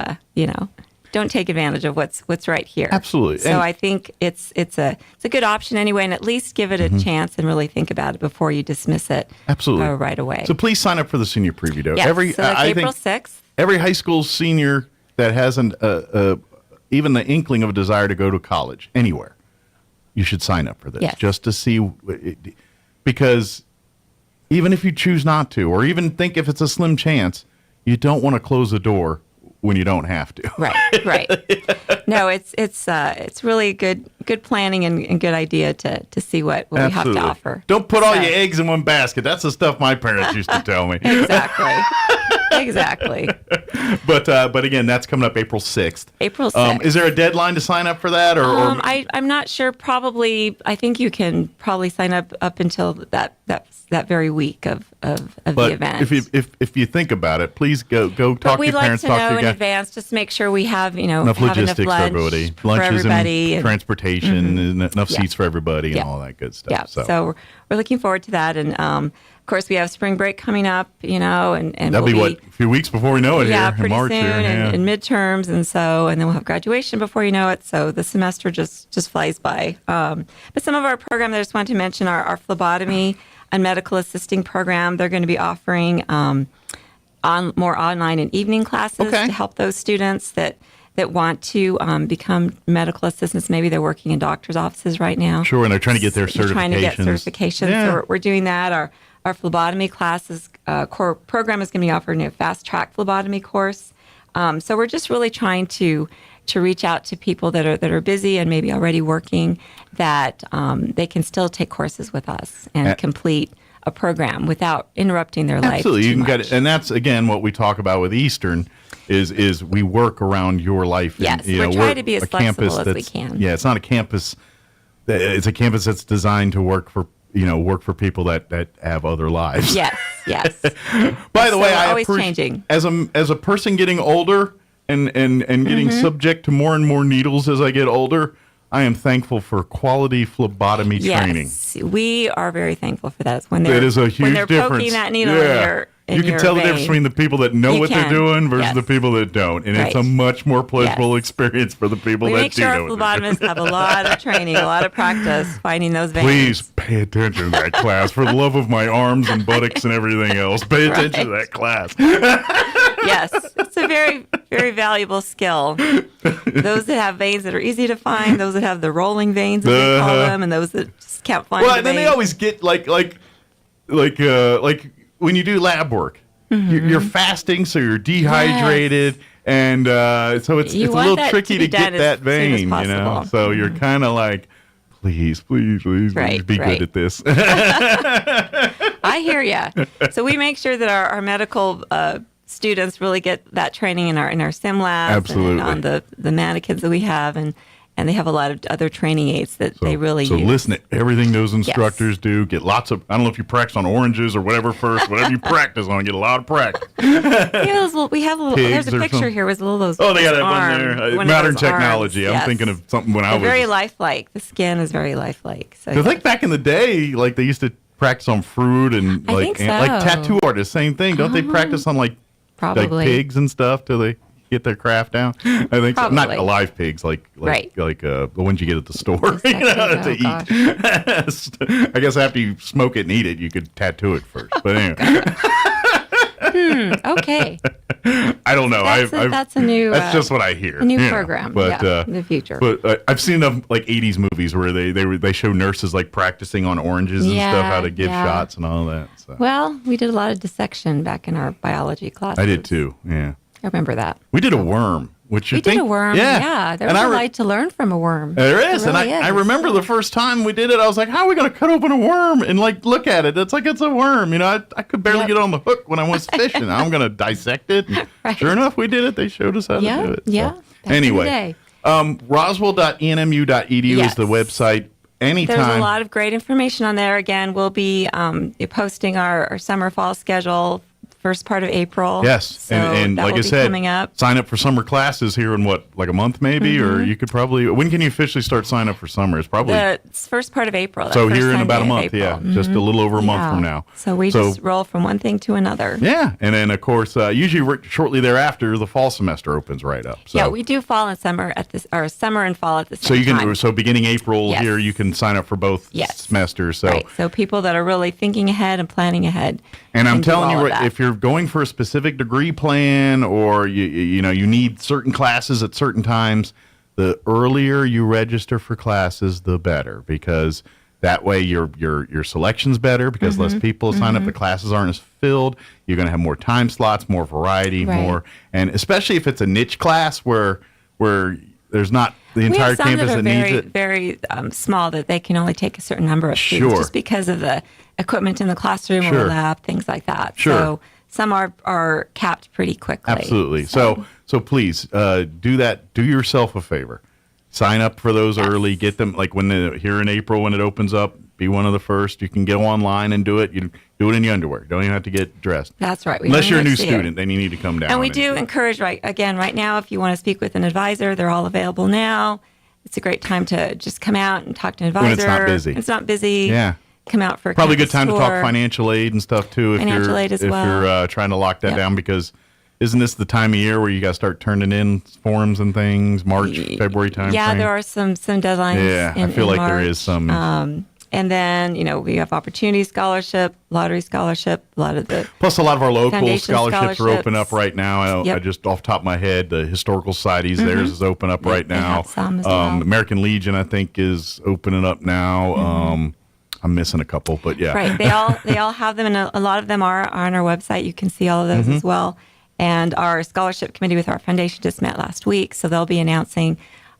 don't take advantage of what's right here. Absolutely. So I think it's a good option anyway, and at least give it a chance and really think about it before you dismiss it. Absolutely. Right away. So please sign up for the senior preview day. Yes, so that's April 6th. Every high school senior that has even the inkling of a desire to go to college anywhere, you should sign up for this just to see, because even if you choose not to, or even think if it's a slim chance, you don't want to close the door when you don't have to. Right. No, it's really good planning and good idea to see what we have to offer. Don't put all your eggs in one basket. That's the stuff my parents used to tell me. Exactly. But again, that's coming up April 6th. April 6th. Is there a deadline to sign up for that? Or I'm not sure. Probably, I think you can probably sign up until that very week of the event. If you think about it, please go talk to your parents. We'd like to know in advance, just make sure we have enough logistics for everybody, lunches and transportation, and enough seats for everybody, and all that good stuff. Yeah. So we're looking forward to that, and of course, we have spring break coming up, and that'll be a few weeks before we know it yeah, here pretty in March soon, here. and midterms, and then we'll have graduation before you know it. So the semester just flies by. But some of our programs I just wanted to mention are our phlebotomy and medical assisting program. They're going to be offering more online and evening classes to help those students that want to become medical assistants. Maybe they're working in doctor's offices right now. Sure, and they're trying to get their certifications. Trying to get certifications. Yeah. So we're doing that. Our phlebotomy classes core program is going to be offering a fast track phlebotomy course. So we're just really trying to reach out to people that are busy and maybe already working, that they can still take courses with us and complete a program without interrupting their life. Absolutely, you can much. get it, and that's again what we talk about with Eastern. Is we work around your life. Yes, and, we're trying to be as flexible as we can. Yeah, it's not a campus. It's a campus that's designed to work for people that have other lives. Yes. By the way, I always changing. As a person getting older and getting subject to more and more needles as I get older, I am thankful for quality phlebotomy training. Yes, we are very thankful for that. It's when it is a huge when they're difference. Poking that needle in you can tell the difference between the people that know what they're doing versus the people that don't, and it's a much more pleasurable experience for the people that do know. We make sure our phlebotomists have a lot of training, a lot of practice finding those veins. Please pay attention to that class. For the love of my arms and buttocks and everything else, pay attention to that class. Yes, it's a very, very valuable skill. Those that have veins that are easy to find, those that have the rolling veins, as they call them, and those that just can't find. Well, and then they always get like when you do lab work, you're fasting, so you're dehydrated, and so it's a little tricky to get that vein, So you're kind of like, please be good at this. I hear you. So we make sure that our medical students really get that training in our sim labs. Absolutely. And on the mannequins that we have, and they have a lot of other training aids that they really use. So listen to everything those instructors do. Get lots of, I don't know if you practice on oranges or whatever first, whatever you practice on, get a lot of practice. We have a little, there's a picture here with little those. Oh, they got that one there. Modern technology. Arms. I'm thinking of something when I was. Very lifelike. The skin is very lifelike. So I think back in the day, like they used to practice on fruit and like tattoo artists, same thing. Don't they practice on like pigs and stuff till they get their craft down? I think so. Not alive pigs, like the ones you get at the store to eat. I guess after you smoke it and eat it, you could tattoo it first. But anyway. Okay. I don't know. That's a new. That's just what I hear. A new program, but in the future. But I've seen enough like '80s movies where they show nurses like practicing on oranges and stuff, how to give shots and all that. So. Well, we did a lot of dissection back in our biology class. I did too. Yeah. I remember that. We did a worm. Did a worm. Yeah. There's a lot to learn from a worm. There is. Really and I remember the first time we did it, I was like, how are we going to cut open a worm and like look at it? It's like it's a worm. I could barely get on the hook when I was fishing. Now I'm going to dissect it. And sure enough, we did it. They showed us how to do it. Yeah. So. Anyway, Roswell.enmu.edu is the website. Anytime. There's a lot of great information on there. Again, we'll be posting our summer fall schedule first part of April. Yes, so and like I said, coming up. Sign up for summer classes here in like a month maybe, or you could probably. When can you officially start signing up for summer? It's probably the first part of April. So here in about a month, just a little over a month from now. So we just roll from one thing to another. Yeah, and then of course, usually shortly thereafter, the fall semester opens right up. So. Yeah, we do fall and summer summer and fall at the same time. So beginning April here, you can sign up for both semesters. So right. So people that are really thinking ahead and planning ahead. And I'm telling you, if you're going for a specific degree plan, or you need certain classes at certain times, the earlier you register for classes, the better, because that way your selection's better, because less people sign up. The classes aren't as filled. You're going to have more time slots, more variety, more, and especially if it's a niche class where there's not the entire campus that needs it. Very small, that they can only take a certain number of students just because of the equipment in the classroom or lab, things like that. So some are capped pretty quickly. Absolutely. So please do that. Do yourself a favor. Sign up for those early. Get them like here in April when it opens up. Be one of the first. You can go online and do it. You do it in your underwear. Don't even have to get dressed. That's right. Unless you're a new student, then you need to come down. And we do encourage, right now, if you want to speak with an advisor, they're all available now. It's a great time to just come out and talk to an advisor. When it's not busy. It's not busy. Yeah. come out for a probably a good campus time to tour. talk financial aid and stuff too. If Financial you're aid as if well. you're trying to lock that down, because isn't this the time of year where you got to start turning in forms and things? March, February time. Yeah, there are some deadlines. Yeah, I feel like there is some. And then, we have opportunity scholarship, lottery scholarship, a lot of the Plus, a lot of our local foundation scholarships are open up right now. Yep. I just off the top of my head, the Historical Societies, theirs is open up right they now. have some as well. American Legion, I think, is opening up now. I'm missing a couple, but yeah. Right. They all have them, and a lot of them are on our website. You can see all of those as well. And our scholarship committee with our foundation just met last week, so they'll be announcing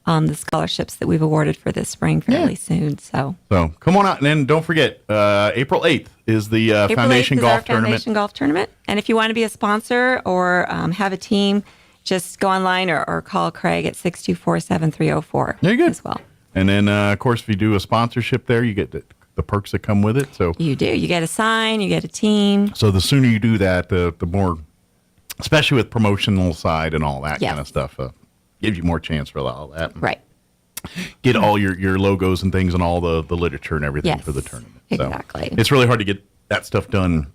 the scholarships that we've awarded for this spring fairly soon. So come on out, and then don't forget, April 8th is the April Foundation 8th is Golf our Tournament. Foundation Golf Tournament. And if you want to be a sponsor or have a team, just go online or call Craig at 624-7304. There you go. As well. And then, of course, if you do a sponsorship there, you get the perks that come with it. So You do. You get a sign, you get a team. So the sooner you do that, the more, especially with promotional side and all that kind of stuff, gives you more chance for all that. Right. Get all your logos and things and all the literature and everything for the tournament. Exactly. So it's really hard to get that stuff done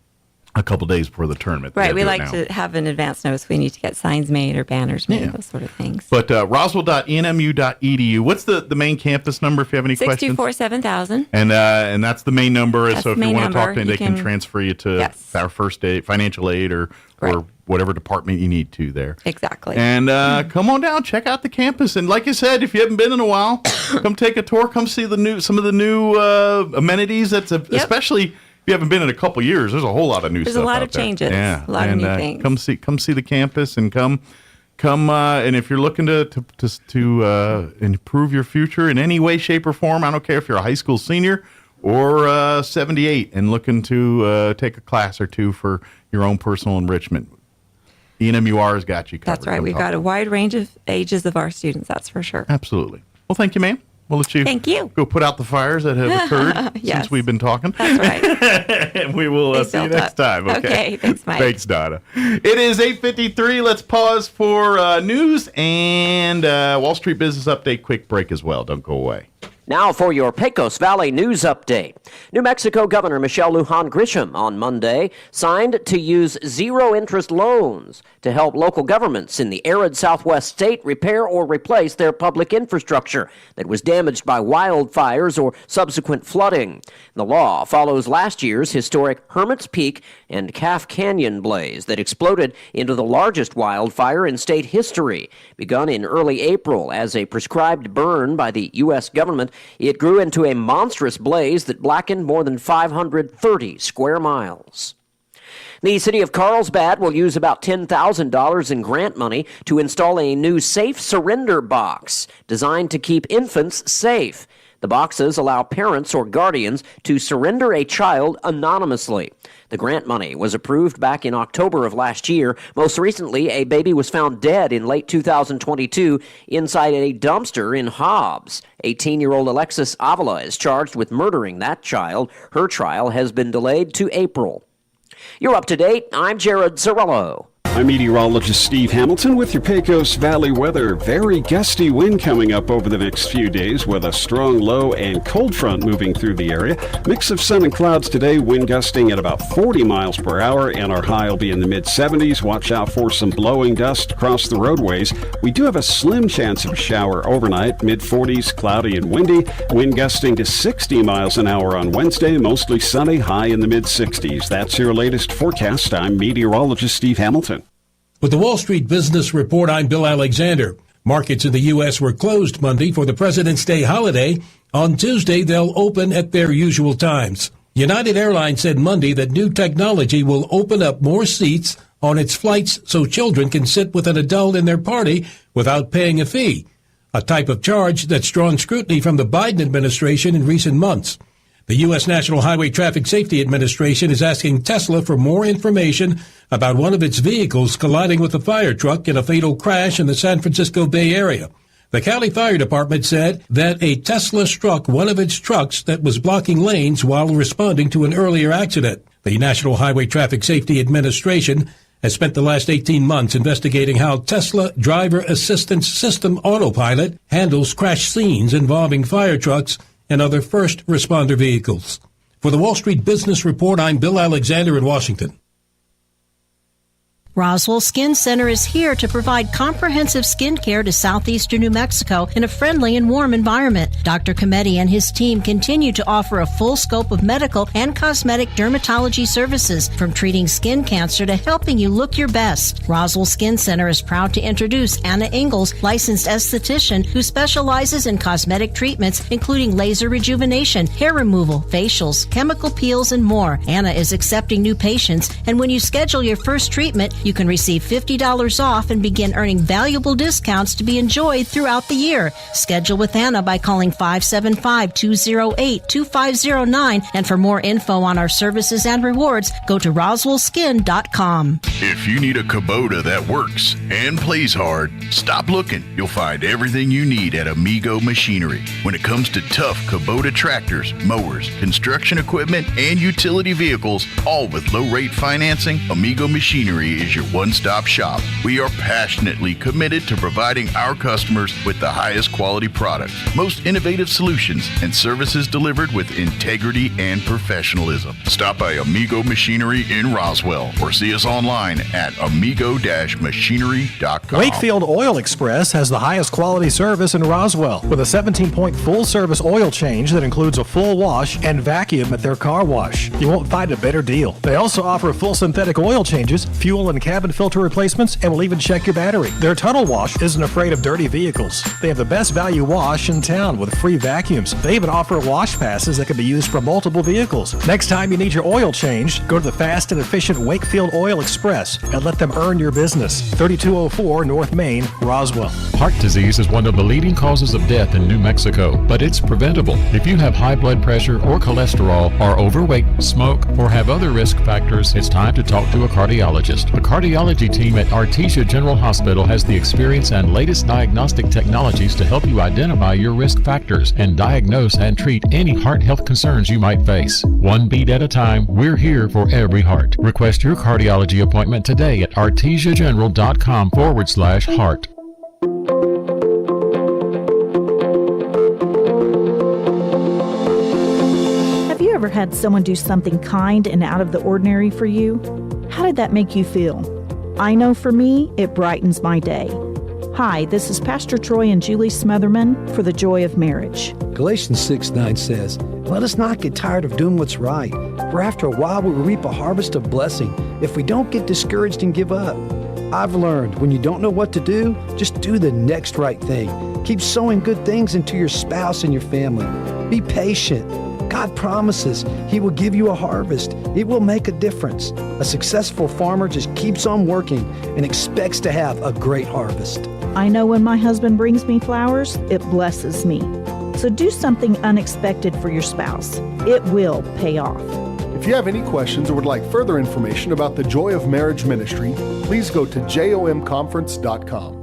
a couple days before the tournament. Right. They We do it like now. to have an advance notice. We need to get signs made or banners made, those sort of things. But roswell.nmu.edu. What's the main campus number if you have any questions? 624-7000. And that's the main number. That's So if the you main want to talk to number. them, they You can can- transfer you to our first aid, financial aid, or whatever department you need to there. Exactly. And come on down, check out the campus. And like I said, if you haven't been in a while, come take a tour. Come see some of the new amenities. Especially if you haven't been in a couple years. There's a whole lot of new There's stuff. a lot out of there. changes. Yeah, A lot of new things. Come see the campus and come. And if you're looking to improve your future in any way, shape, or form, I don't care if you're a high school senior or 78 and looking to take a class or two for your own personal enrichment. ENMUR has got you covered. That's right. We've got a wide range of ages of our students, that's for sure. Absolutely. Well, thank you, ma'am. We'll let you go put out the fires that have occurred since we've been talking. That's right. And we will see you next time. Okay, thanks, Mike. Thanks, Donna. It is 8:53. Let's pause for news and Wall Street Business Update. Quick break as well. Don't go away. Now for your Pecos Valley news update. New Mexico Governor Michelle Lujan Grisham on Monday signed to use zero-interest loans to help local governments in the arid southwest state repair or replace their public infrastructure that was damaged by wildfires or subsequent flooding. The law follows last year's historic Hermit's Peak and Calf Canyon blaze that exploded into the largest wildfire in state history. Begun in early April as a prescribed burn by the U.S. government, it grew into a monstrous blaze that blackened more than 530 square miles. The city of Carlsbad will use about $10,000 in grant money to install a new safe surrender box designed to keep infants safe. The boxes allow parents or guardians to surrender a child anonymously. The grant money was approved back in October of last year. Most recently, a baby was found dead in late 2022 inside a dumpster in Hobbs. 18-year-old Alexis Avila is charged with murdering that child. Her trial has been delayed to April. You're up to date. I'm Jared Zarello. I'm meteorologist Steve Hamilton with your Pecos Valley weather. Very gusty wind coming up over the next few days with a strong low and cold front moving through the area. Mix of sun and clouds today, wind gusting at about 40 miles per hour, and our high will be in the mid-70s. Watch out for some blowing dust across the roadways. We do have a slim chance of a shower overnight, mid-40s, cloudy and windy. Wind gusting to 60 miles an hour on Wednesday, mostly sunny, high in the mid-60s. That's your latest forecast. I'm meteorologist Steve Hamilton. With the Wall Street Business Report, I'm Bill Alexander. Markets in the U.S. were closed Monday for the President's Day holiday. On Tuesday, they'll open at their usual times. United Airlines said Monday that new technology will open up more seats on its flights so children can sit with an adult in their party without paying a fee, a type of charge that's drawn scrutiny from the Biden administration in recent months. The U.S. National Highway Traffic Safety Administration is asking Tesla for more information about one of its vehicles colliding with a fire truck in a fatal crash in the San Francisco Bay Area. The Cali Fire Department said that a Tesla struck one of its trucks that was blocking lanes while responding to an earlier accident. The National Highway Traffic Safety Administration has spent the last 18 months investigating how Tesla Driver Assistance System Autopilot handles crash scenes involving fire trucks and other first responder vehicles. For the Wall Street Business Report, I'm Bill Alexander in Washington. Roswell Skin Center is here to provide comprehensive skin care to southeastern New Mexico in a friendly and warm environment. Dr. Cometti and his team continue to offer a full scope of medical and cosmetic dermatology services, from treating skin cancer to helping you look your best. Roswell Skin Center is proud to introduce Anna Ingalls, licensed esthetician who specializes in cosmetic treatments, including laser rejuvenation, hair removal, facials, chemical peels, and more. Anna is accepting new patients, and when you schedule your first treatment, you can receive $50 off and begin earning valuable discounts to be enjoyed throughout the year. Schedule with Anna by calling 575-208-2509. And for more info on our services and rewards, go to roswellskin.com. If you need a Kubota that works and plays hard, stop looking. You'll find everything you need at Amigo Machinery. When it comes to tough Kubota tractors, mowers, construction equipment, and utility vehicles, all with low-rate financing, Amigo Machinery is your one-stop shop. We are passionately committed to providing our customers with the highest quality products, most innovative solutions, and services delivered with integrity and professionalism. Stop by Amigo Machinery in Roswell or see us online at amigo-machinery.com. Wakefield Oil Express has the highest quality service in Roswell with a 17-point full-service oil change that includes a full wash and vacuum at their car wash. You won't find a better deal. They also offer full synthetic oil changes, fuel and cabin filter replacements, and will even check your battery. Their tunnel wash isn't afraid of dirty vehicles. They have the best value wash in town with free vacuums. They even offer wash passes that can be used for multiple vehicles. Next time you need your oil changed, go to the fast and efficient Wakefield Oil Express and let them earn your business. 3204 North Main, Roswell. Heart disease is one of the leading causes of death in New Mexico, but it's preventable. If you have high blood pressure or cholesterol, are overweight, smoke, or have other risk factors, it's time to talk to a cardiologist. A cardiology team at Artesia General Hospital has the experience and latest diagnostic technologies to help you identify your risk factors and diagnose and treat any heart health concerns you might face. One beat at a time, we're here for every heart. Request your cardiology appointment today at artesiageneral.com/heart. Have you ever had someone do something kind and out of the ordinary for you? How did that make you feel? I know for me, it brightens my day. Hi, this is Pastor Troy and Julie Smotherman for The Joy of Marriage. Galatians 6:9 says, "Let us not get tired of doing what's right, for after a while we will reap a harvest of blessing if we don't get discouraged and give up." I've learned when you don't know what to do, just do the next right thing. Keep sowing good things into your spouse and your family. Be patient. God promises He will give you a harvest. It will make a difference. A successful farmer just keeps on working and expects to have a great harvest. I know when my husband brings me flowers, it blesses me. So do something unexpected for your spouse. It will pay off. If you have any questions or would like further information about the Joy of Marriage Ministry, please go to jomconference.com.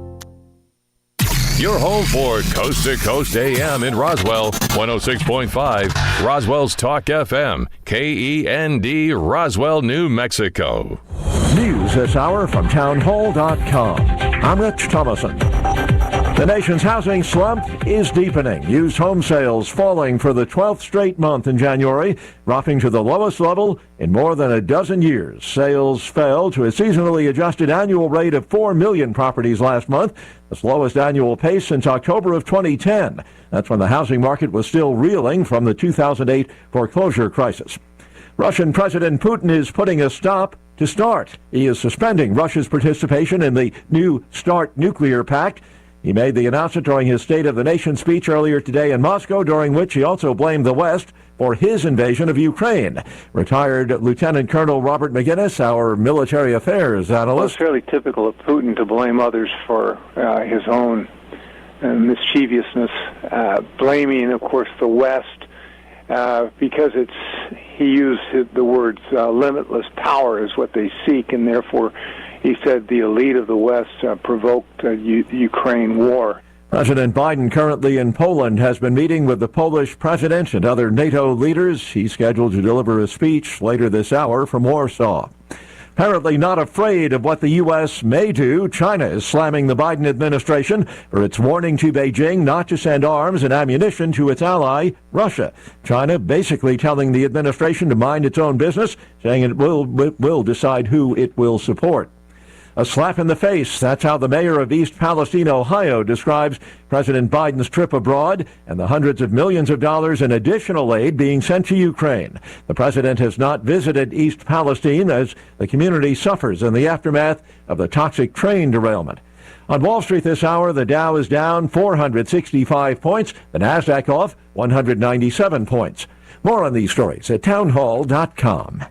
Your home for Coast to Coast AM in Roswell, 106.5, Roswell's Talk FM, KEND, Roswell, New Mexico. News this hour from townhall.com. I'm Rich Thomason. The nation's housing slump is deepening. Used home sales falling for the 12th straight month in January, dropping to the lowest level in more than a dozen years. Sales fell to a seasonally adjusted annual rate of 4 million properties last month, the slowest annual pace since October of 2010. That's when the housing market was still reeling from the 2008 foreclosure crisis. Russian President Putin is putting a stop to START. He is suspending Russia's participation in the new START nuclear pact. He made the announcement during his State of the Nation speech earlier today in Moscow, during which he also blamed the West for his invasion of Ukraine. Retired Lieutenant Colonel Robert McGinnis, our military affairs analyst. Well, it's fairly typical of Putin to blame others for his own mischievousness, blaming, of course, the West because he used the words limitless power is what they seek, and therefore he said the elite of the West provoked the Ukraine war. President Biden, currently in Poland, has been meeting with the Polish president and other NATO leaders. He's scheduled to deliver a speech later this hour from Warsaw. Apparently not afraid of what the U.S. may do, China is slamming the Biden administration for its warning to Beijing not to send arms and ammunition to its ally, Russia. China basically telling the administration to mind its own business, saying it will decide who it will support. A slap in the face. That's how the mayor of East Palestine, Ohio, describes President Biden's trip abroad and the hundreds of millions of dollars in additional aid being sent to Ukraine. The president has not visited East Palestine as the community suffers in the aftermath of the toxic train derailment. On Wall Street this hour, the Dow is down 465 points, the Nasdaq off 197 points. More on these stories at townhall.com.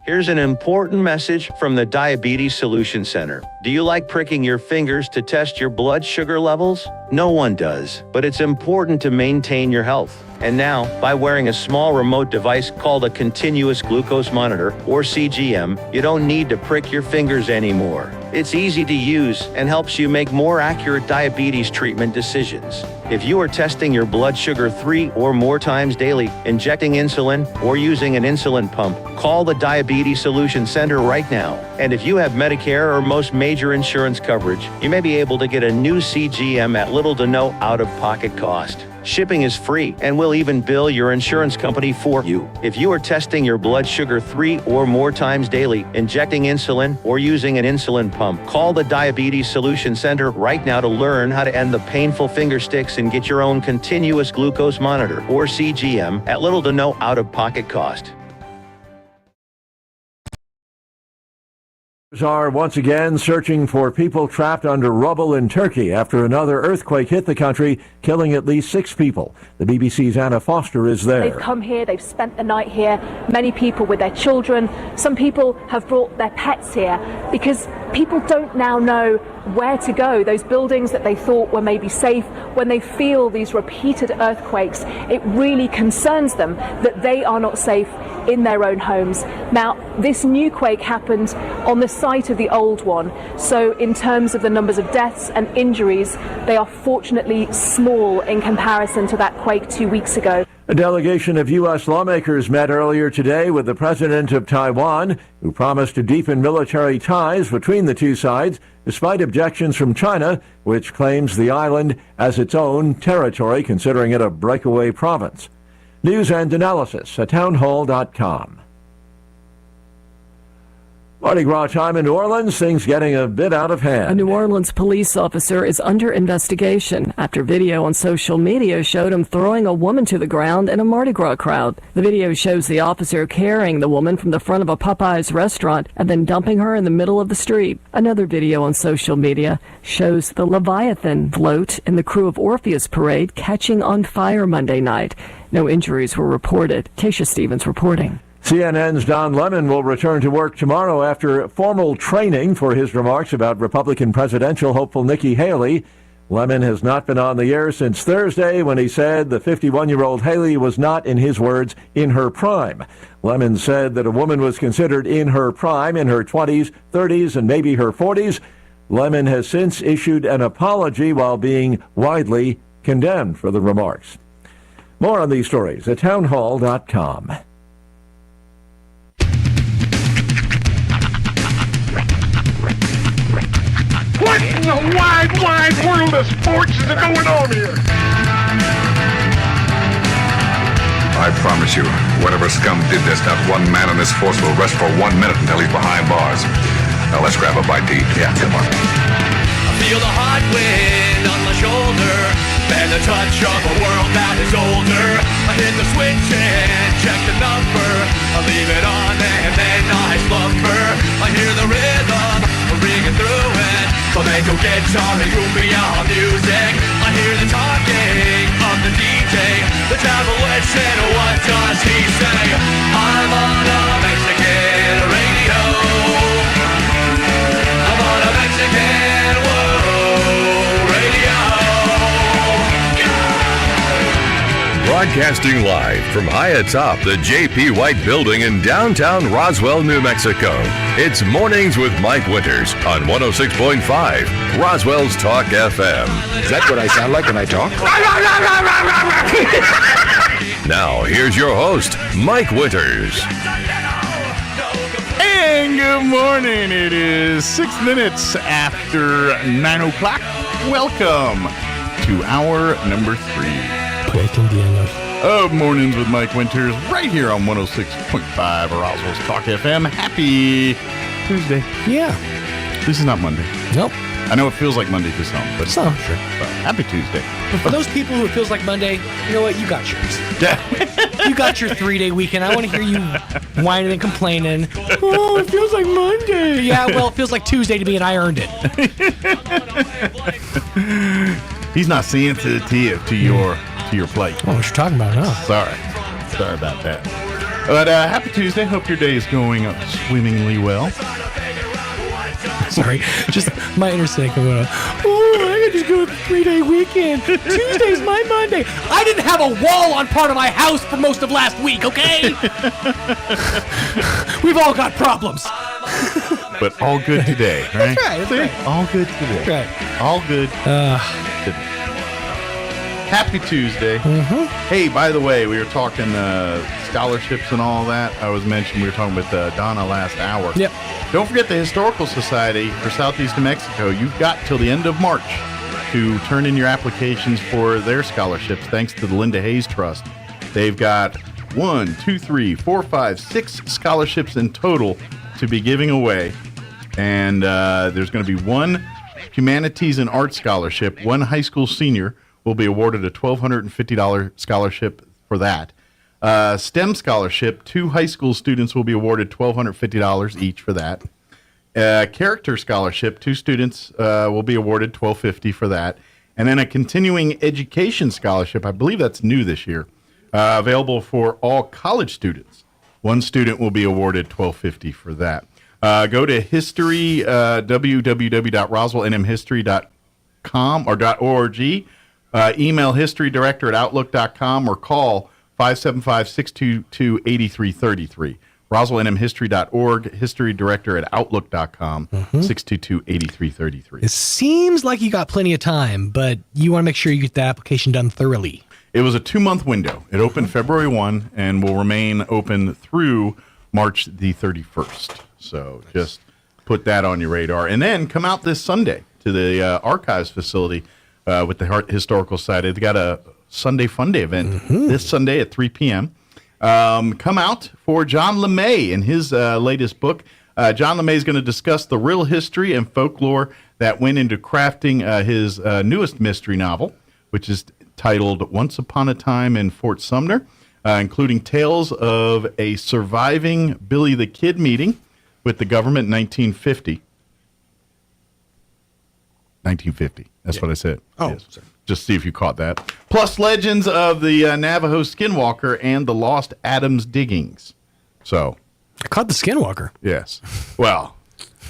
Here's an important message from the Diabetes Solution Center. Do you like pricking your fingers to test your blood sugar levels? No one does, but it's important to maintain your health. And now, by wearing a small remote device called a continuous glucose monitor, or CGM, you don't need to prick your fingers anymore. It's easy to use and helps you make more accurate diabetes treatment decisions. If you are testing your blood sugar 3 or more times daily, injecting insulin, or using an insulin pump, call the Diabetes Solution Center right now. And if you have Medicare or most major insurance coverage, you may be able to get a new CGM at little to no out-of-pocket cost. Shipping is free, and we'll even bill your insurance company for you. If you are testing your blood sugar 3 or more times daily, injecting insulin, or using an insulin pump, call the Diabetes Solution Center right now to learn how to end the painful finger sticks and get your own continuous glucose monitor, or CGM, at little to no out-of-pocket cost. Are once again searching for people trapped under rubble in Turkey after another earthquake hit the country, killing at least 6 people. The BBC's Anna Foster is there. They've come here, they've spent the night here, many people with their children. Some people have brought their pets here because people don't now know where to go. Those buildings that they thought were maybe safe, when they feel these repeated earthquakes, it really concerns them that they are not safe in their own homes. Now, this new quake happened on the site of the old one, so in terms of the numbers of deaths and injuries, they are fortunately small in comparison to that quake 2 weeks ago. A delegation of U.S. lawmakers met earlier today with the president of Taiwan, who promised to deepen military ties between the two sides, despite objections from China, which claims the island as its own territory, considering it a breakaway province. News and analysis at townhall.com. Mardi Gras time in New Orleans, things getting a bit out of hand. A New Orleans police officer is under investigation after video on social media showed him throwing a woman to the ground in a Mardi Gras crowd. The video shows the officer carrying the woman from the front of a Popeyes restaurant and then dumping her in the middle of the street. Another video on social media shows the Leviathan float in the Crew of Orpheus parade catching on fire Monday night. No injuries were reported. Keisha Stevens reporting. CNN's Don Lemon will return to work tomorrow after formal training for his remarks about Republican presidential hopeful Nikki Haley. Lemon has not been on the air since Thursday when he said the 51-year-old Haley was not, in his words, in her prime. Lemon said that a woman was considered in her prime in her 20s, 30s, and maybe her 40s. Lemon has since issued an apology while being widely condemned for the remarks. More on these stories at townhall.com. What in the wide, wide world of sports is going on here? I promise you, whatever scum did this, not one man in this force will rest for 1 minute until he's behind bars. Now let's grab a bite to eat. Yeah, come on. I feel the hot wind on my shoulder and the touch of a world that is older. I hit the switch and check the number. I leave it on and then I slumber. I hear the rhythm ringing through it. Flamenco guitar and cumbia music. I hear the talking of the DJ. The travel witch said, what does he say? I'm on a Mexican radio. I'm on a Mexican radio. Broadcasting live from high atop the J.P. White Building in downtown Roswell, New Mexico. It's Mornings with Mike Winters on 106.5 Roswell's Talk FM. Is that what I sound like when I talk? Now, here's your host, Mike Winters. morning, good morning. It is 6 minutes after 9 o'clock. Welcome to hour number 3 of Mornings with Mike Winters, right here on 106.5 Roswell Talk FM. Happy Tuesday. Yeah. This is not Monday. Nope. I know it feels like Monday to some, but some. Sure. Happy Tuesday. But for those people who it feels like Monday, you know what? You got yours. You got your 3-day weekend. I want to hear you whining and complaining. Oh, it feels like Monday. Yeah, well, it feels like Tuesday to me, and I earned it. He's not sensitive to your plate. Oh, what you're talking about, huh? Sorry about that. But happy Tuesday. Hope your day is going swimmingly well. Sorry, just my inner cynic going on. Oh, I could just go with a 3-day weekend. Tuesday's my Monday. I didn't have a wall on part of my house for most of last week, okay? We've all got problems. But all good today, right? That's right. All good today. That's right. All good today. Happy Tuesday. Mm-hmm. Hey, by the way, we were talking scholarships and all that. I was mentioning we were talking with Donna last hour. Yep. Don't forget the Historical Society for Southeast New Mexico. You've got till the end of March to turn in your applications for their scholarships, thanks to the Linda Hayes Trust. They've got 6 scholarships in total to be giving away. And there's going to be one Humanities and Arts Scholarship. One high school senior will be awarded a $1,250 scholarship for that. STEM scholarship, 2 high school students will be awarded $1,250 each for that. Character scholarship, 2 students will be awarded $1,250 for that. And then a continuing education scholarship, I believe that's new this year, available for all college students. 1 student will be awarded $1,250 for that. Go to history, www.roswellnmhistory.com or .org. Email historydirector@outlook.com or call 575-622-8333. RoswellNMHistory.org, historydirector@outlook.com, 622-8333. It seems like you got plenty of time, but you want to make sure you get the application done thoroughly. It was a 2-month window. It opened February 1 and will remain open through March the 31st. So just put that on your radar. And then come out this Sunday to the Archives facility with the Historical Society. They've got a Sunday Fun Day event this Sunday at 3 p.m. Come out for John LeMay in his latest book. John LeMay is going to discuss the real history and folklore that went into crafting his newest mystery novel, which is titled Once Upon a Time in Fort Sumner, including tales of a surviving Billy the Kid meeting with the government in 1950. 1950. That's what I said. Oh, yes. Sorry. Just see if you caught that. Plus legends of the Navajo Skinwalker and the Lost Adams Diggings. So, I caught the Skinwalker. Yes. Well,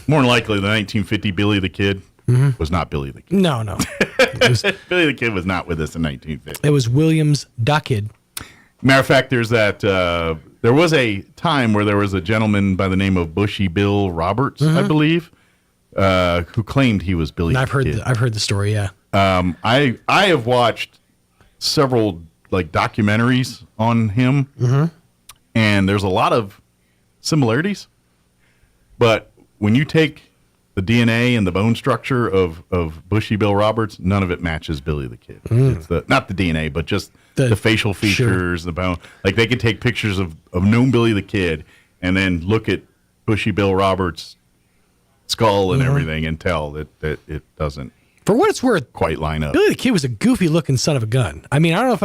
more than likely the 1950 Billy the Kid was not Billy the Kid. No. Billy the Kid was not with us in 1950. It was Williams Da Kid. Matter of fact, there's that. There was a time where there was a gentleman by the name of Bushy Bill Roberts, I believe, who claimed he was Billy the Kid. I've heard the story, yeah. I have watched several documentaries on him, and there's a lot of similarities. But when you take the DNA and the bone structure of Bushy Bill Roberts, none of it matches Billy the Kid. It's not the DNA, but just the facial features, the bone. Like they could take pictures of known Billy the Kid and then look at Bushy Bill Roberts' skull and everything and tell that it doesn't. For what it's worth, quite line up. Billy the Kid was a goofy-looking son of a gun. I mean, I don't know if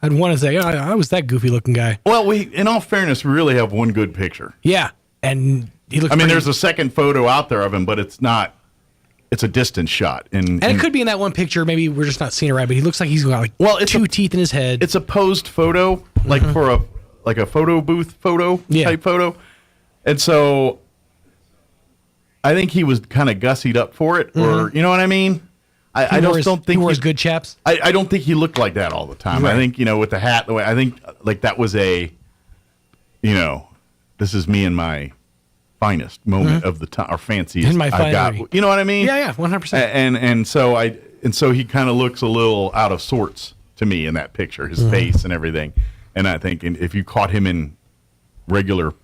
I'd want to say, oh, I was that goofy-looking guy. Well, in all fairness, we really have one good picture. Yeah, and he looks. I mean, there's a second photo out there of him, but it's not. It's a distant shot, and it could be in that one picture. Maybe we're just not seeing it right, but he looks like he's got two teeth in his head. It's a posed photo, like for a photo booth type photo, and so I think he was kind of gussied up for it, or you know what I mean. I don't think he wears good chaps. I don't think he looked like that all the time. Right. I think with the hat, the way I think that was a, this is me in my finest moment of the time, or fanciest in my I've got. You know what I mean? Yeah, 100%. And so he kind of looks a little out of sorts to me in that picture, his face and everything. And I think if you caught him in regular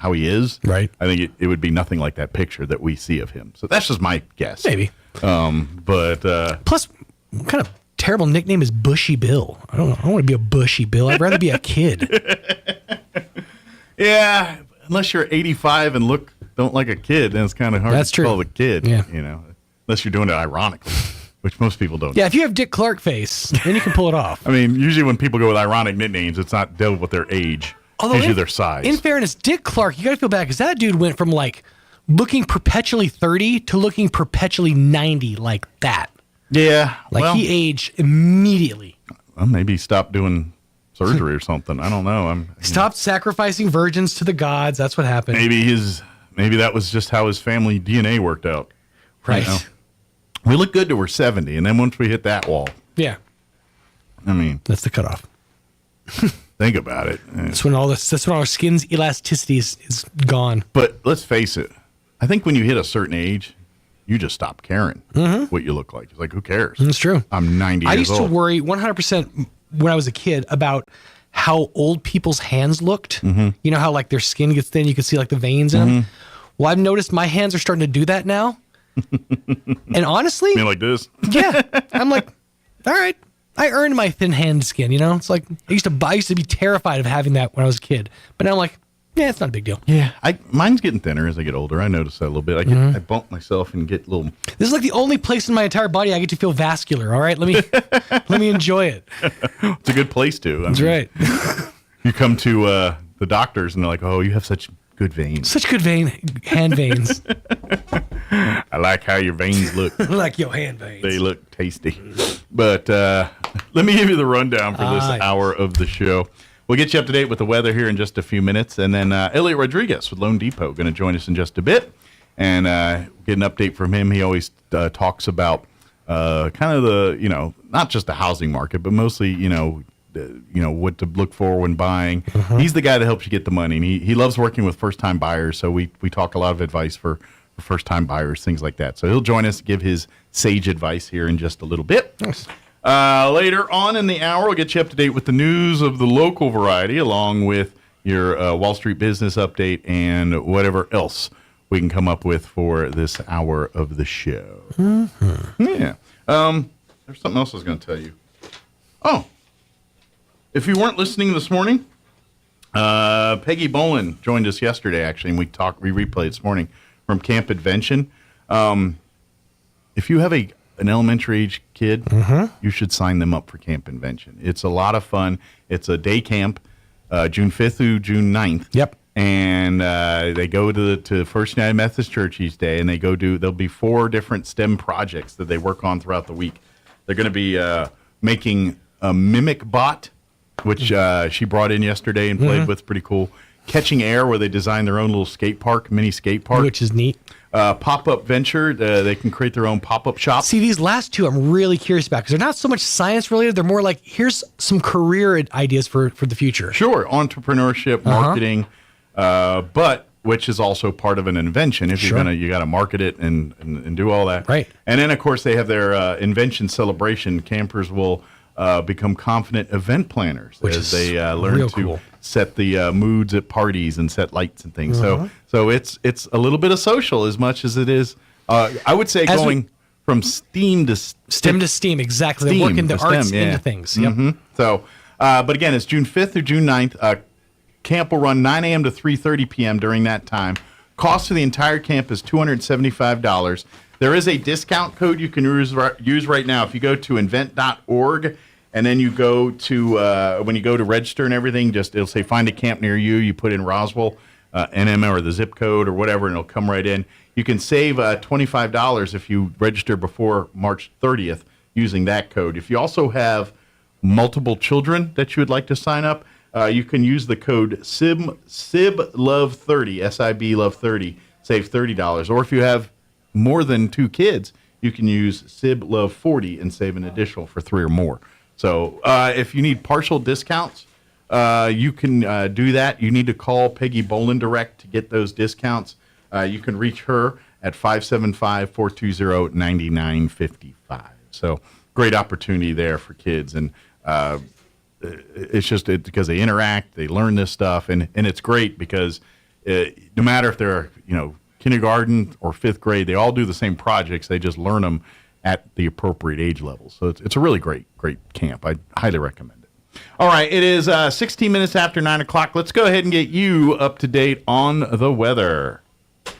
how he is, right? I think it would be nothing like that picture that we see of him. So that's just my guess. Maybe. But plus, what kind of terrible nickname is Bushy Bill? I don't want to be a Bushy Bill. I'd rather be a kid. Yeah, unless you're 85 and don't like a kid, then it's kind of hard to call a kid. Yeah. Unless you're doing it ironically, which most people don't. Yeah, if you have Dick Clark face, then you can pull it off. I mean, usually when people go with ironic nicknames, it's not dealt with their age. Although usually their size. In fairness, Dick Clark, you got to feel bad because that dude went from like looking perpetually 30 to looking perpetually 90 like that. Yeah. He aged immediately. Well, maybe he stopped doing surgery or something. I don't know. Stopped sacrificing virgins to the gods. That's what happened. Maybe that was just how his family DNA worked out. Right. We look good till we're 70, and then once we hit that wall. Yeah. I mean, that's the cutoff. Think about it. That's when our skin's elasticity is gone. But let's face it. I think when you hit a certain age, you just stop caring what you look like. It's like, who cares? That's true. I'm 90 years old. I used to worry 100% when I was a kid about how old people's hands looked. Mm-hmm. You know how like their skin gets thin, you can see like the veins in them. Well, I've noticed my hands are starting to do that now. And honestly, you mean like this? Yeah, I'm like, all right, I earned my thin hand skin. It's like I used to be terrified of having that when I was a kid, but now I'm like, yeah, it's not a big deal. Yeah, mine's getting thinner as I get older. I notice that a little bit. I bump myself and get a little. This is like the only place in my entire body I get to feel vascular. All right, let me enjoy it. It's a good place to. That's right. You come to the doctors and they're like, "Oh, you have such good veins. Such good hand veins." I like how your veins look. Like your hand veins. They look tasty. But let me give you the rundown for this hour of the show. We'll get you up to date with the weather here in just a few minutes. And then Elliot Rodriguez with Loan Depot going to join us in just a bit. And get an update from him. He always talks about kind of the, not just the housing market, but mostly, what to look for when buying. He's the guy that helps you get the money. And he loves working with first-time buyers. So we talk a lot of advice for first-time buyers, things like that. So he'll join us, give his sage advice here in just a little bit. Nice. Later on in the hour, we'll get you up to date with the news of the local variety, along with your Wall Street business update and whatever else we can come up with for this hour of the show. Yeah. There's something else I was going to tell you. Oh, if you weren't listening this morning, Peggy Bolin joined us yesterday, actually, and we replayed this morning from Camp Advention. If you have an elementary age kid, you should sign them up for Camp Invention. It's a lot of fun. It's a day camp, June 5th through June 9th. Yep. And they go to First United Methodist Church each day, and there'll be 4 different STEM projects that they work on throughout the week. They're going to be making a mimic bot, which she brought in yesterday and played with. Pretty cool. Catching Air, where they design their own little mini skate park. Which is neat. Pop-up venture, they can create their own pop-up shop. See, these last two I'm really curious about because they're not so much science related. They're more like, here's some career ideas for the future. Sure, entrepreneurship, marketing, but which is also part of an invention. If you got to market it and do all that. Right. And then, of course, they have their invention celebration. Campers will become confident event planners as they learn to set the moods at parties and set lights and things. So it's a little bit of social as much as it is. I would say going from STEAM to STEM to STEAM. Exactly. They're working the arts into things. Yep. So, but again, it's June 5th through June 9th. Camp will run 9 a.m. to 3:30 p.m. during that time. Cost for the entire camp is $275. There is a discount code you can use right now. If you go to invent.org and then you go to, when you go to register and everything, it'll say find a camp near you. You put in Roswell, NM or the zip code or whatever, and it'll come right in. You can save $25 if you register before March 30th using that code. If you also have multiple children that you would like to sign up, you can use the code SIBLOVE30, S-I-B Love 30, save $30. Or if you have more than 2 kids, you can use SIBLOVE40 and save an additional for 3 or more. So if you need partial discounts, you can do that. You need to call Peggy Bolin direct to get those discounts. You can reach her at 575-420-9955. So great opportunity there for kids. And it's just because they interact, they learn this stuff, and it's great because no matter if they're, kindergarten or fifth grade, they all do the same projects. They just learn them at the appropriate age level. So it's a really great camp. I highly recommend it. All right, it is 16 minutes after 9 o'clock. Let's go ahead and get you up to date on the weather.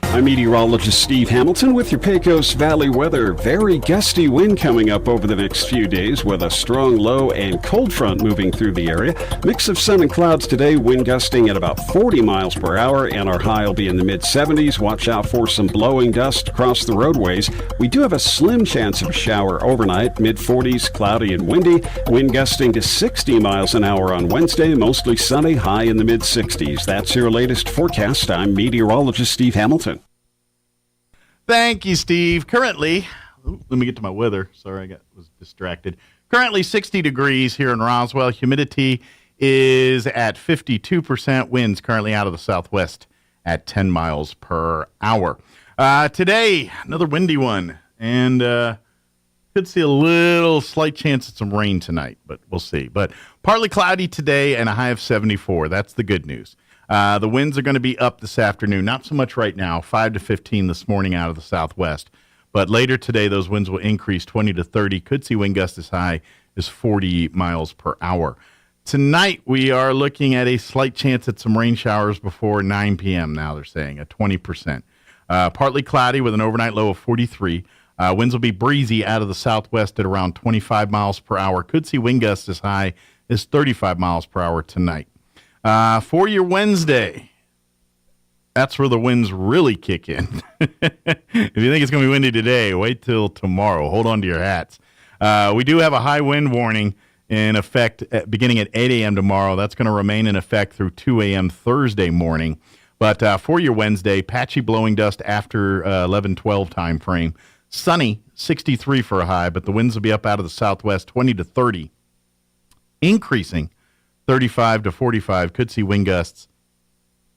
I'm meteorologist Steve Hamilton with your Pecos Valley weather. Very gusty wind coming up over the next few days with a strong low and cold front moving through the area. Mix of sun and clouds today, wind gusting at about 40 miles per hour, and our high will be in the mid-70s. Watch out for some blowing dust across the roadways. We do have a slim chance of a shower overnight, mid-40s, cloudy and windy. Wind gusting to 60 miles an hour on Wednesday, mostly sunny, high in the mid-60s. That's your latest forecast. I'm meteorologist Steve Hamilton. Thank you, Steve. Currently, let me get to my weather. Sorry, was distracted. Currently 60 degrees here in Roswell. Humidity is at 52%. Winds currently out of the southwest at 10 miles per hour. Today, another windy one. And could see a little slight chance of some rain tonight, but we'll see. But partly cloudy today and a high of 74. That's the good news. The winds are going to be up this afternoon. Not so much right now, 5 to 15 this morning out of the southwest. But later today, those winds will increase 20 to 30. Could see wind gusts as high as 40 miles per hour. Tonight, we are looking at a slight chance at some rain showers before 9 p.m. now, they're saying, at 20%. Partly cloudy with an overnight low of 43. Winds will be breezy out of the southwest at around 25 miles per hour. Could see wind gusts as high as 35 miles per hour tonight. For your Wednesday, that's where the winds really kick in. If you think it's going to be windy today, wait till tomorrow. Hold on to your hats. We do have a high wind warning in effect beginning at 8 a.m. tomorrow. That's going to remain in effect through 2 a.m. Thursday morning. But for your Wednesday, patchy blowing dust after 11-12 time frame. Sunny, 63 for a high, but the winds will be up out of the southwest, 20 to 30. Increasing 35 to 45. Could see wind gusts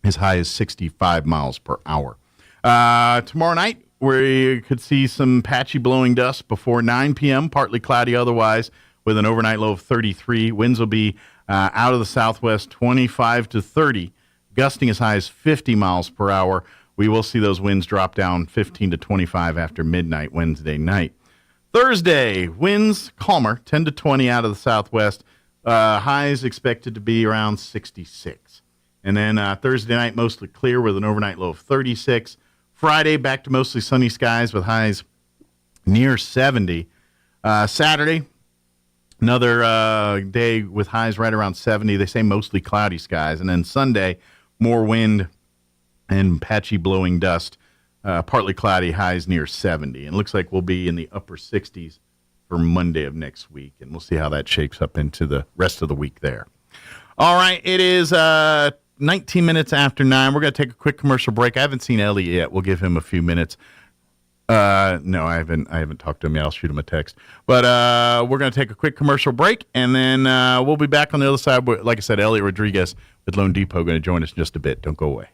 as high as 65 miles per hour. Tomorrow night, we could see some patchy blowing dust before 9 p.m., partly cloudy otherwise, with an overnight low of 33. Winds will be out of the southwest, 25 to 30, gusting as high as 50 miles per hour. We will see those winds drop down 15 to 25 after midnight Wednesday night. Thursday, winds calmer, 10 to 20 out of the southwest. Highs expected to be around 66. And then Thursday night, mostly clear with an overnight low of 36. Friday, back to mostly sunny skies with highs near 70. Saturday, another day with highs right around 70. They say mostly cloudy skies. And then Sunday, more wind and patchy blowing dust, partly cloudy, highs near 70. And it looks like we'll be in the upper 60s for Monday of next week, and we'll see how that shapes up into the rest of the week there. All right, it is 19 minutes after 9. We're going to take a quick commercial break. I haven't seen Elliot yet. We'll give him a few minutes. No, I haven't talked to him yet. I'll shoot him a text. But we're going to take a quick commercial break, and then we'll be back on the other side. Like I said, Elliot Rodriguez with Lone Depot going to join us in just a bit. Don't go away.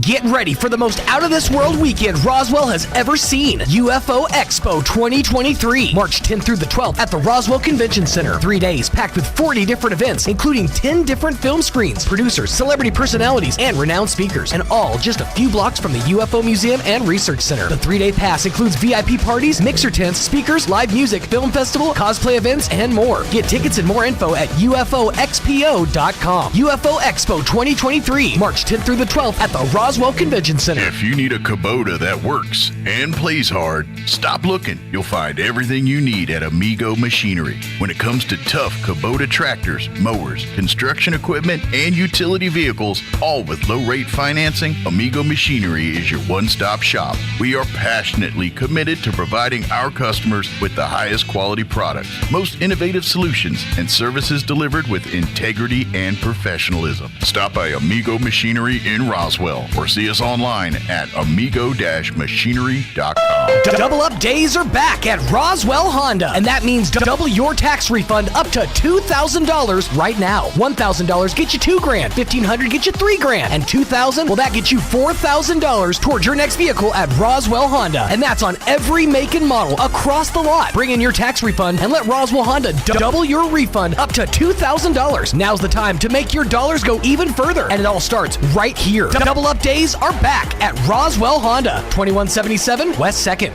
Get ready for the most out-of-this-world weekend Roswell has ever seen. UFO Expo 2023, March 10th through the 12th at the Roswell Convention Center. 3 days packed with 40 different events, including 10 different film screens, producers, celebrity personalities, and renowned speakers, and all just a few blocks from the UFO Museum and Research Center. The 3-day pass includes VIP parties, mixer tents, speakers, live music, film festival, cosplay events, and more. Get tickets and more info at UFOXPO.com. UFO Expo 2023, March 10th through the 12th at the Roswell Convention Center. If you need a Kubota that works and plays hard, stop looking. You'll find everything you need at Amigo Machinery. When it comes to tough Kubota tractors, mowers, construction equipment, and utility vehicles, all with low-rate financing, Amigo Machinery is your one-stop shop. We are passionately committed to providing our customers with the highest quality products, most innovative solutions, and services delivered with integrity and professionalism. Stop by Amigo Machinery in Roswell. or see us online at amigo-machinery.com. Double Up Days are back at Roswell Honda, and that means double your tax refund up to $2,000 right now. $1,000 get you $2,000, $1,500 get you $3,000, and $2,000, well, that gets you $4,000 towards your next vehicle at Roswell Honda, and that's on every make and model across the lot. Bring in your tax refund and let Roswell Honda double your refund up to $2,000. Now's the time to make your dollars go even further, and it all starts right here. Double Up Days are back at Roswell Honda, 2177 West 2nd.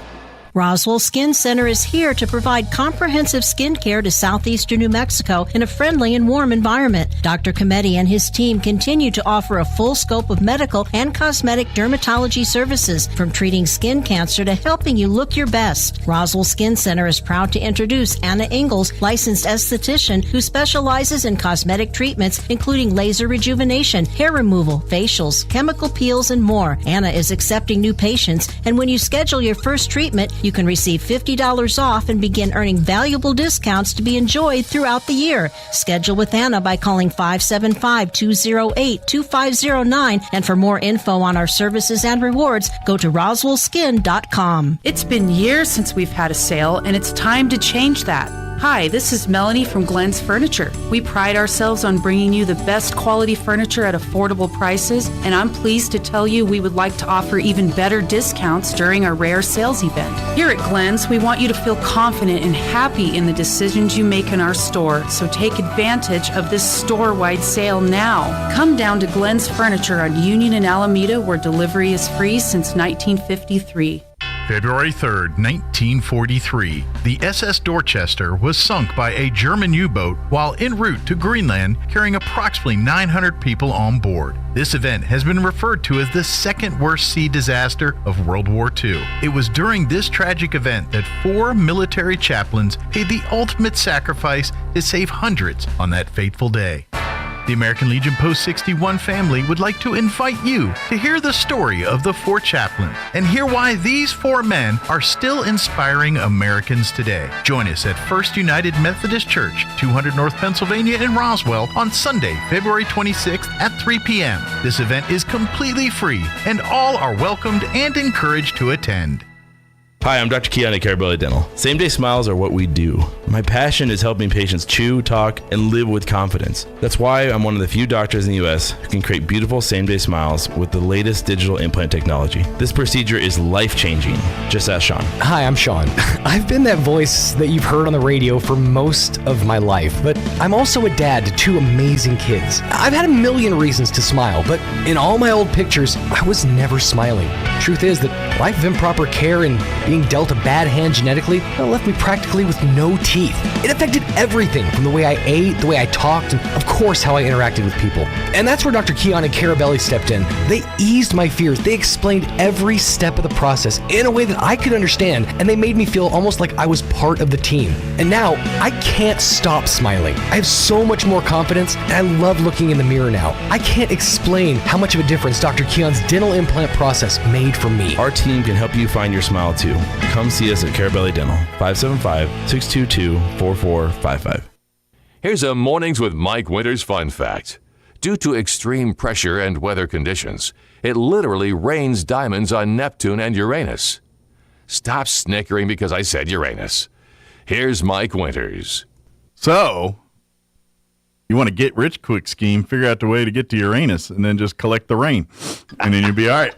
Roswell Skin Center is here to provide comprehensive skin care to southeastern New Mexico in a friendly and warm environment. Dr. Cometti and his team continue to offer a full scope of medical and cosmetic dermatology services, from treating skin cancer to helping you look your best. Roswell Skin Center is proud to introduce Anna Ingalls, licensed esthetician who specializes in cosmetic treatments, including laser rejuvenation, hair removal, facials, chemical peels, and more. Anna is accepting new patients, and when you schedule your first treatment, you can receive $50 off and begin earning valuable discounts to be enjoyed throughout the year. Schedule with Anna by calling 575-208-2509. And for more info on our services and rewards, go to roswellskin.com. It's been years since we've had a sale, and it's time to change that. Hi, this is Melanie from Glenn's Furniture. We pride ourselves on bringing you the best quality furniture at affordable prices, and I'm pleased to tell you we would like to offer even better discounts during our rare sales event. Here at Glenn's, we want you to feel confident and happy in the decisions you make in our store, so take advantage of this store-wide sale now. Come down to Glenn's Furniture on Union and Alameda, where delivery is free since 1953. February 3rd, 1943, the SS Dorchester was sunk by a German U-boat while en route to Greenland, carrying approximately 900 people on board. This event has been referred to as the second worst sea disaster of World War II. It was during this tragic event that 4 military chaplains paid the ultimate sacrifice to save hundreds on that fateful day. The American Legion Post 61 family would like to invite you to hear the story of the 4 chaplains and hear why these 4 men are still inspiring Americans today. Join us at First United Methodist Church, 200 North Pennsylvania in Roswell on Sunday, February 26th at 3 p.m. This event is completely free, and all are welcomed and encouraged to attend. Hi, I'm Dr. Keon at Carabelli Dental. Same-day smiles are what we do. My passion is helping patients chew, talk, and live with confidence. That's why I'm one of the few doctors in the U.S. who can create beautiful same-day smiles with the latest digital implant technology. This procedure is life-changing. Just ask Sean. Hi, I'm Sean. I've been that voice that you've heard on the radio for most of my life, but I'm also a dad to 2 amazing kids. I've had a million reasons to smile, but in all my old pictures, I was never smiling. Truth is that life of improper care and being dealt a bad hand genetically left me practically with no teeth. It affected everything from the way I ate, the way I talked, and of course how I interacted with people. And that's where Dr. Keon and Carabelli stepped in. They eased my fears. They explained every step of the process in a way that I could understand, and they made me feel almost like I was part of the team. And now I can't stop smiling. I have so much more confidence, and I love looking in the mirror now. I can't explain how much of a difference Dr. Keon's dental implant process made for me. Our team can help you find your smile too. Come see us at Carabelli Dental, 575-622-4455. Here's a Mornings with Mike Winters fun fact. Due to extreme pressure and weather conditions, it literally rains diamonds on Neptune and Uranus. Stop snickering because I said Uranus. Here's Mike Winters. So, you want a get rich quick scheme, figure out the way to get to Uranus, and then just collect the rain. And then you'll be all right.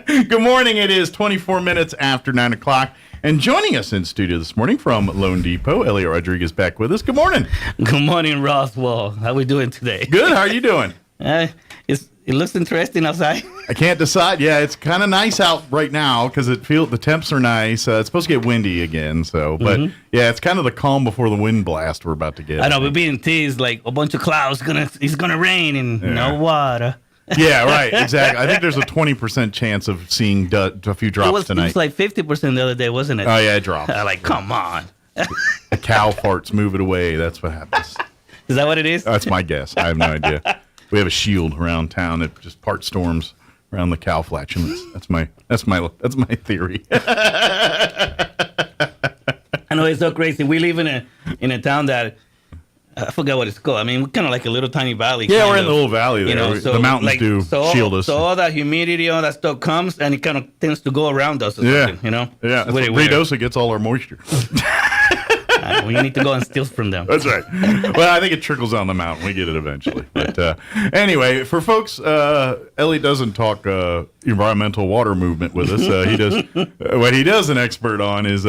Good morning. It is 24 minutes after 9 o'clock. And joining us in studio this morning from Lone Depot, Elliot Rodriguez back with us. Good morning. Good morning, Roswell. How we doing today? Good. How are you doing? It looks interesting outside. I can't decide. Yeah, it's kind of nice out right now because the temps are nice. It's supposed to get windy again. But yeah, it's kind of the calm before the wind blast we're about to get. I know, we're being teased like a bunch of clouds. It's gonna rain and no water. Yeah, right, exactly. I think there's a 20% chance of seeing a few drops tonight. It was like 50% the other day, wasn't it? Oh, yeah, it dropped. Like, come on. A cow farts, move it away. That's what happens. Is that what it is? That's my guess. I have no idea. We have a shield around town that just part storms around the cow flatulence. That's my theory. I know, it's so crazy. We live in a town that I forget what it's called. I mean, we're kind of like a little tiny valley. Yeah, we're in the little valley there. The mountains do shield us. So all that humidity, all that stuff comes, and it kind of tends to go around us or something, you know? Yeah, Reynosa gets all our moisture. We need to go and steal from them. That's right. Well, I think it trickles down the mountain. We get it eventually. But anyway, for folks, Elliot doesn't talk environmental water movement with us. He does what he does an expert on is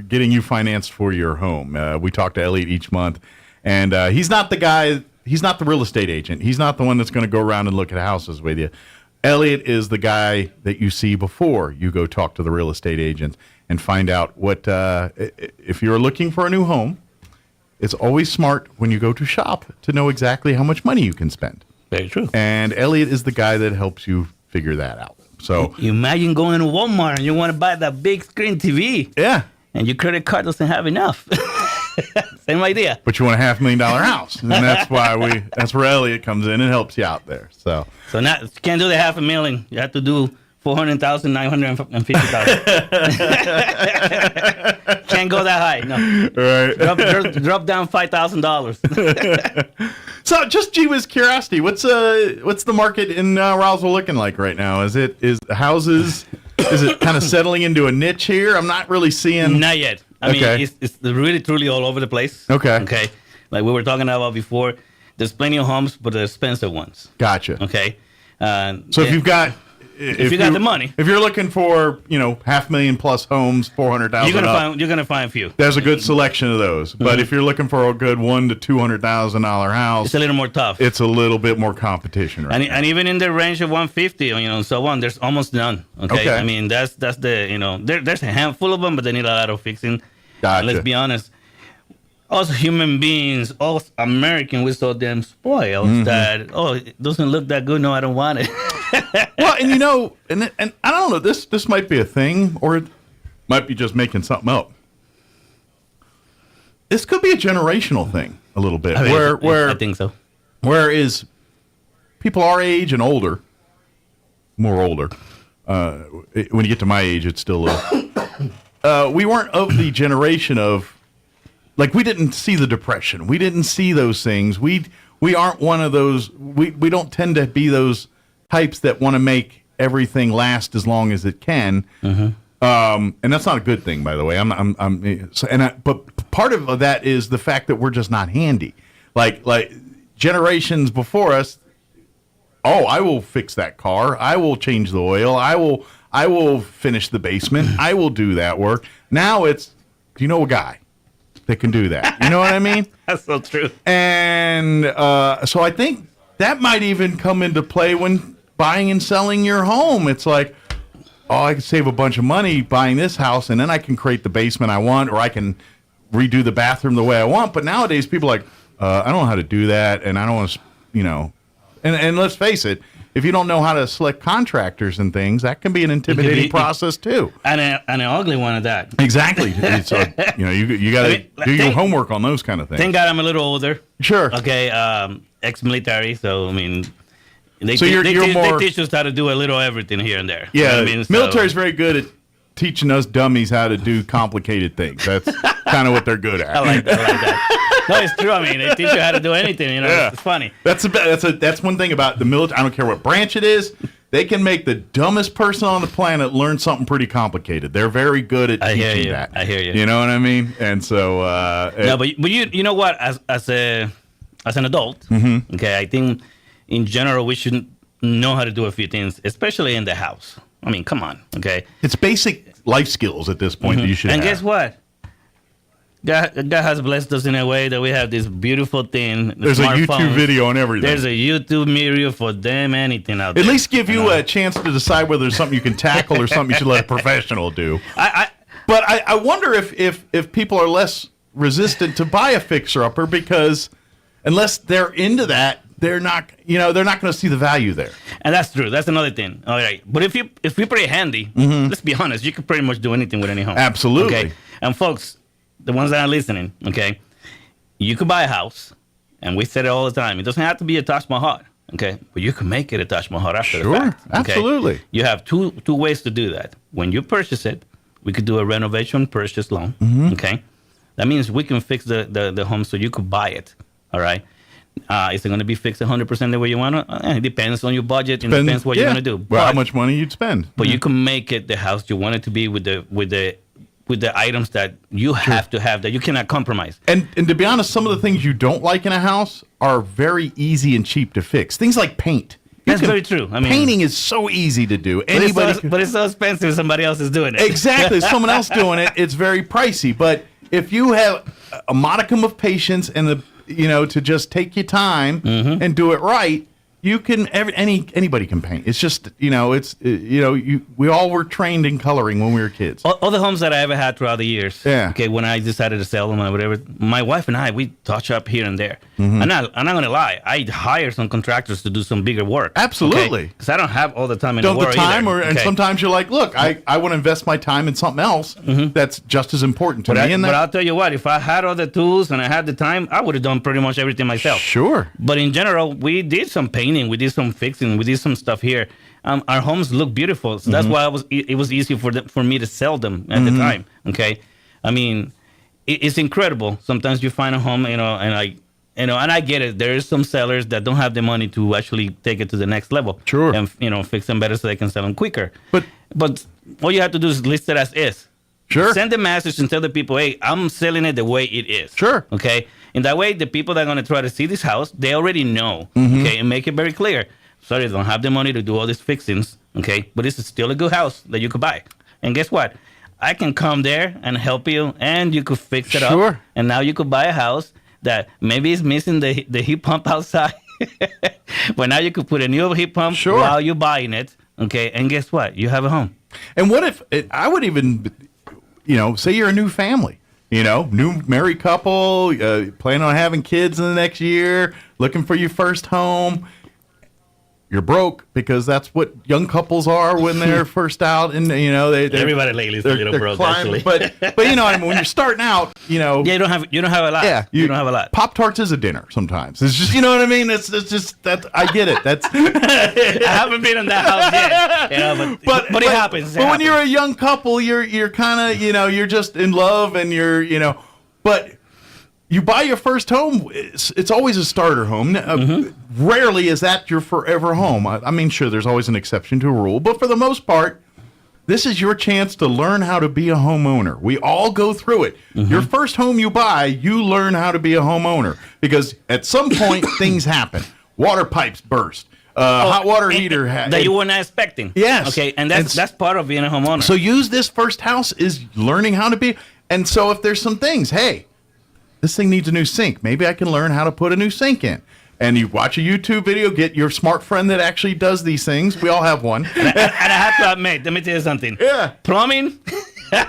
getting you financed for your home. We talk to Elliot each month, and he's not the guy. He's not the real estate agent. He's not the one that's going to go around and look at houses with you. Elliot is the guy that you see before you go talk to the real estate agent and find out what, if you're looking for a new home, it's always smart when you go to shop to know exactly how much money you can spend. Very true. And Elliot is the guy that helps you figure that out. So you imagine going to Walmart and you want to buy that big screen TV. Yeah. And your credit card doesn't have enough. Same idea. But you want a $500,000 house. And that's where Elliot comes in and helps you out there. So now you can't do the $500,000. You have to do 400,000, 950,000. Can't go that high. No. Right. Drop down $5,000. So, just gee whiz curiosity, what's the market in Roswell looking like right now? Is houses? Is it kind of settling into a niche here? I'm not really seeing. Not yet. I mean, it's really truly all over the place. Okay. Okay. Like we were talking about before, there's plenty of homes, but they're expensive ones. Gotcha. Okay. So if you've got. If you got the money, if you're looking for $500,000 plus homes, 400,000, you're gonna find a few. There's a good selection of those. But if you're looking for a good $100,000 to $200,000 house, it's a little more tough. It's a little bit more competition, right? And even in the range of 150, and so on, there's almost none. Okay. I mean that's the there's a handful of them, but they need a lot of fixing. Gotcha. Let's be honest. Us human beings, us Americans, we're so damn spoiled that it doesn't look that good. No, I don't want it. Well, and and I don't know. This might be a thing, or it might be just making something up. This could be a generational thing, a little bit. Where I think so. Whereas people our age and older, more older, when you get to my age, it's still we weren't of the generation of. Like, we didn't see the Depression. We didn't see those things. We aren't one of those. We don't tend to be those types that want to make everything last as long as it can. And that's not a good thing, by the way. But part of that is the fact that we're just not handy. Like generations before us. Oh, I will fix that car. I will change the oil. I will finish the basement. I will do that work. Now it's, do you know a guy that can do that? You know what I mean? That's so true. And so I think that might even come into play when buying and selling your home. It's like, I can save a bunch of money buying this house, and then I can create the basement I want, or I can redo the bathroom the way I want. But nowadays, people are like, I don't know how to do that, and I don't want to, And let's face it, if you don't know how to select contractors and things, that can be an intimidating process too. And an ugly one at that. Exactly. You got to do your homework on those kind of things. Thank God I'm a little older. Sure. Okay. Ex-military, so I mean, they teach us how to do a little everything here and there. Yeah. You know what military's very good at teaching us dummies how to do complicated things. That's kind of what they're good at. I like that. No, it's true. I mean, they teach you how to do anything. Yeah. It's funny. That's one thing about the military. I don't care what branch it is. They can make the dumbest person on the planet learn something pretty complicated. They're very good at teaching that. I hear you. You know what I mean? And so but you know what? As an adult, okay, I think in general we should know how to do a few things, especially in the house. I mean, come on, okay? It's basic life skills at this point that you should have. And guess what? God has blessed us in a way that we have this beautiful thing. There's a YouTube video on everything. There's a YouTube video for damn anything out there. At least give you a chance to decide whether there's something you can tackle or something you should let a professional do. But I wonder if people are less resistant to buy a fixer-upper because unless they're into that, they're not going to see the value there. And that's true. That's another thing. All right. But if you're pretty handy, let's be honest, you can pretty much do anything with any home. Absolutely. Okay. And folks, the ones that are listening, okay, you could buy a house, and we said it all the time. It doesn't have to be a Taj Mahal, okay, but you can make it a Taj Mahal after the fact. Sure, absolutely. You have two ways to do that. When you purchase it, we could do a renovation purchase loan, okay. That means we can fix the home so you could buy it All right. Is it going to be fixed 100% the way you want it? It depends on your budget and depends what you're going to do. Well, how much money you'd spend. But you can make it the house you want it to be with the items that you have to have that you cannot compromise. And to be honest, some of the things you don't like in a house are very easy and cheap to fix. Things like paint. That's very true. I mean, painting is so easy to do. But it's so expensive. Somebody else is doing it. Exactly. Someone else doing it. It's very pricey. But if you have a modicum of patience and to just take your time and do it right, you can. Anybody can paint. It's just we all were trained in coloring when we were kids. All the homes that I ever had throughout the years. Yeah. Okay. When I decided to sell them or whatever, my wife and I, we touch up here and there. I'm not gonna lie. I hire some contractors to do some bigger work. Absolutely. Because I don't have all the time in Don't the world. the time, and sometimes you're like, look, I want to invest my time in something else that's just as important to me. But I'll tell you what, if I had all the tools and I had the time, I would have done pretty much everything myself. Sure. But in general, we did some painting, we did some fixing, we did some stuff here. Our homes look beautiful, so that's why it was easy for me to sell them at the time. Okay, I mean, it's incredible. Sometimes you find a home, and I get it. There is some sellers that don't have the money to actually take it to the next level. Sure. And fix them better so they can sell them quicker. But all you have to do is list it as is. Sure. Send the message and tell the people, hey, I'm selling it the way it is. Sure. Okay. And that way, the people that are going to try to see this house, they already know. Okay. And make it very clear. Sorry, they don't have the money to do all these fixings. Okay. But this is still a good house that you could buy. And guess what? I can come there and help you, and you could fix it up. And now you could buy a house that maybe is missing the heat pump outside. But now you could put a new heat pump while you're buying it. Okay. And guess what? You have a home. And what if I would even, say you're a new family, new married couple, planning on having kids in the next year, looking for your first home. You're broke because that's what young couples are when they're first out, and everybody lately is a little broke. Climbing, actually, but when you're starting out, you don't have a lot. Yeah, you don't have a lot. Pop-Tarts is a dinner sometimes. It's just what I mean. It's just that I get it. That's I haven't been in that house yet, but it happens. But when you're a young couple, you're kind of you're just in love, and but. You buy your first home, it's always a starter home. Rarely is that your forever home. I mean, sure, there's always an exception to a rule, but for the most part, this is your chance to learn how to be a homeowner. We all go through it. Your first home you buy, you learn how to be a homeowner because at some point things happen. Water pipes burst. Hot water heater that you were not expecting. Yes. Okay, and that's part of being a homeowner. So use this first house is learning how to be. And so if there's some things, hey, this thing needs a new sink. Maybe I can learn how to put a new sink in. And you watch a YouTube video, get your smart friend that actually does these things. We all have one. And I have to admit, let me tell you something. Yeah. Plumbing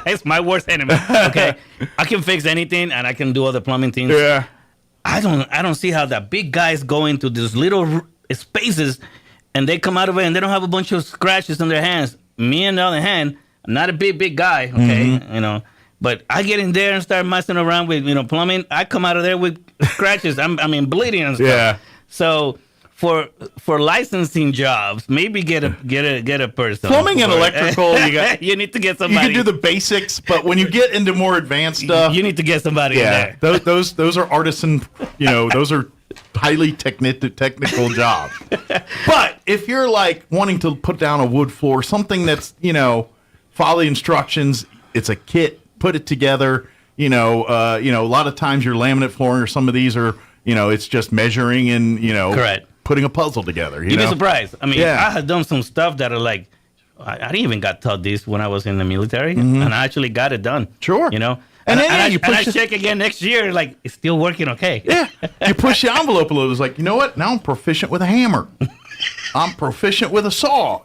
is my worst enemy. Okay. I can fix anything and I can do all the plumbing things. Yeah. I don't see how that big guys go into these little spaces and they come out of it and they don't have a bunch of scratches on their hands. Me, on the other hand, I'm not a big guy, okay? But I get in there and start messing around with, plumbing. I come out of there with scratches. Bleeding and stuff. Yeah. So for licensing jobs, maybe get a person. Plumbing and electrical, you need to get somebody. You can do the basics, but when you get into more advanced stuff, you need to get somebody in there. Those are artisan. Those are highly technical jobs. But if you're like wanting to put down a wood floor, something that's follow the instructions. It's a kit. Put it together. A lot of times your laminate flooring or some of these are, it's just measuring and, correct. Putting a puzzle together. You'd be surprised. I had done some stuff that are like, I didn't even got taught this when I was in the military, and I actually got it done. Sure. And I check again next year, like, it's still working okay. Yeah. You push the envelope a little. It's like, you know what? Now I'm proficient with a hammer. I'm proficient with a saw,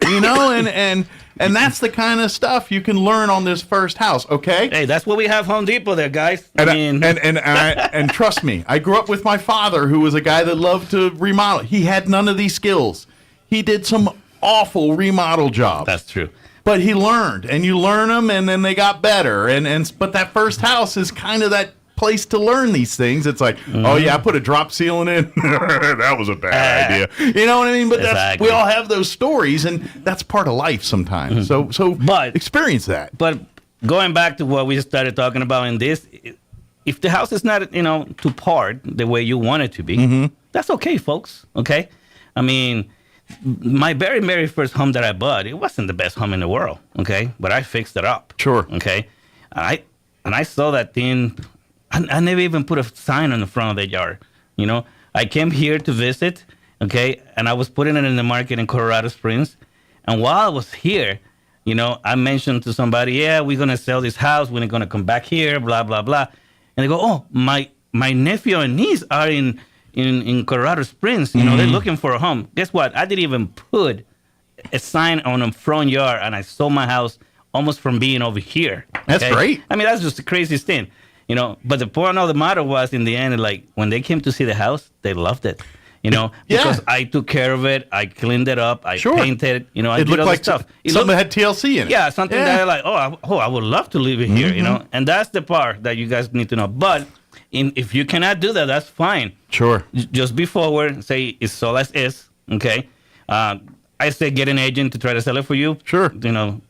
and that's the kind of stuff you can learn on this first house, okay? Hey, that's what we have Home Depot there, guys. And trust me, I grew up with my father, who was a guy that loved to remodel. He had none of these skills. He did some awful remodel jobs. That's true. But he learned, and you learn them, and then they got better. But that first house is kind of that place to learn these things. It's like, oh yeah, I put a drop ceiling in. That was a bad idea. You know what I mean? But we all have those stories, and that's part of life sometimes. So experience that. But going back to what we started talking about in this, if the house is not, to part the way you want it to be, that's okay, folks. Okay, I mean, my very, very first home that I bought, it wasn't the best home in the world. Okay, but I fixed it up. Sure. Okay, I saw that thing. I never even put a sign on the front of the yard. I came here to visit. Okay, and I was putting it in the market in Colorado Springs, and while I was here, I mentioned to somebody, yeah, we're gonna sell this house. We're gonna come back here. Blah blah blah. And they go, oh, my nephew and niece are in Colorado Springs. They're looking for a home. Guess what? I didn't even put a sign on the front yard, and I sold my house almost from being over here. That's great. I mean, that's just the craziest thing, But the point of the matter was, in the end, like when they came to see the house, they loved it. Because I took care of it, I cleaned it up, I painted it, I it did looked all like the stuff. Something had TLC in it. Yeah, something that I like, I would love to live in here, And that's the part that you guys need to know. But if you cannot do that, that's fine. Sure. Just be forward, say it's sold as is, okay? I say get an agent to try to sell it for you. Sure.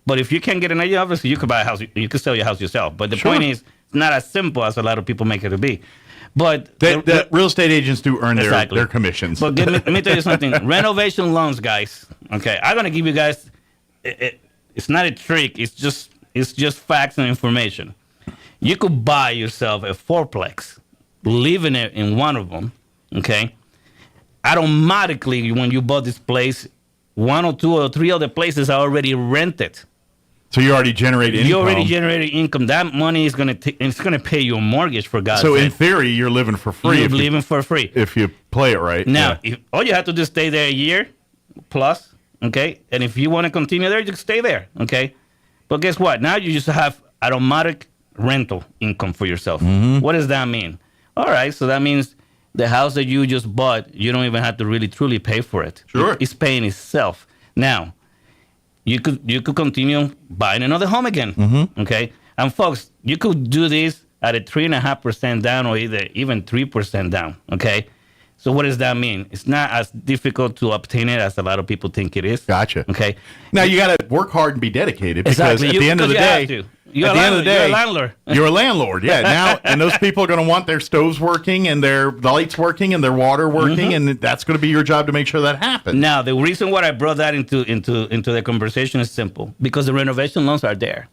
But if you can't get an agent, obviously you could buy a house, you could sell your house yourself. But the point is, it's not as simple as a lot of people make it to be. But the real estate agents do earn their commissions. But let me tell you something. Renovation loans, guys. Okay, I'm gonna give you guys. It's not a trick. It's just facts and information. You could buy yourself a fourplex, live in it in one of them. Okay, automatically when you bought this place, 1 or 2 or 3 other places are already rented. So you already generated income. You already generated income. That money is it's gonna pay your mortgage, for God's sake. So in theory, you're living for free. You're living for free if you play it right. Now, all you have to do is stay there a year plus, okay? And if you want to continue there, just stay there, okay? But guess what? Now you just have automatic rental income for yourself. What does that mean? All right, so that means the house that you just bought, you don't even have to really truly pay for it. Sure, it's paying itself. Now, you could continue buying another home again, okay? And folks, you could do this at a 3.5% down, or even 3% down, okay? So what does that mean? It's not as difficult to obtain it as a lot of people think it is. Gotcha. Okay. Now you got to work hard and be dedicated, because exactly. at the end of the day, you're a landlord. You're a landlord. Yeah. Now, and those people are going to want their stoves working and their lights working and their water working, and that's going to be your job to make sure that happens. Now, the reason why I brought that into the conversation is simple, because the renovation loans are there.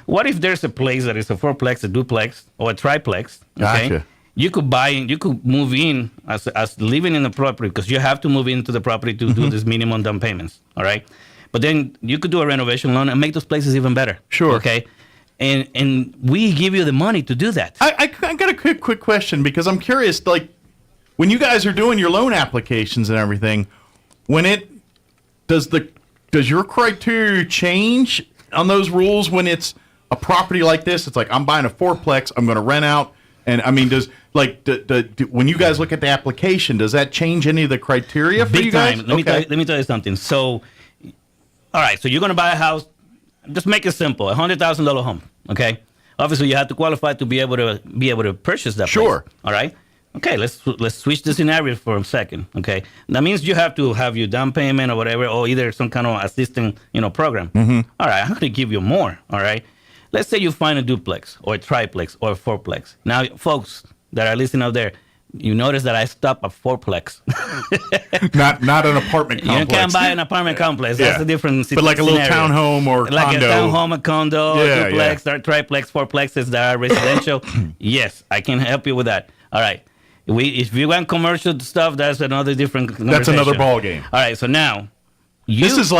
What if there's a place that is a fourplex, a duplex, or a triplex? Okay? Gotcha. You could buy in, you could move in as living in the property, because you have to move into the property to do this minimum down payments. All right. But then you could do a renovation loan and make those places even better. Sure. Okay. And we give you the money to do that. I got a quick question, because I'm curious, like, when you guys are doing your loan applications and everything, does your criteria change on those rules when it's a property like this? It's like, I'm buying a fourplex, I'm going to rent out. And I mean, when you guys look at the application, does that change any of the criteria for you guys? Big time. Let me tell you something. So, all right, so you're going to buy a house. Just make it simple, $100,000 home. Okay. Obviously, you have to qualify to be able to purchase that. Sure. Place, all right. Okay. Let's switch the scenario for a second. Okay. That means you have to have your down payment or whatever, or either some kind of assisting program. All right. I'm going to give you more. All right. Let's say you find a duplex or a triplex or a fourplex. Now, folks that are listening out there, you notice that I stopped at fourplex. not an apartment complex. You can't buy an apartment complex. That's a different situation. But like a little townhome or condo. Like a townhome, a condo, duplex, or triplex, fourplexes that are residential. Yes, I can help you with that. All right. If you want commercial stuff, that's another different conversation. That's another ballgame. All right, so now... This is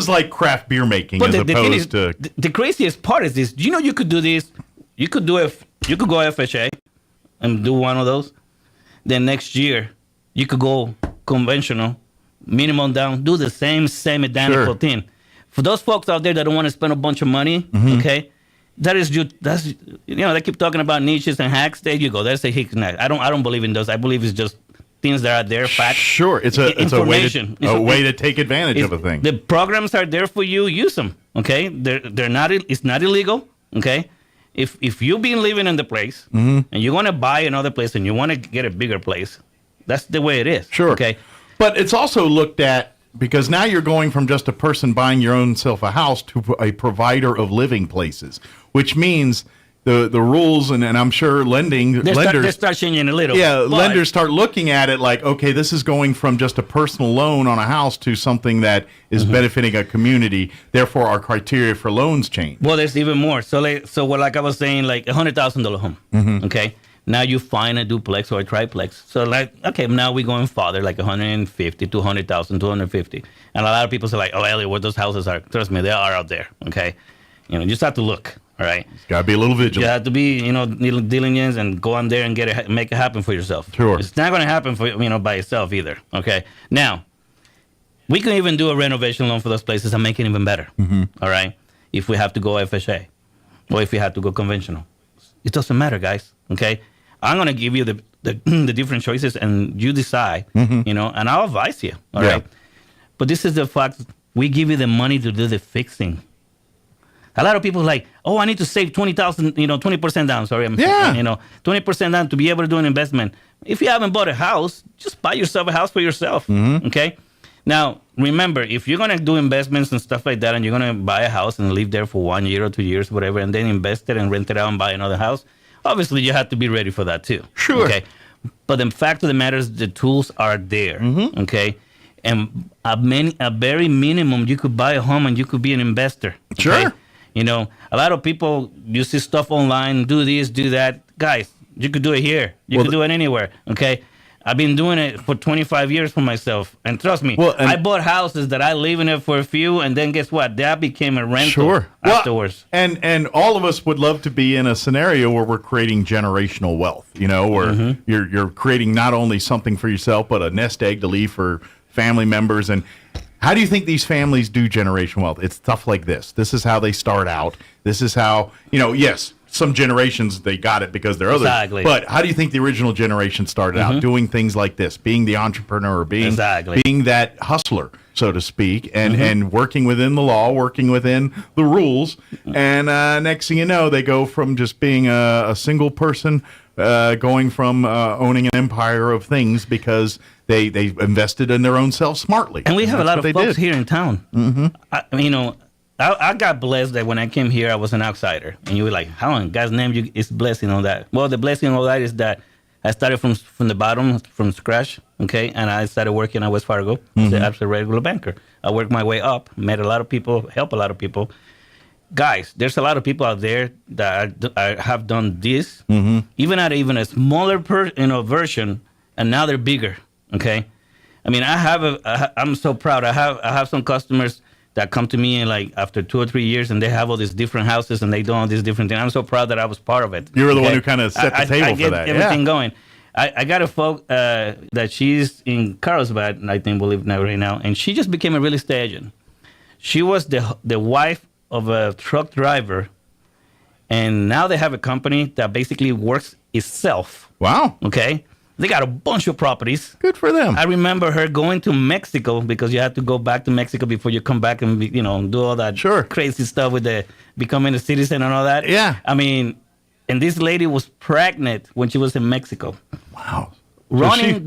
like craft beer making, but the craziest part is this. You could do this. You could go FHA and do one of those. Then next year, you could go conventional, minimum down, do the same identical thing. For those folks out there that don't want to spend a bunch of money, okay, they keep talking about niches and hacks. There you go. That's a hick and hack. I don't believe in those. I believe it's just things that are there, facts. Sure, it's a way to take advantage of a thing. The programs are there for you. Use them. Okay, they're not. It's not illegal. Okay, if you've been living in the place and you want to buy another place and you want to get a bigger place, that's the way it is. Sure. Okay, but it's also looked at, because now you're going from just a person buying your own self a house to a provider of living places, which means the rules, and I'm sure lenders They start changing a little. Yeah, but lenders start looking at it like, okay, this is going from just a personal loan on a house to something that is benefiting a community. Therefore, our criteria for loans change. Well, there's even more. So like I was saying, like $100,000 home. Okay, now you find a duplex or a triplex. So like, okay, now we're going farther, like 150, 200,000, 250. And a lot of people say like, oh, Elliot, where those houses are? Trust me, they are out there. Okay, you just have to look. All right, gotta be a little vigilant. You have to be, diligent and go on there and make it happen for yourself. Sure, it's not going to happen for by yourself either. Okay, now we can even do a renovation loan for those places and make it even better. All right, if we have to go FHA or if we have to go conventional, it doesn't matter, guys. Okay, I'm going to give you the different choices and you decide. And I'll advise you. All right, but this is the fact: we give you the money to do the fixing. A lot of people are like, oh, I need to save 20,000, 20% down. Sorry, 20% down to be able to do an investment. If you haven't bought a house, just buy yourself a house for yourself. Okay. Now, remember, if you're going to do investments and stuff like that, and you're going to buy a house and live there for 1 year or 2 years, whatever, and then invest it and rent it out and buy another house, obviously you have to be ready for that too. Sure. Okay. But the fact of the matter is, the tools are there. Okay. And a very minimum, you could buy a home and you could be an investor. Okay? Sure. A lot of people, you see stuff online, do this, do that. Guys, you could do it here. You could do it anywhere, okay? I've been doing it for 25 years for myself. And trust me, I bought houses that I live in it for a few, and then guess what? That became a rental afterwards. And all of us would love to be in a scenario where we're creating generational wealth, where you're creating not only something for yourself, but a nest egg to leave for family members. And how do you think these families do generational wealth? It's stuff like this. This is how they start out. This is how, yes, some generations, they got it because they're others. Exactly. But how do you think the original generation started out? Doing things like this, being the entrepreneur, being that hustler, so to speak, and working within the law, working within the rules. And next thing you know, they go from just being a single person, going from owning an empire of things because they invested in their own self smartly. And we have a lot of folks here in town. I got blessed that when I came here, I was an outsider. And you were like, how in God's name is blessing on that? Well, the blessing on that is that I started from the bottom, from scratch, okay? And I started working at Wells Fargo as a regular banker. I worked my way up, met a lot of people, helped a lot of people. Guys, there's a lot of people out there that have done this, even at a smaller version, and now they're bigger, okay? I mean, I'm so proud. I have some customers that come to me and like after 2 or 3 years, and they have all these different houses and they do all these different things. I'm so proud that I was part of it. You were the one who kind of set the table for that. Everything going. I got a folk that she's in Carlsbad, I think we live now right now, and she just became a real estate agent. She was the wife of a truck driver, and now they have a company that basically works itself. Wow. Okay. They got a bunch of properties. Good for them. I remember her going to Mexico because you have to go back to Mexico before you come back and do all that crazy stuff with the becoming a citizen and all that. Yeah. I mean, and this lady was pregnant when she was in Mexico. Wow. Running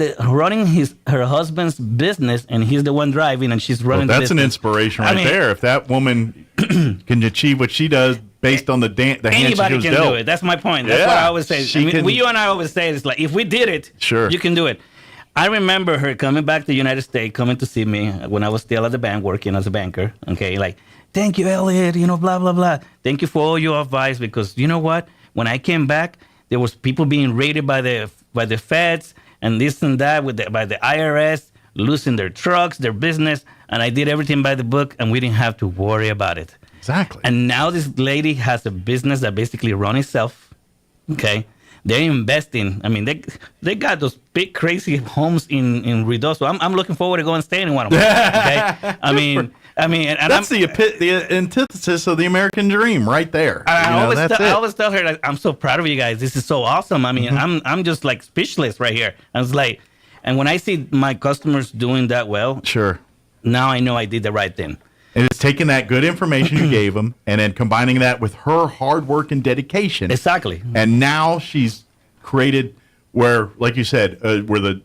her husband's business, and he's the one driving, and she's running. That's the an inspiration right there. If that woman can achieve what she does based on the hand she was anybody can dealt. do it. That's my point. That's what I always say. You and I always say it's like if we did it, you can do it. I remember her coming back to the United States, coming to see me when I was still at the bank working as a banker. Okay, like, thank you, Elliot. Blah blah blah. Thank you for all your advice, because you know what? When I came back, there was people being raided by the feds and this and that by the IRS, losing their trucks, their business, and I did everything by the book, and we didn't have to worry about it. Exactly. And now this lady has a business that basically runs itself. Okay, they're investing. I mean, they got those big crazy homes in Ruidoso. I'm looking forward to going and staying in one of them. Okay, I mean, and that's the antithesis of the American dream, right there. I always tell her, like, I'm so proud of you guys. This is so awesome. I mean, I'm just like speechless right here. I was like, and when I see my customers doing that well, now I know I did the right thing. And it's taking that good information you gave them and then combining that with her hard work and dedication. Exactly. And now she's created where, like you said, where the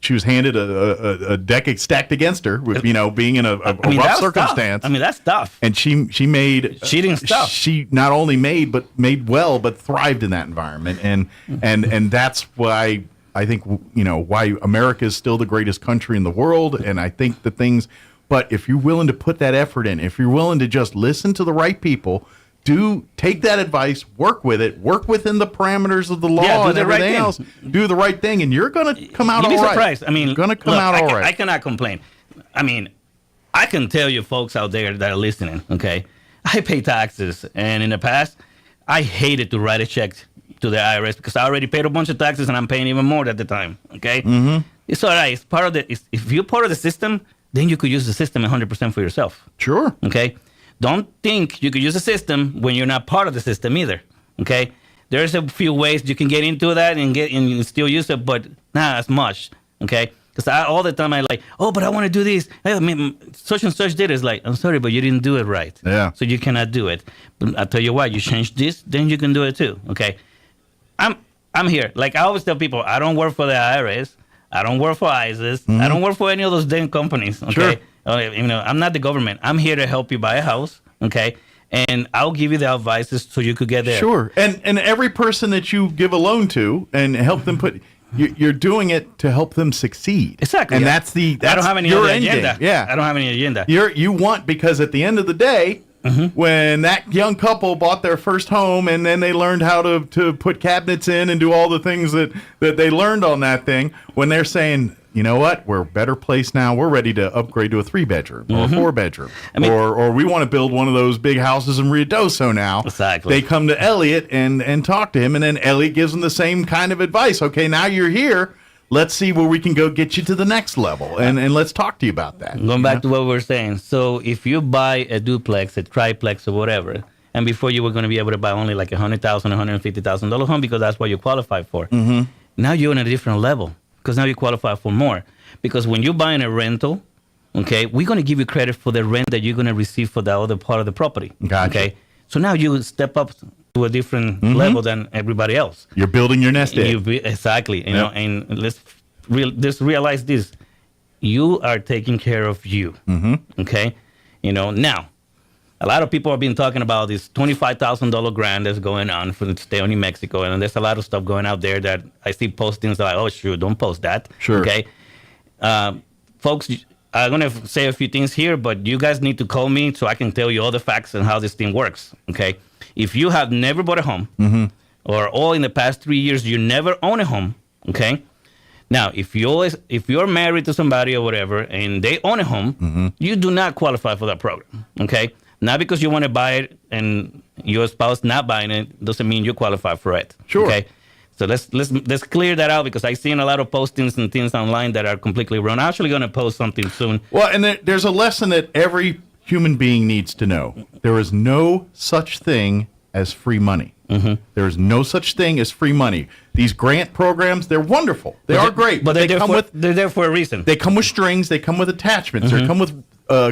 she was handed a deck stacked against her with, being in a rough circumstance. Tough. I mean, that's tough. And she made cheating stuff. She not only made well, but thrived in that environment. And that's why I think, why America is still the greatest country in the world. And I think but if you're willing to put that effort in, if you're willing to just listen to the right people, take that advice, work with it, work within the parameters of the law and everything else. Do the right thing, and you're going to come out all right. You'd be surprised. I mean, you're going to come out all right. I cannot complain. I mean, I can tell you folks out there that are listening, okay, I pay taxes, and in the past, I hated to write a check to the IRS because I already paid a bunch of taxes, and I'm paying even more at the time, okay? Mm-hmm. It's all right. It's part of if you're part of the system, then you could use the system 100% for yourself. Sure. Okay? Don't think you could use the system when you're not part of the system either. Okay? There's a few ways you can get into that and still use it, but not as much. Okay? Because all the time I but I want to do this. I mean, such and such did it. It's like, I'm sorry, but you didn't do it right. Yeah. So you cannot do it. But I tell you what, you change this, then you can do it too. Okay? I'm here. Like I always tell people, I don't work for the IRS. I don't work for ISIS. Mm-hmm. I don't work for any of those damn companies. Okay? Sure. I'm not the government. I'm here to help you buy a house. Okay. And I'll give you the advices so you could get there. Sure. And every person that you give a loan to and help them you're doing it to help them succeed. Exactly. And yeah. that's I don't have any your agenda. Yeah. I don't have any agenda. You want, because at the end of the day, when that young couple bought their first home and then they learned how to put cabinets in and do all the things that they learned on that thing, when they're saying, you know what, we're a better place now, we're ready to upgrade to a 3-bedroom or a 4-bedroom, or we want to build one of those big houses in Ruidoso now. Exactly. They come to Elliot and talk to him, and then Elliot gives them the same kind of advice. Okay, now you're here. Let's see where we can go get you to the next level, and let's talk to you about that. Going back to what we were saying. So if you buy a duplex, a triplex, or whatever, and before you were going to be able to buy only like $100,000, $150,000 home because that's what you qualify for. Mm-hmm. Now you're on a different level because now you qualify for more. Because when you're buying a rental, okay, we're going to give you credit for the rent that you're going to receive for the other part of the property. Gotcha. Okay, so now you step up to a different level than everybody else. You're building your nest egg. Exactly. You know, and let's realize this: you are taking care of you. Mm-hmm. Okay, now. A lot of people have been talking about this $25,000 grant that's going on for the state of New Mexico, and there's a lot of stuff going out there that I see postings like, oh, sure, don't post that. Sure. Okay. Folks, I'm going to say a few things here, but you guys need to call me so I can tell you all the facts and how this thing works. Okay. If you have never bought a home, or all in the past 3 years, you never own a home, okay? Now, if you're married to somebody or whatever, and they own a home, you do not qualify for that program, okay? Not because you want to buy it and your spouse not buying it doesn't mean you qualify for it. Sure. Okay. So let's clear that out because I've seen a lot of postings and things online that are completely wrong. I'm actually going to post something soon. Well, and there's a lesson that every human being needs to know. There is no such thing as free money. There is no such thing as free money. These grant programs, they're wonderful. They are great. But they're there for a reason. They come with strings. They come with attachments. They come with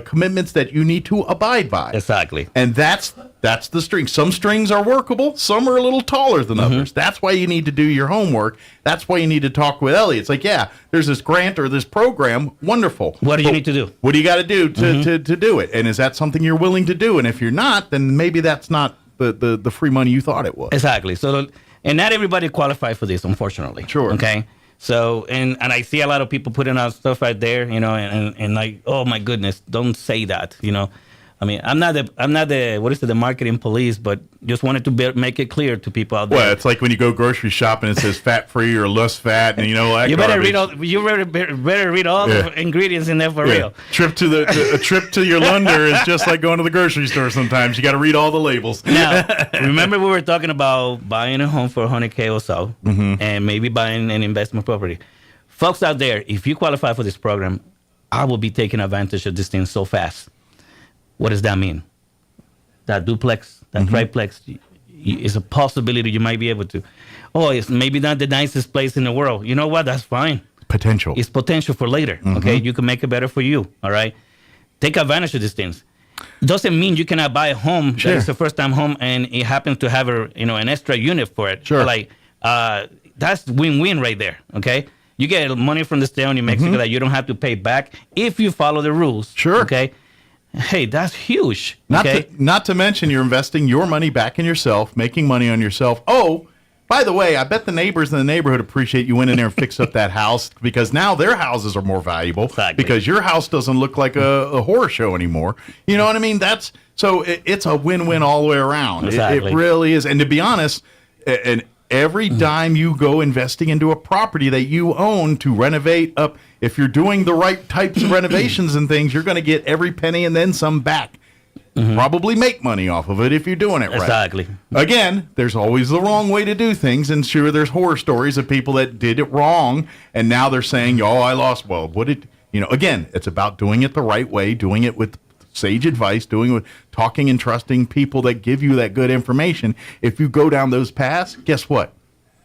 commitments that you need to abide by. Exactly. And that's the string. Some strings are workable. Some are a little taller than others. That's why you need to do your homework. That's why you need to talk with Elliot. It's like, yeah, there's this grant or this program. Wonderful. What do you need to do? What do you got to do to do it? And is that something you're willing to do? And if you're not, then maybe that's not the free money you thought it was. Exactly. So, and not everybody qualifies for this, unfortunately. Sure. Okay. So, and I see a lot of people putting out stuff right there, and like, oh my goodness, don't say that, I mean, I'm not the marketing police, but just wanted to make it clear to people out there. Well, it's like when you go grocery shopping, it says fat free or less fat, and you better read all the ingredients in there for real. A trip to your Lunder is just like going to the grocery store. Sometimes you got to read all the labels. Now, remember we were talking about buying a home for $100K or so, and maybe buying an investment property. Folks out there, if you qualify for this program, I will be taking advantage of this thing so fast. What does that mean? That duplex, that triplex is a possibility you might be able to. Oh, it's maybe not the nicest place in the world. You know what? That's fine. Potential. It's potential for later. Okay, you can make it better for you. All right, take advantage of these things. Doesn't mean you cannot buy a home that is a first-time home and it happens to have an extra unit for it. Sure. Like that's win-win right there. Okay. You get money from the state of New Mexico that you don't have to pay back if you follow the rules. Sure. Okay. Hey, that's huge. Not to mention you're investing your money back in yourself, making money on yourself. Oh, by the way, I bet the neighbors in the neighborhood appreciate you went in there and fixed up that house because now their houses are more valuable because your house doesn't look like a horror show anymore. You know what I mean? It's a win-win all the way around. Exactly. It really is. And to be honest, and every dime you go investing into a property that you own to renovate up, if you're doing the right types of renovations and things, you're going to get every penny and then some back. Probably make money off of it if you're doing it right. Exactly. Again, there's always the wrong way to do things, and sure, there's horror stories of people that did it wrong, and now they're saying, "Oh, I lost." Well, again, it's about doing it the right way, doing it with sage advice, doing it with talking and trusting people that give you that good information. If you go down those paths, guess what?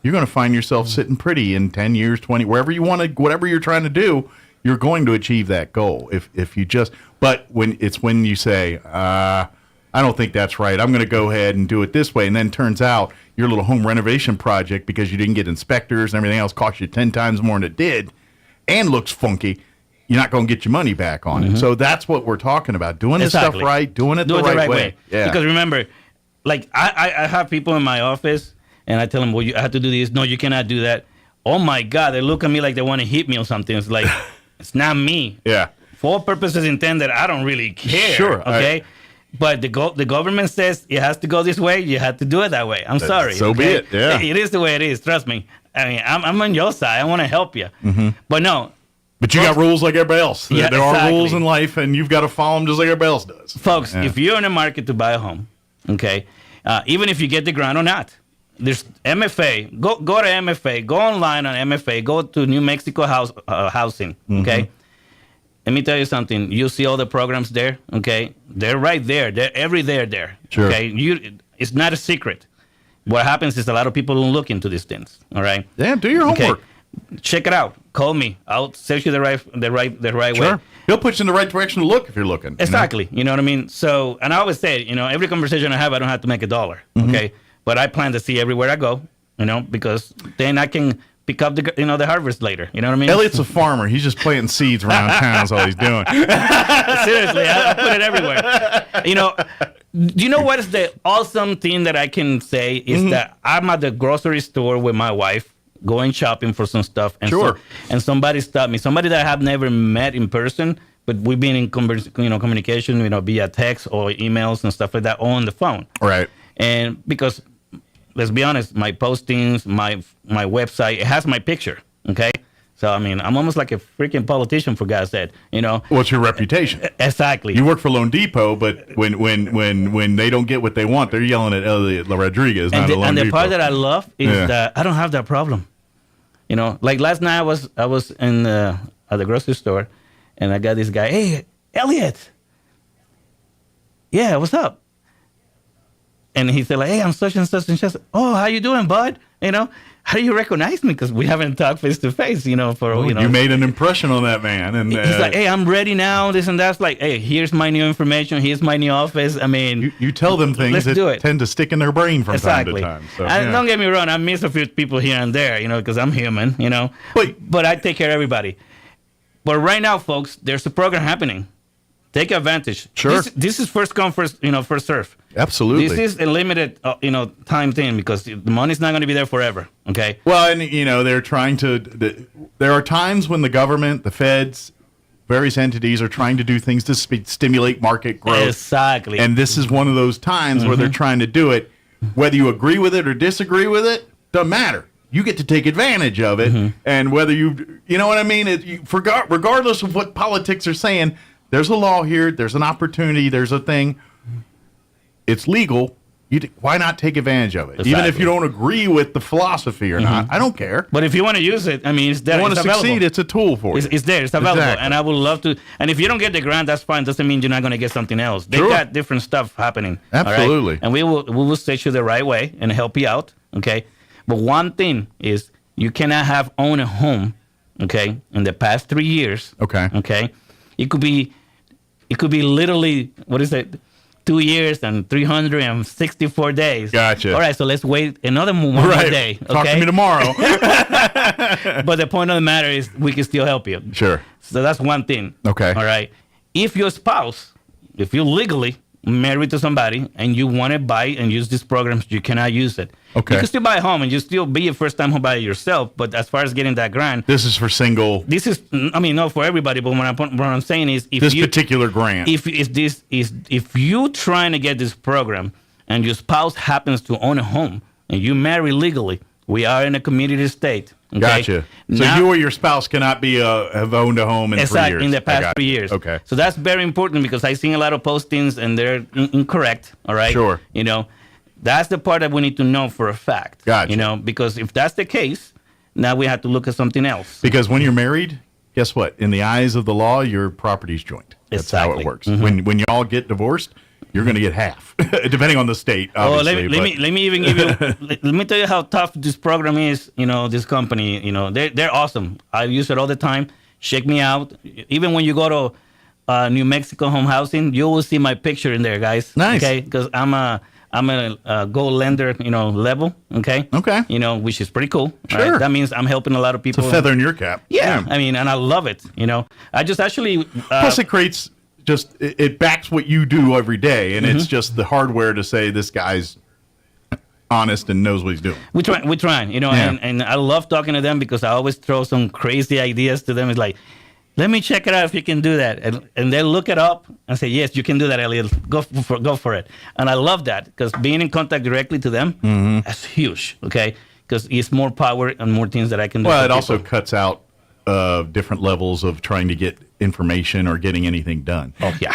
You're going to find yourself sitting pretty in 10 years, 20, wherever you want to, whatever you're trying to do. You're going to achieve that goal if you just. But when you say, I don't think that's right, I'm going to go ahead and do it this way, and then turns out your little home renovation project, because you didn't get inspectors and everything else, cost you 10 times more than it did, and looks funky, you're not going to get your money back on it. So that's what we're talking about: doing this stuff right, doing it the right way. Yeah. Because remember, like I have people in my office, and I tell them, well, you have to do this. No, you cannot do that. Oh my God, they look at me like they want to hit me or something. It's like. It's not me. Yeah. For purposes intended, I don't really care. Sure. Okay. But the government says it has to go this way. You have to do it that way. I'm sorry. So be it. Yeah. It is the way it is. Trust me. I mean, I'm on your side. I want to help you. But no. But you got rules like everybody else. Yeah, there are rules in life, and you've got to follow them just like everybody else does. Folks, if you're in the market to buy a home, okay, even if you get the grant or not, there's MFA. Go to MFA. Go online on MFA. Go to New Mexico Housing. Okay. Let me tell you something. You see all the programs there. Okay. They're right there. They're there. Sure. Okay. It's not a secret. What happens is a lot of people don't look into these things. All right. Yeah. Do your homework. Check it out. Call me. I'll set you the right way. He'll put you in the right direction to look if you're looking. Exactly. You know what I mean? So, and I always say, every conversation I have, I don't have to make $1. Okay. But I plan to see everywhere I go, because then I can pick up the harvest later. You know what I mean? Elliot's a farmer. He's just planting seeds around town. That's all he's doing. Seriously, I put it everywhere. Do you know what is the awesome thing that I can say is that I'm at the grocery store with my wife going shopping for some stuff. And and somebody stopped me. Somebody that I have never met in person, but we've been in communication, via text or emails and stuff like that on the phone. Right. And because... let's be honest, my postings, my website, it has my picture, okay? So, I mean, I'm almost like a freaking politician, for God's sake, What's your reputation? Exactly. You work for Loan Depot, but when they don't get what they want, they're yelling at Elliot Rodriguez, not at Loan Depot. And the part that I love is that I don't have that problem. Like last night I was in at the grocery store, and I got this guy, hey, Elliot. Yeah, what's up? And he said, hey, I'm such and such and such. Oh, how you doing, bud? How do you recognize me? Because we haven't talked face to face, You made an impression on that man. And he's like, hey, I'm ready now, this and that's. Like, hey, here's my new information. Here's my new office. I mean. You tell them things that tend to stick in their brain from time to time. So, and don't get me wrong, I miss a few people here and there, because I'm human, But I take care of everybody. But right now, folks, there's a program happening. Take advantage. Sure. This is first come, first serve. Absolutely. This is a limited, time thing because the money's not going to be there forever. Okay. Well, and they're trying to. There are times when the government, the feds, various entities are trying to do things to stimulate market growth. Exactly. And this is one of those times where they're trying to do it. Whether you agree with it or disagree with it, doesn't matter. You get to take advantage of it, and whether you know what I mean. Regardless of what politics are saying. There's a law here. There's an opportunity. There's a thing. It's legal. Why not take advantage of it? Exactly. Even if you don't agree with the philosophy or not. I don't care. But if you want to use it, I mean, it's there. You want to succeed, it's a tool for you. It's there. It's available. Exactly. And I would love to. And if you don't get the grant, that's fine. Doesn't mean you're not going to get something else. They've got different stuff happening. Absolutely. Right? And we will set you the right way and help you out. Okay. But one thing is you cannot have owned a home, okay, in the past 3 years. Okay. Okay. It could be literally, what is it? 2 years and 364 days. Gotcha. All right, so let's wait another one more day. Okay? Talk to me tomorrow. But the point of the matter is we can still help you. Sure. So that's one thing. Okay. All right. If your spouse, if you're legally married to somebody and you want to buy and use these programs, you cannot use it. Okay. You can still buy a home and you still be a first-time home buyer yourself, but as far as getting that grant, this is for single. This is, I mean, not for everybody, but what I'm saying is, if this you, particular grant, if you trying to get this program and your spouse happens to own a home and you marry legally, we are in a community state. Okay? Gotcha. So Now, you or your spouse cannot be have owned a home in 3 years. in the past 3 years. Okay. So that's very important because I've seen a lot of postings and they're incorrect. All right. Sure. You know, that's the part that we need to know for a fact. Gotcha. You know, because if that's the case, now we have to look at something else. Because when you're married, guess what? In the eyes of the law, your property's joint. That's how it works. Mhm. When y'all get divorced, you're going to get half, depending on the state. Obviously, let me even give you. let me tell you how tough this program is. You know, this company. You know, they're awesome. I use it all the time. Check me out. Even when you go to New Mexico home housing, you will see my picture in there, guys. Nice. Okay, because I'm a gold lender. You know, level. Okay. Okay. You know, which is pretty cool. Sure. Right? That means I'm helping a lot of It's people. a feather in your cap. Yeah. I mean, and I love it. You know, I just actually. Plus, it creates it backs what you do every day, and it's just the hardware to say this guy's honest and knows what he's doing. We're trying, you know, and I love talking to them because I always throw some crazy ideas to them. It's like, let me check it out if you can do that, and they look it up and say, yes, you can do that, Elliot. Go for it. And I love that because being in contact directly to them, that's huge. Okay, because it's more power and more things that I can do. Well, for it also people. cuts out different levels of trying to get information or getting anything done. Oh yeah,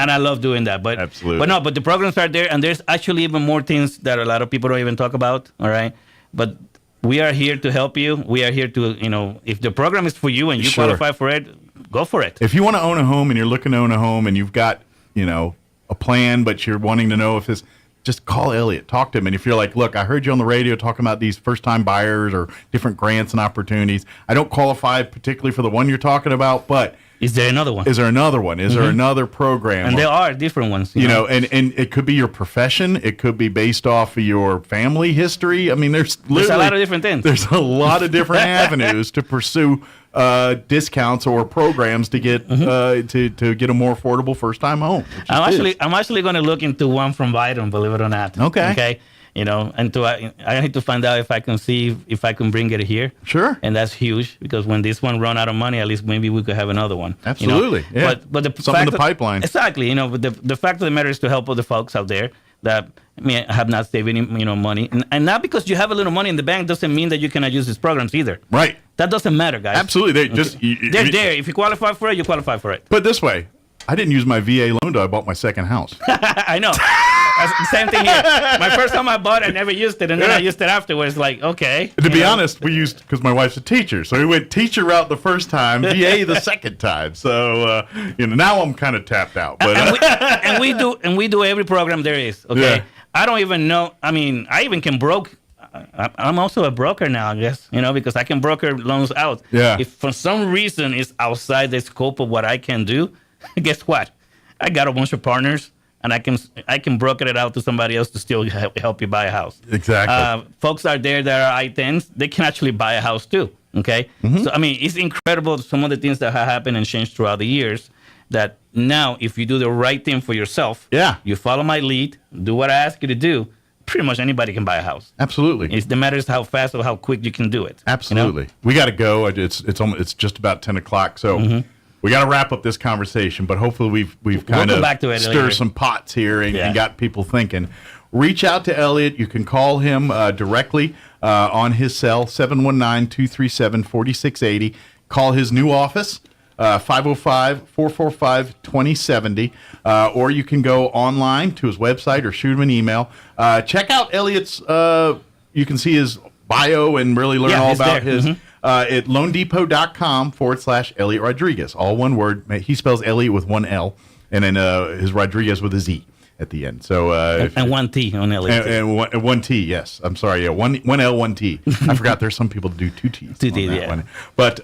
and I love doing that. But absolutely, but the programs are there, and there's actually even more things that a lot of people don't even talk about. All right, but we are here to help you. We are here to, you know, if the program is for you and you Sure. qualify for it, go for it. If you want to own a home and you're looking to own a home and you've got, you know, a plan, but you're wanting to know if this, just call Elliot, talk to him. And if you're like, look, I heard you on the radio talking about these first-time buyers or different grants and opportunities. I don't qualify particularly for the one you're talking about, but is there another one? Is there another one? Is there another program? And there are different ones. You know, and it could be your profession. It could be based off of your family history. I mean, there's a lot of different things. There's a lot of different avenues to pursue discounts or programs to get to get a more affordable first-time home. I'm actually going to look into one from Biden, believe it or not. Okay. You know, and I need to find out if I can see if I can bring it here. Sure. And that's huge because when this one run out of money, at least maybe we could have another one. Absolutely. You know? Yeah. But the something in the fact pipeline. Exactly. You know, but the fact of the matter is to help other folks out there that have not saved any money, and not because you have a little money in the bank doesn't mean that you cannot use these programs either. Right. That doesn't matter, guys. Absolutely. They're there. If you qualify for it, you qualify for it. Put it this way, I didn't use my VA loan till I bought my second house. I know. Same thing here. My first time I bought, I never used it, and then I used it afterwards. Like, okay. To be honest, we used because my wife's a teacher, so we went teacher route the first time, VA the second time. So now I'm kind of tapped out. But and we do every program there is. Okay. Yeah. I don't even know. I mean, I even can I'm also a broker now, I guess. Because I can broker loans out. Yeah. If for some reason it's outside the scope of what I can do, guess what? I got a bunch of partners. And I can broker it out to somebody else to still help you buy a house. Exactly. Folks out there that are I-10s, they can actually buy a house too. Okay. So I mean, it's incredible some of the things that have happened and changed throughout the years. That now, if you do the right thing for yourself, you follow my lead, do what I ask you to do. Pretty much anybody can buy a house. Absolutely. It's the matter is how fast or how quick you can do it. Absolutely. We got to go. It's just about 10 o'clock. So. We got to wrap up this conversation, but hopefully we've kind of stirred some pots here and got people thinking. Reach out to Elliot. You can call him directly on his cell, 719-237-4680. Call his new office, 505-445-2070. Or you can go online to his website or shoot him an email. Check out Elliot's, you can see his bio and really learn all about his... at loandepot.com/Elliot Rodriguez. All one word. He spells Elliot with one L, and then his Rodriguez with a Z. at the end. So and one T on Elliot. And one T, yes. I'm sorry, yeah, one L, one T. I forgot there's some people that do two T's. Two T's, yeah. One. But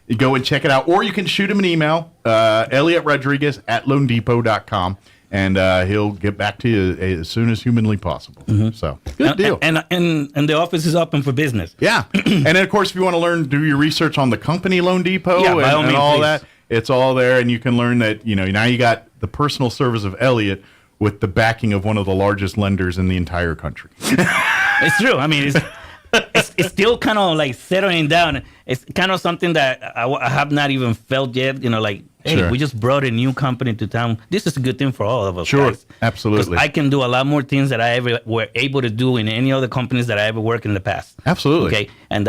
you go and check it out, or you can shoot him an email, Elliot Rodriguez at loanedepot.com, and he'll get back to you as soon as humanly possible. So good deal. And the office is open for business. Yeah, and then of course, if you want to do your research on the company Loan Depot by all and means, all please. that, it's all there, and you can learn that now you got the personal service of Elliot with the backing of one of the largest lenders in the entire country. It's true. I mean, it's still kind of like settling down. It's kind of something that I have not even felt yet. Hey, Sure. we just brought a new company to town. This is a good thing for all of us. Sure, guys. absolutely. 'Cause I can do a lot more things that I ever were able to do in any other companies that I ever worked in the past. Absolutely. Okay, and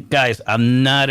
guys, I'm not